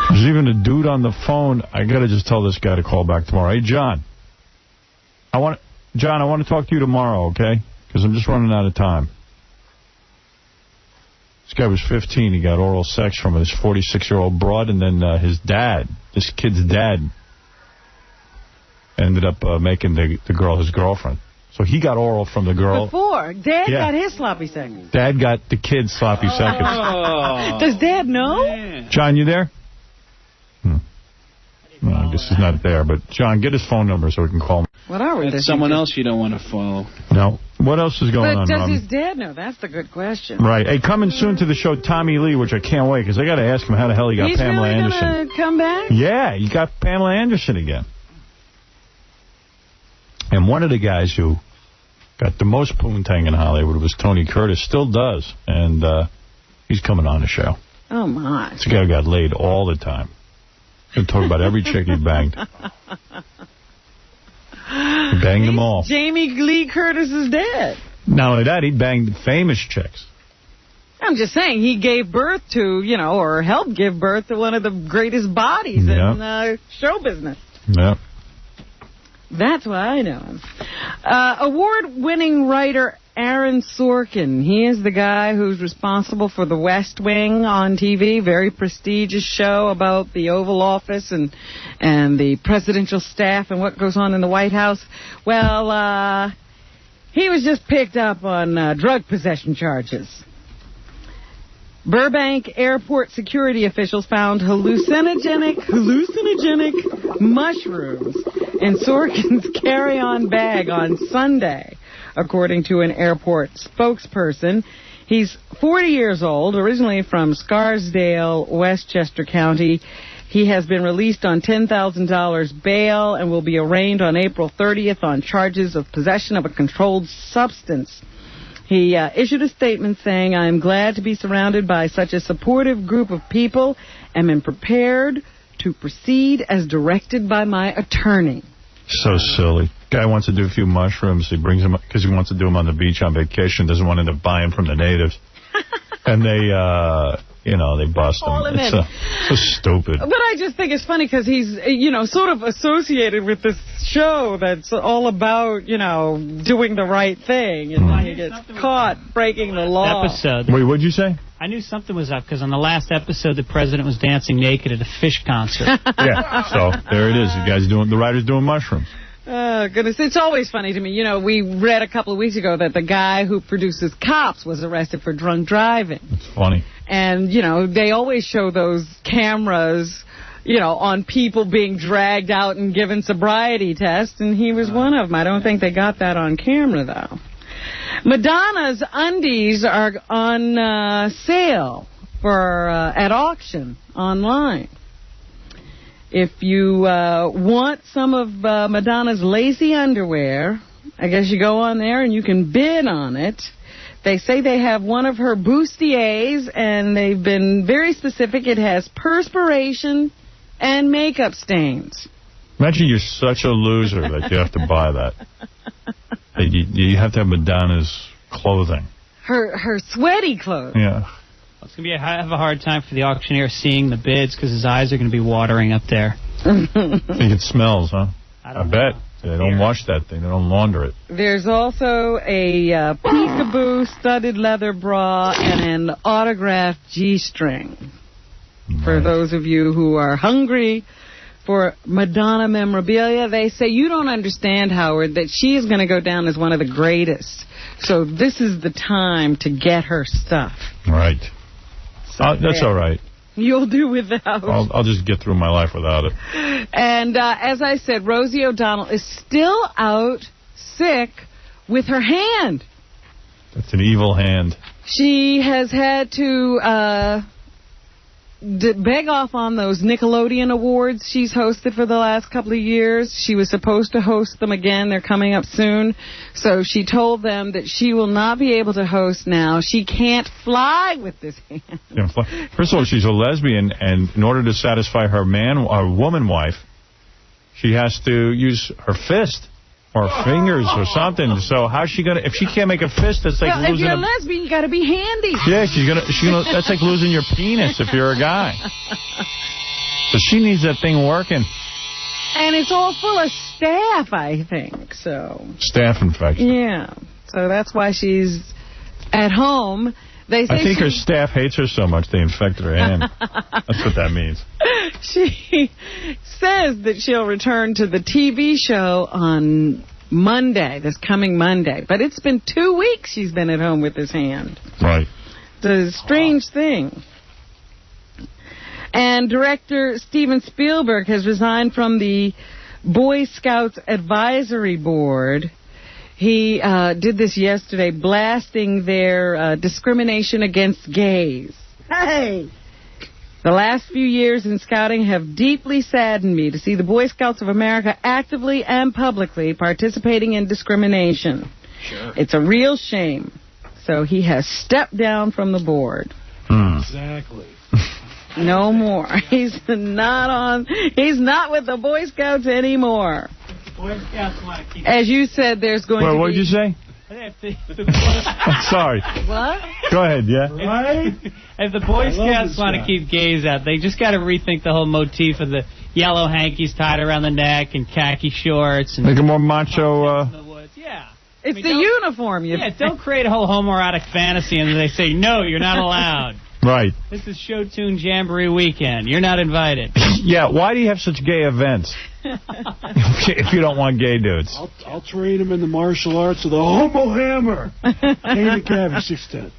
There's even a dude on the phone. I got to just tell this guy to call back tomorrow. Hey, John. I want to talk to you tomorrow, okay? Because I'm just running out of time. This guy was 15. He got oral sex from his 46-year-old broad, and then his dad, this kid's dad, ended up making the girl his girlfriend. So he got oral from the girl. Before. Dad got his sloppy seconds. Dad got the kid's sloppy seconds. Does Dad know? John, you there? No, I guess he's not there. But, John, get his phone number so we can call him. What are we? That's someone else you don't want to follow. No. What else is going on, But does Robin? his dad know? That's the good question. Right. Hey, coming soon to the show, Tommy Lee, which I can't wait, because I got to ask him how the hell he got He's Pamela really Anderson. Gonna come back? Yeah, he got Pamela Anderson again. And one of the guys who got the most poontang in Hollywood was Tony Curtis. Still does. And he's coming on the show. Oh, my. This guy got laid all the time. He'll talk about every chick he banged. He banged them all. Jamie Lee Curtis is dead. Not only that, he banged famous chicks. I'm just saying, he gave birth to, or helped give birth to one of the greatest bodies in show business. Yeah. That's why I know him. Award-winning writer Aaron Sorkin. He is the guy who's responsible for The West Wing on TV, very prestigious show about the Oval Office and the presidential staff and what goes on in the White House. Well, he was just picked up on drug possession charges. Burbank airport security officials found hallucinogenic mushrooms in Sorkin's carry-on bag on Sunday, according to an airport spokesperson. He's 40 years old, originally from Scarsdale, Westchester County. He has been released on $10,000 bail and will be arraigned on April 30th on charges of possession of a controlled substance. He issued a statement saying, "I am glad to be surrounded by such a supportive group of people and am prepared to proceed as directed by my attorney." So silly. Guy wants to do a few mushrooms. He brings them because he wants to do them on the beach on vacation. Doesn't want to end up buying from the natives. And they, they bust him. It's so stupid. But I just think it's funny because he's, sort of associated with this show that's all about, doing the right thing. And then he gets caught breaking the law. Episode. Wait, what'd you say? I knew something was up because on the last episode, the president was dancing naked at a Fish concert. Yeah, so there it is. The writer's doing mushrooms. Oh, goodness. It's always funny to me. We read a couple of weeks ago that the guy who produces Cops was arrested for drunk driving. It's funny. And, they always show those cameras, on people being dragged out and given sobriety tests, and he was one of them. I don't think they got that on camera, though. Madonna's undies are on sale at auction online. If you want some of Madonna's lacy underwear, I guess you go on there and you can bid on it. They say they have one of her bustiers, and they've been very specific. It has perspiration and makeup stains. Imagine you're such a loser that you have to buy that. You have to have Madonna's clothing. Her sweaty clothes. Yeah. It's going to have a hard time for the auctioneer seeing the bids because his eyes are going to be watering up there. I think it smells, huh? I bet. They don't wash that thing. They don't launder it. There's also a peekaboo studded leather bra and an autographed G-string. Nice. For those of you who are hungry for Madonna memorabilia, they say you don't understand, Howard, that she is going to go down as one of the greatest. So this is the time to get her stuff. Right. That's all right. You'll do without. I'll just get through my life without it. And as I said, Rosie O'Donnell is still out sick with her hand. That's an evil hand. She has had to beg off on those Nickelodeon Awards she's hosted for the last couple of years. She was supposed to host them again. They're coming up soon. So she told them that she will not be able to host now. She can't fly with this hand. First of all, she's a lesbian, and in order to satisfy her woman wife, she has to use her fist. or fingers or something. So how's she gonna? If she can't make a fist, that's like losing. If you're a lesbian, you got to be handy. Yeah, she's gonna. That's like losing your penis if you're a guy. So she needs that thing working. And it's all full of staph, I think. So. Staph infection. Yeah. So that's why she's at home. They say I think her staff hates her so much they infected her hand. That's what that means. She says that she'll return to the TV show on Monday, this coming Monday. But it's been 2 weeks she's been at home with this hand. Right. It's a strange thing. And director Steven Spielberg has resigned from the Boy Scouts Advisory Board. He did this yesterday, blasting their discrimination against gays. Hey! The last few years in scouting have deeply saddened me to see the Boy Scouts of America actively and publicly participating in discrimination. Sure. It's a real shame. So he has stepped down from the board. Exactly. No more. He's not with the Boy Scouts anymore. Boy Scouts want to keep... As you said, there's going to be... What did you say? I'm sorry. What? Go ahead, yeah. Right? If the Boy Scouts want to keep gays out, they just got to rethink the whole motif of the yellow hankies tied around the neck and khaki shorts. And make a more macho... Yeah. It's the uniform. Don't create a whole homoerotic fantasy and they say, no, you're not allowed. Right. This is Show Tune Jamboree weekend. You're not invited. Yeah, why do you have such gay events? If you don't want gay dudes. I'll train him in the martial arts of the homo hammer. David Gavin, 6'10".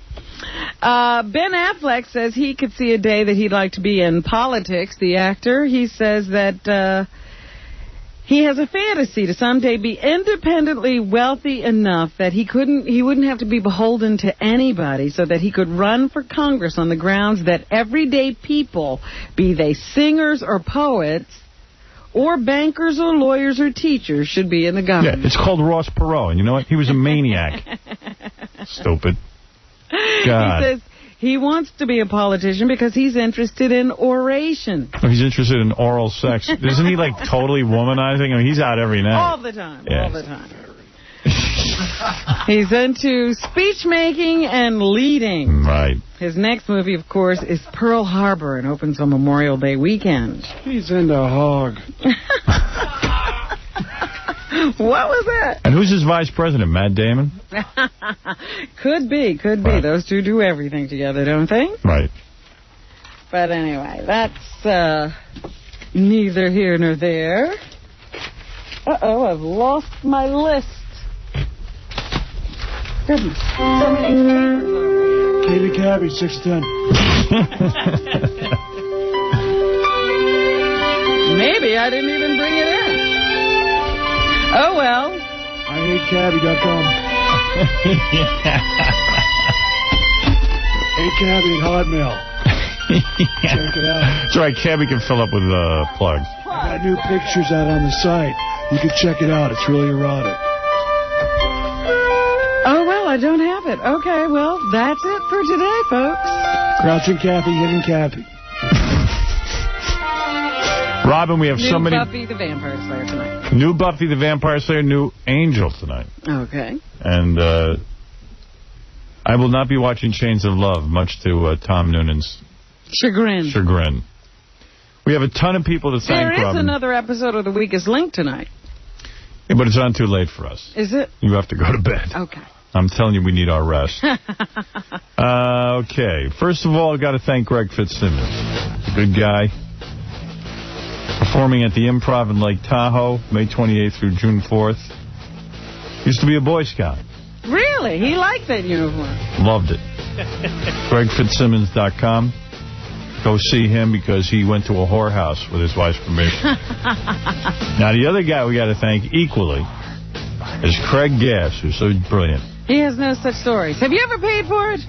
Ben Affleck says he could see a day that he'd like to be in politics, the actor. He says that he has a fantasy to someday be independently wealthy enough that he wouldn't have to be beholden to anybody, so that he could run for Congress on the grounds that everyday people, be they singers or poets, or bankers or lawyers or teachers, should be in the government. Yeah, it's called Ross Perot, and you know what? He was a maniac. Stupid. God. He says he wants to be a politician because he's interested in oration. Oh, he's interested in oral sex. Isn't he, like, totally womanizing? I mean, he's out every night. All the time. Yeah. All the time. He's into speech making and leading. Right. His next movie, of course, is Pearl Harbor and opens on Memorial Day weekend. He's into hog. What was that? And who's his vice president, Matt Damon? Could be. Right. Those two do everything together, don't they? Right. But anyway, that's neither here nor there. Uh-oh, I've lost my list. Goodness. So many papers over here. David Cabby, 6'10". Maybe I didn't even bring it in. Oh, well. IHateCabby.com. HateCabby at Hotmail. Check it out. That's right, Cabby can fill up with plugs. I got new pictures out on the site. You can check it out. It's really erotic. Oh, well, I don't have it. Okay, well, that's it for today, folks. Crouching Kathy, Hidden Kathy. Robin, we have so many... New Buffy the Vampire Slayer tonight. New Buffy the Vampire Slayer, new Angel tonight. Okay. And I will not be watching Chains of Love, much to Tom Noonan's chagrin. We have a ton of people to thank, Robin. There is another episode of The Weakest Link tonight. Yeah, but it's on too late for us. Is it? You have to go to bed. Okay. I'm telling you, we need our rest. Okay. First of all, I've got to thank Greg Fitzsimmons. Good guy. Performing at the Improv in Lake Tahoe, May 28th through June 4th. Used to be a Boy Scout. Really? He liked that uniform. Loved it. GregFitzsimmons.com. Go see him because he went to a whorehouse with his wife's permission. Now, the other guy we got to thank equally is Craig Gass, who's so brilliant. He has no such stories. Have you ever paid for it?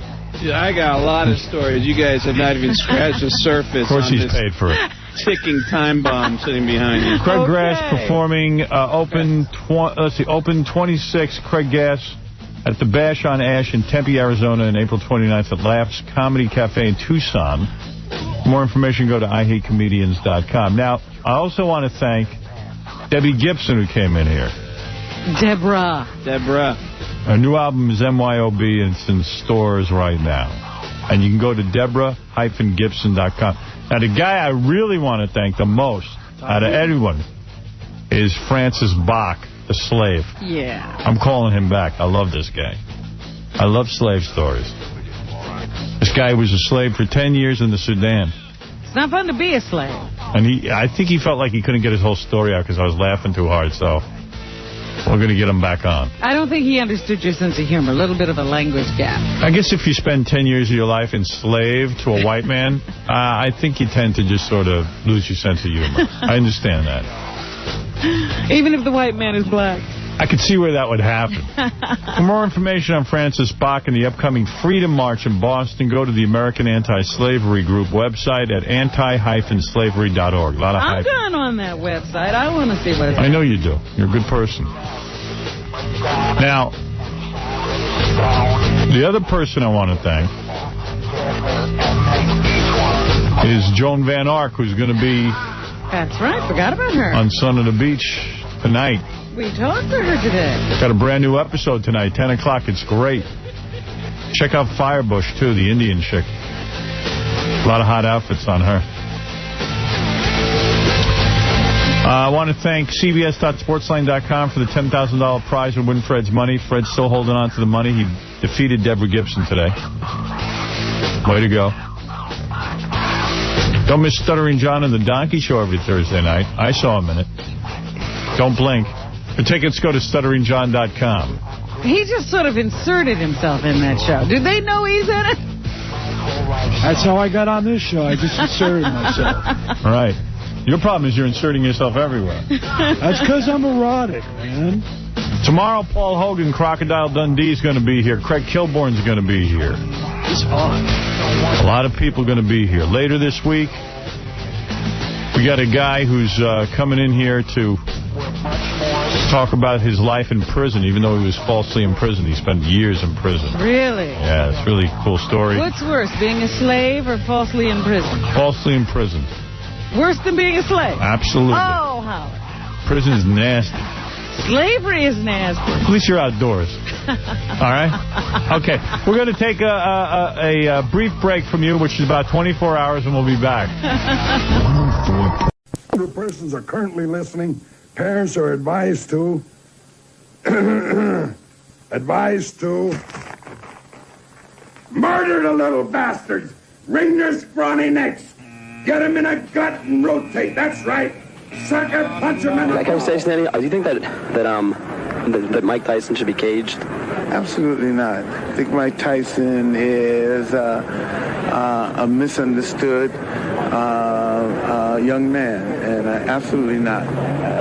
Yeah, I got a lot of stories. You guys have not even scratched the surface. Of course he's paid for it. Ticking time bomb sitting behind you. Craig Gass performing Open 26, Craig Gass at the Bash on Ash in Tempe, Arizona, on April 29th at Laughs Comedy Cafe in Tucson. For more information, go to IHateComedians.com. Now, I also want to thank Debbie Gibson, who came in here. Deborah. Her new album is MYOB, and it's in stores right now. And you can go to Deborah-Gibson.com. Now, the guy I really want to thank the most out of everyone is Francis Bach, the slave. Yeah. I'm calling him back. I love this guy. I love slave stories. This guy was a slave for 10 years in the Sudan. It's not fun to be a slave. And I think he felt like he couldn't get his whole story out because I was laughing too hard, so we're going to get him back on. I don't think he understood your sense of humor. A little bit of a language gap. I guess if you spend 10 years of your life enslaved to a white man, I think you tend to just sort of lose your sense of humor. I understand that. Even if the white man is black. I could see where that would happen. For more information on Francis Bach and the upcoming Freedom March in Boston, go to the American Anti-Slavery Group website at anti-slavery.org. A lot of I'm going on that website. I want to see what it's I know you do. You're a good person. Now, the other person I want to thank is Joan Van Ark, who's going to be... That's right. Forgot about her. On Son of the Beach tonight. We talked to her today. Got a brand new episode tonight, 10 o'clock. It's great. Check out Firebush, too, the Indian chick. A lot of hot outfits on her. I want to thank CBS.Sportsline.com for the $10,000 prize and win Fred's money. Fred's still holding on to the money. He defeated Deborah Gibson today. Way to go. Don't miss Stuttering John and the Donkey Show every Thursday night. I saw him in it. Don't blink. For tickets, go to stutteringjohn.com. He just sort of inserted himself in that show. Did they know he's in it? That's how I got on this show. I just inserted myself. All right. Your problem is you're inserting yourself everywhere. That's because I'm erotic, man. Tomorrow, Paul Hogan, Crocodile Dundee is going to be here. Craig Kilborn's going to be here. It's hot. A lot of people are going to be here. Later this week, we got a guy who's coming in here to talk about his life in prison, even though he was falsely imprisoned. He spent years in prison. Really? Yeah, it's a really cool story. What's worse, being a slave or falsely imprisoned? Falsely imprisoned. Worse than being a slave? Absolutely. Oh, Howard. Prison is nasty. Slavery is nasty. At least you're outdoors. All right? Okay. We're going to take a brief break from you, which is about 24 hours, and we'll be back. Older persons are currently listening. Parents are advised to murder the little bastards. Wring their scrawny necks. Get them in a gut and rotate. That's right. Sucker, punch them in the conversation, Eddie, do you think that Mike Tyson should be caged? Absolutely not. I think Mike Tyson is a misunderstood young man, and absolutely not.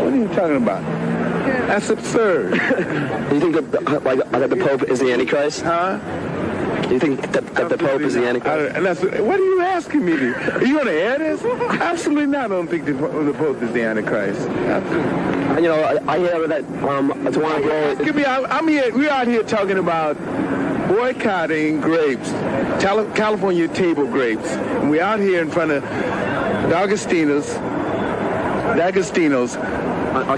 What are you talking about? That's absurd. Do you think that the Pope is the Antichrist? Huh? Do you think that the Pope is the Antichrist? What are you asking me? Are you going to air this? Absolutely not. I don't think the Pope is the Antichrist. Absolutely. You know, I hear that I'm here. We're out here talking about boycotting grapes, California table grapes. And we're out here in front of D'Agostino's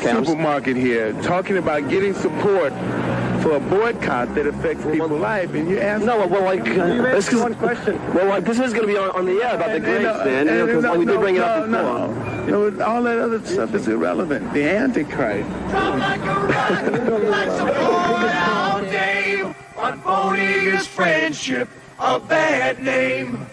supermarket here, talking about getting support for a boycott that affects people's life, and you ask... No, well, like... this is one question. Well, like, this is going to be on the air about the grapes, man, because we did bring it up before. No, all that other stuff is irrelevant. The Antichrist. But phony is friendship, a bad name.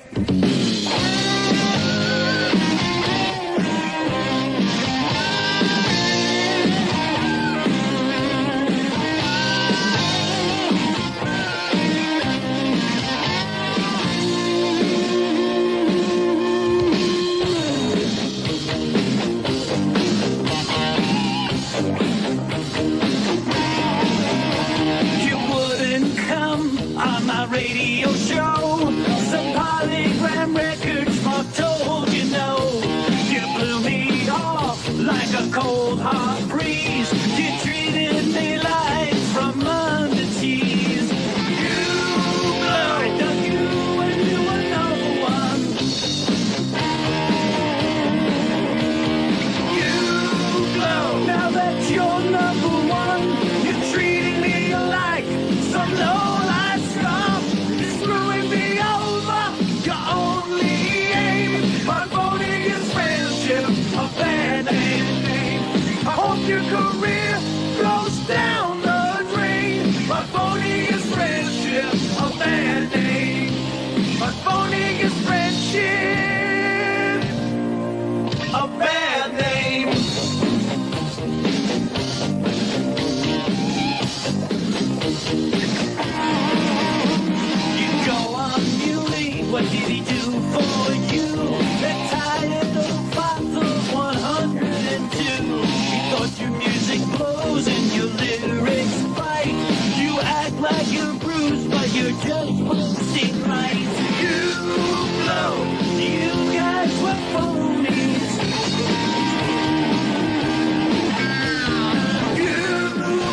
Radio show, some polygram career goes down the drain. But phony is friendship, a bad name. But phony is friendship, a bad name. You go on muley, what did he do for you? They're tired of Father 102. He thought your music blows and your lyrics bite. You act like you're bruised, but you're just posting right. You blow, you guys were phonies. You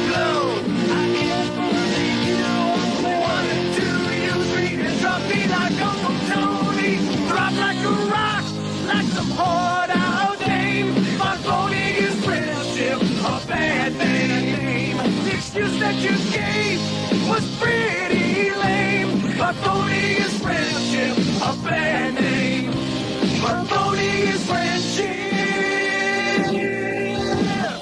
blow, I can't believe you only wanted to use me and drop me like Uncle Tony. Drop like a rock, like some hard out dame. My phony is friendship, a bad name. The excuse that you gave was pretty lame. My phony is friendship, a bad name. My phony is friendship,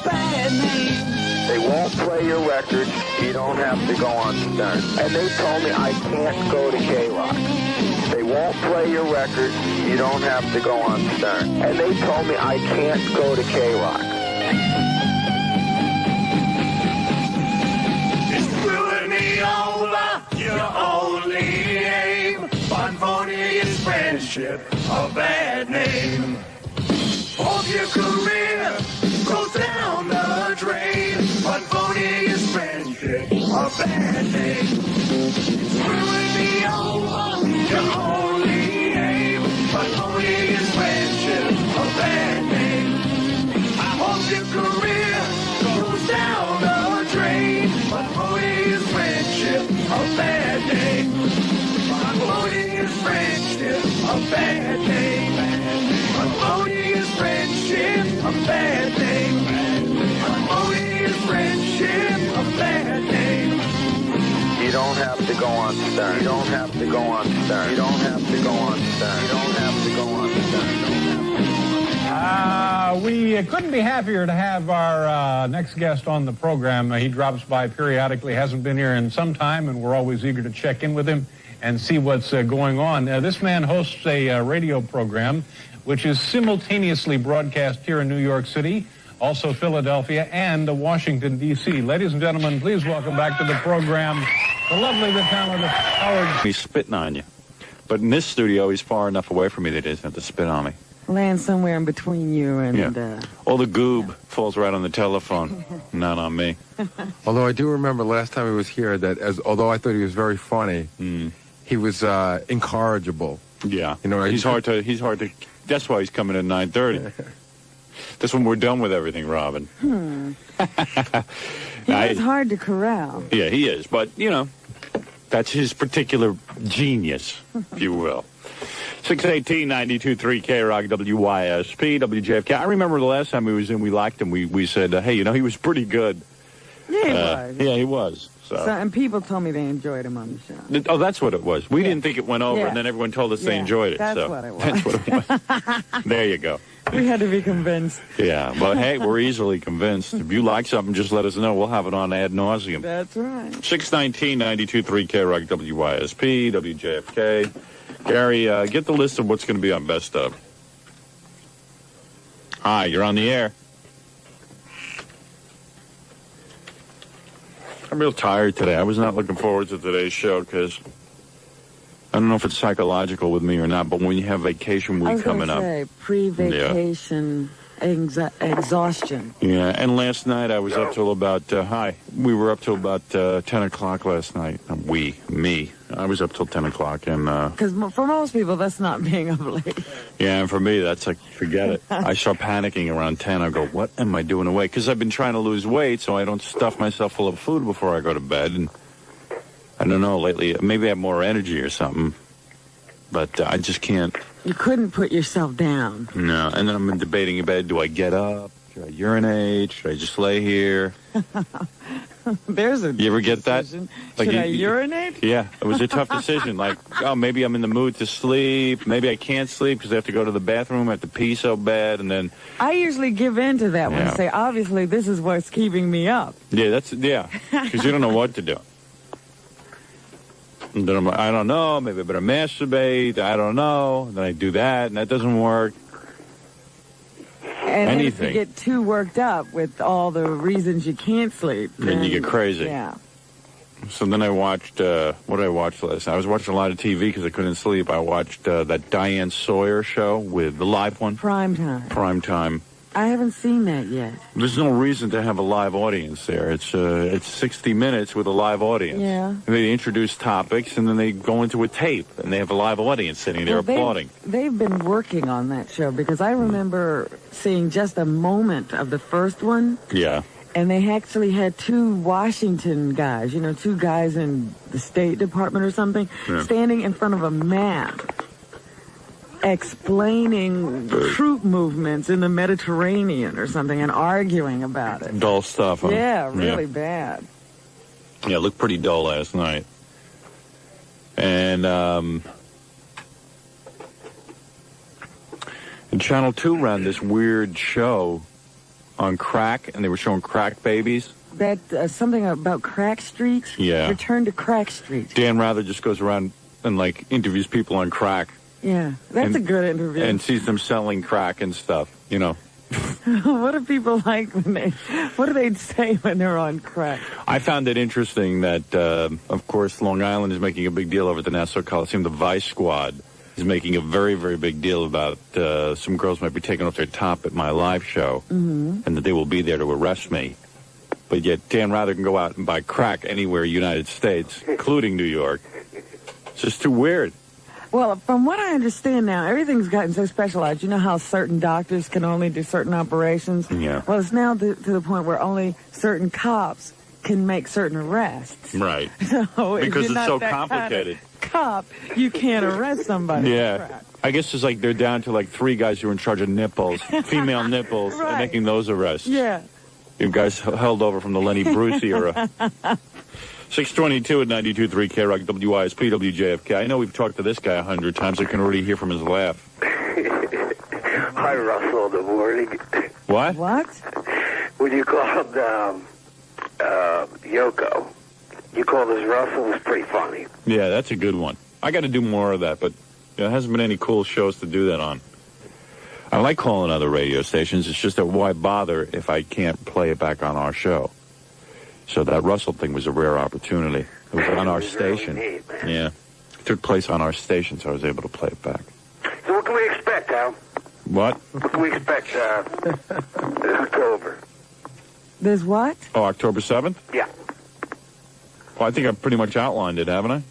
bad name. They won't play your record. You don't have to go on Stern. And they told me I can't go to K-Rock. They won't play your record. You don't have to go on Stern. And they told me I can't go to K-Rock. It's screwing me over, your only aim. But phony is friendship, a bad name. Hope your career goes down the drain. But phony is friendship, a bad name. It's screwing me over, your only aim. But phony is friendship, a bad name. I hope your career goes down the drain. But phony is friendship, a bad name. But phony is friendship, a bad name. But phony is friendship, a bad name. But phony is friendship, a bad name. You don't have to go on Stern. You don't have to go on Stern. You don't have to go on Stern. You don't have to go on Stern. We couldn't be happier to have our next guest on the program. He drops by periodically, hasn't been here in some time, and we're always eager to check in with him and see what's going on. This man hosts a radio program which is simultaneously broadcast here in New York City, also Philadelphia, and Washington, D.C. Ladies and gentlemen, please welcome back to the program the lovely, the talented Howard. He's spitting on you. But in this studio, he's far enough away from me that he doesn't have to spit on me. Land somewhere in between you and... Yeah. All the goob falls right on the telephone, not on me. Although I do remember last time he was here that although I thought he was very funny, he was incorrigible. Yeah. You know, he's hard to... That's why he's coming at 9:30. That's when we're done with everything, Robin. He is hard to corral. Yeah, he is. But, you know, that's his particular genius, if you will. 618-92.3 K-Rock, WYSP, WJFK. I remember the last time he was in, we liked him. We said, hey, you know, he was pretty good. Yeah, he was. Yeah, he was. So, and people told me they enjoyed him on the show. Oh, that's what it was. We didn't think it went over, and then everyone told us they enjoyed it. That's so what it was. That's what it was. There you go. We had to be convinced. Yeah, but hey, we're easily convinced. If you like something, just let us know. We'll have it on ad nauseum. That's right. 619-92.3 K-Rock, WYSP, WJFK. Gary, get the list of what's going to be on Best Of. Hi, you're on the air. I'm real tired today. I was not looking forward to today's show because I don't know if it's psychological with me or not, but when you have vacation week coming up. Pre-vacation exhaustion. Yeah, and last night I was up till about, we were up till about 10 o'clock last night. Me. I was up till 10 o'clock. Because for most people, that's not being up late. Yeah, and for me, that's like, forget it. I start panicking around 10. I go, what am I doing awake? Because I've been trying to lose weight so I don't stuff myself full of food before I go to bed. And I don't know, lately, maybe I have more energy or something. But I just can't. You couldn't put yourself down. No, and then I'm debating in bed, do I get up? Should I urinate? Should I just lay here? There's a You ever get that? decision. Like Should I urinate? Yeah, it was a tough decision. Like, oh, maybe I'm in the mood to sleep. Maybe I can't sleep because I have to go to the bathroom. I have to pee so bad, and then I usually give in to that one Yeah. and say, obviously, this is what's keeping me up. because you don't know what to do. And then I'm like, I don't know. Maybe I better masturbate. I don't know. And then I do that, and that doesn't work. And then if Anything. you get too worked up with all the reasons you can't sleep, Then you get crazy. Yeah. So then I watched, what did I watch last night? I was watching a lot of TV because I couldn't sleep. I watched that Diane Sawyer show with the live one. Prime time. I haven't seen that yet. There's no reason to have a live audience there. It's 60 minutes with a live audience. Yeah. And they introduce topics, and then they go into a tape, and they have a live audience sitting there applauding. They've been working on that show because I remember seeing just a moment of the first one. Yeah. And they actually had two Washington guys, two guys in the State Department or something, Yeah. standing in front of a map explaining troop movements in the Mediterranean or something and arguing about it. Dull stuff, huh? Yeah, really bad. Yeah, it looked pretty dull last night. And Channel 2 ran this weird show on crack, and they were showing crack babies. That something about Crack Street? Yeah. Return to Crack Street. Dan Rather just goes around and, like, interviews people on crack. Yeah, that's a good interview. And sees them selling crack and stuff, What do people like what do they say when they're on crack? I found it interesting that, of course, Long Island is making a big deal over at the Nassau Coliseum. The Vice Squad is making a very, very big deal about some girls might be taking off their top at my live show, and that they will be there to arrest me. But yet Dan Rather can go out and buy crack anywhere in the United States, including New York. It's just too weird. Well, from what I understand now, everything's gotten so specialized. You know how certain doctors can only do certain operations? Yeah. Well, it's now to the point where only certain cops can make certain arrests. Right. So if Because you're it's not so that complicated. Kind of cop, you can't arrest somebody. for Yeah. crack. I guess it's like they're down to like 3 guys who are in charge of nipples, female nipples, and making those arrests. Yeah. You guys held over from the Lenny Bruce era. 622 at 92.3 KROC WISP WJFK. I know we've talked to this guy 100 times. I can already hear from his laugh. Hi, Russell. Good morning. What? What? When you called Yoko, you called us Russell. It was pretty funny. Yeah, that's a good one. I got to do more of that, but there hasn't been any cool shows to do that on. I like calling other radio stations. It's just that why bother if I can't play it back on our show? So that Russell thing was a rare opportunity. It was on our station. Yeah. It took place on our station, so I was able to play it back. So what can we expect, Al? What? What can we expect in October? There's what? Oh, October 7th? Yeah. Well, I think I've pretty much outlined it, haven't I?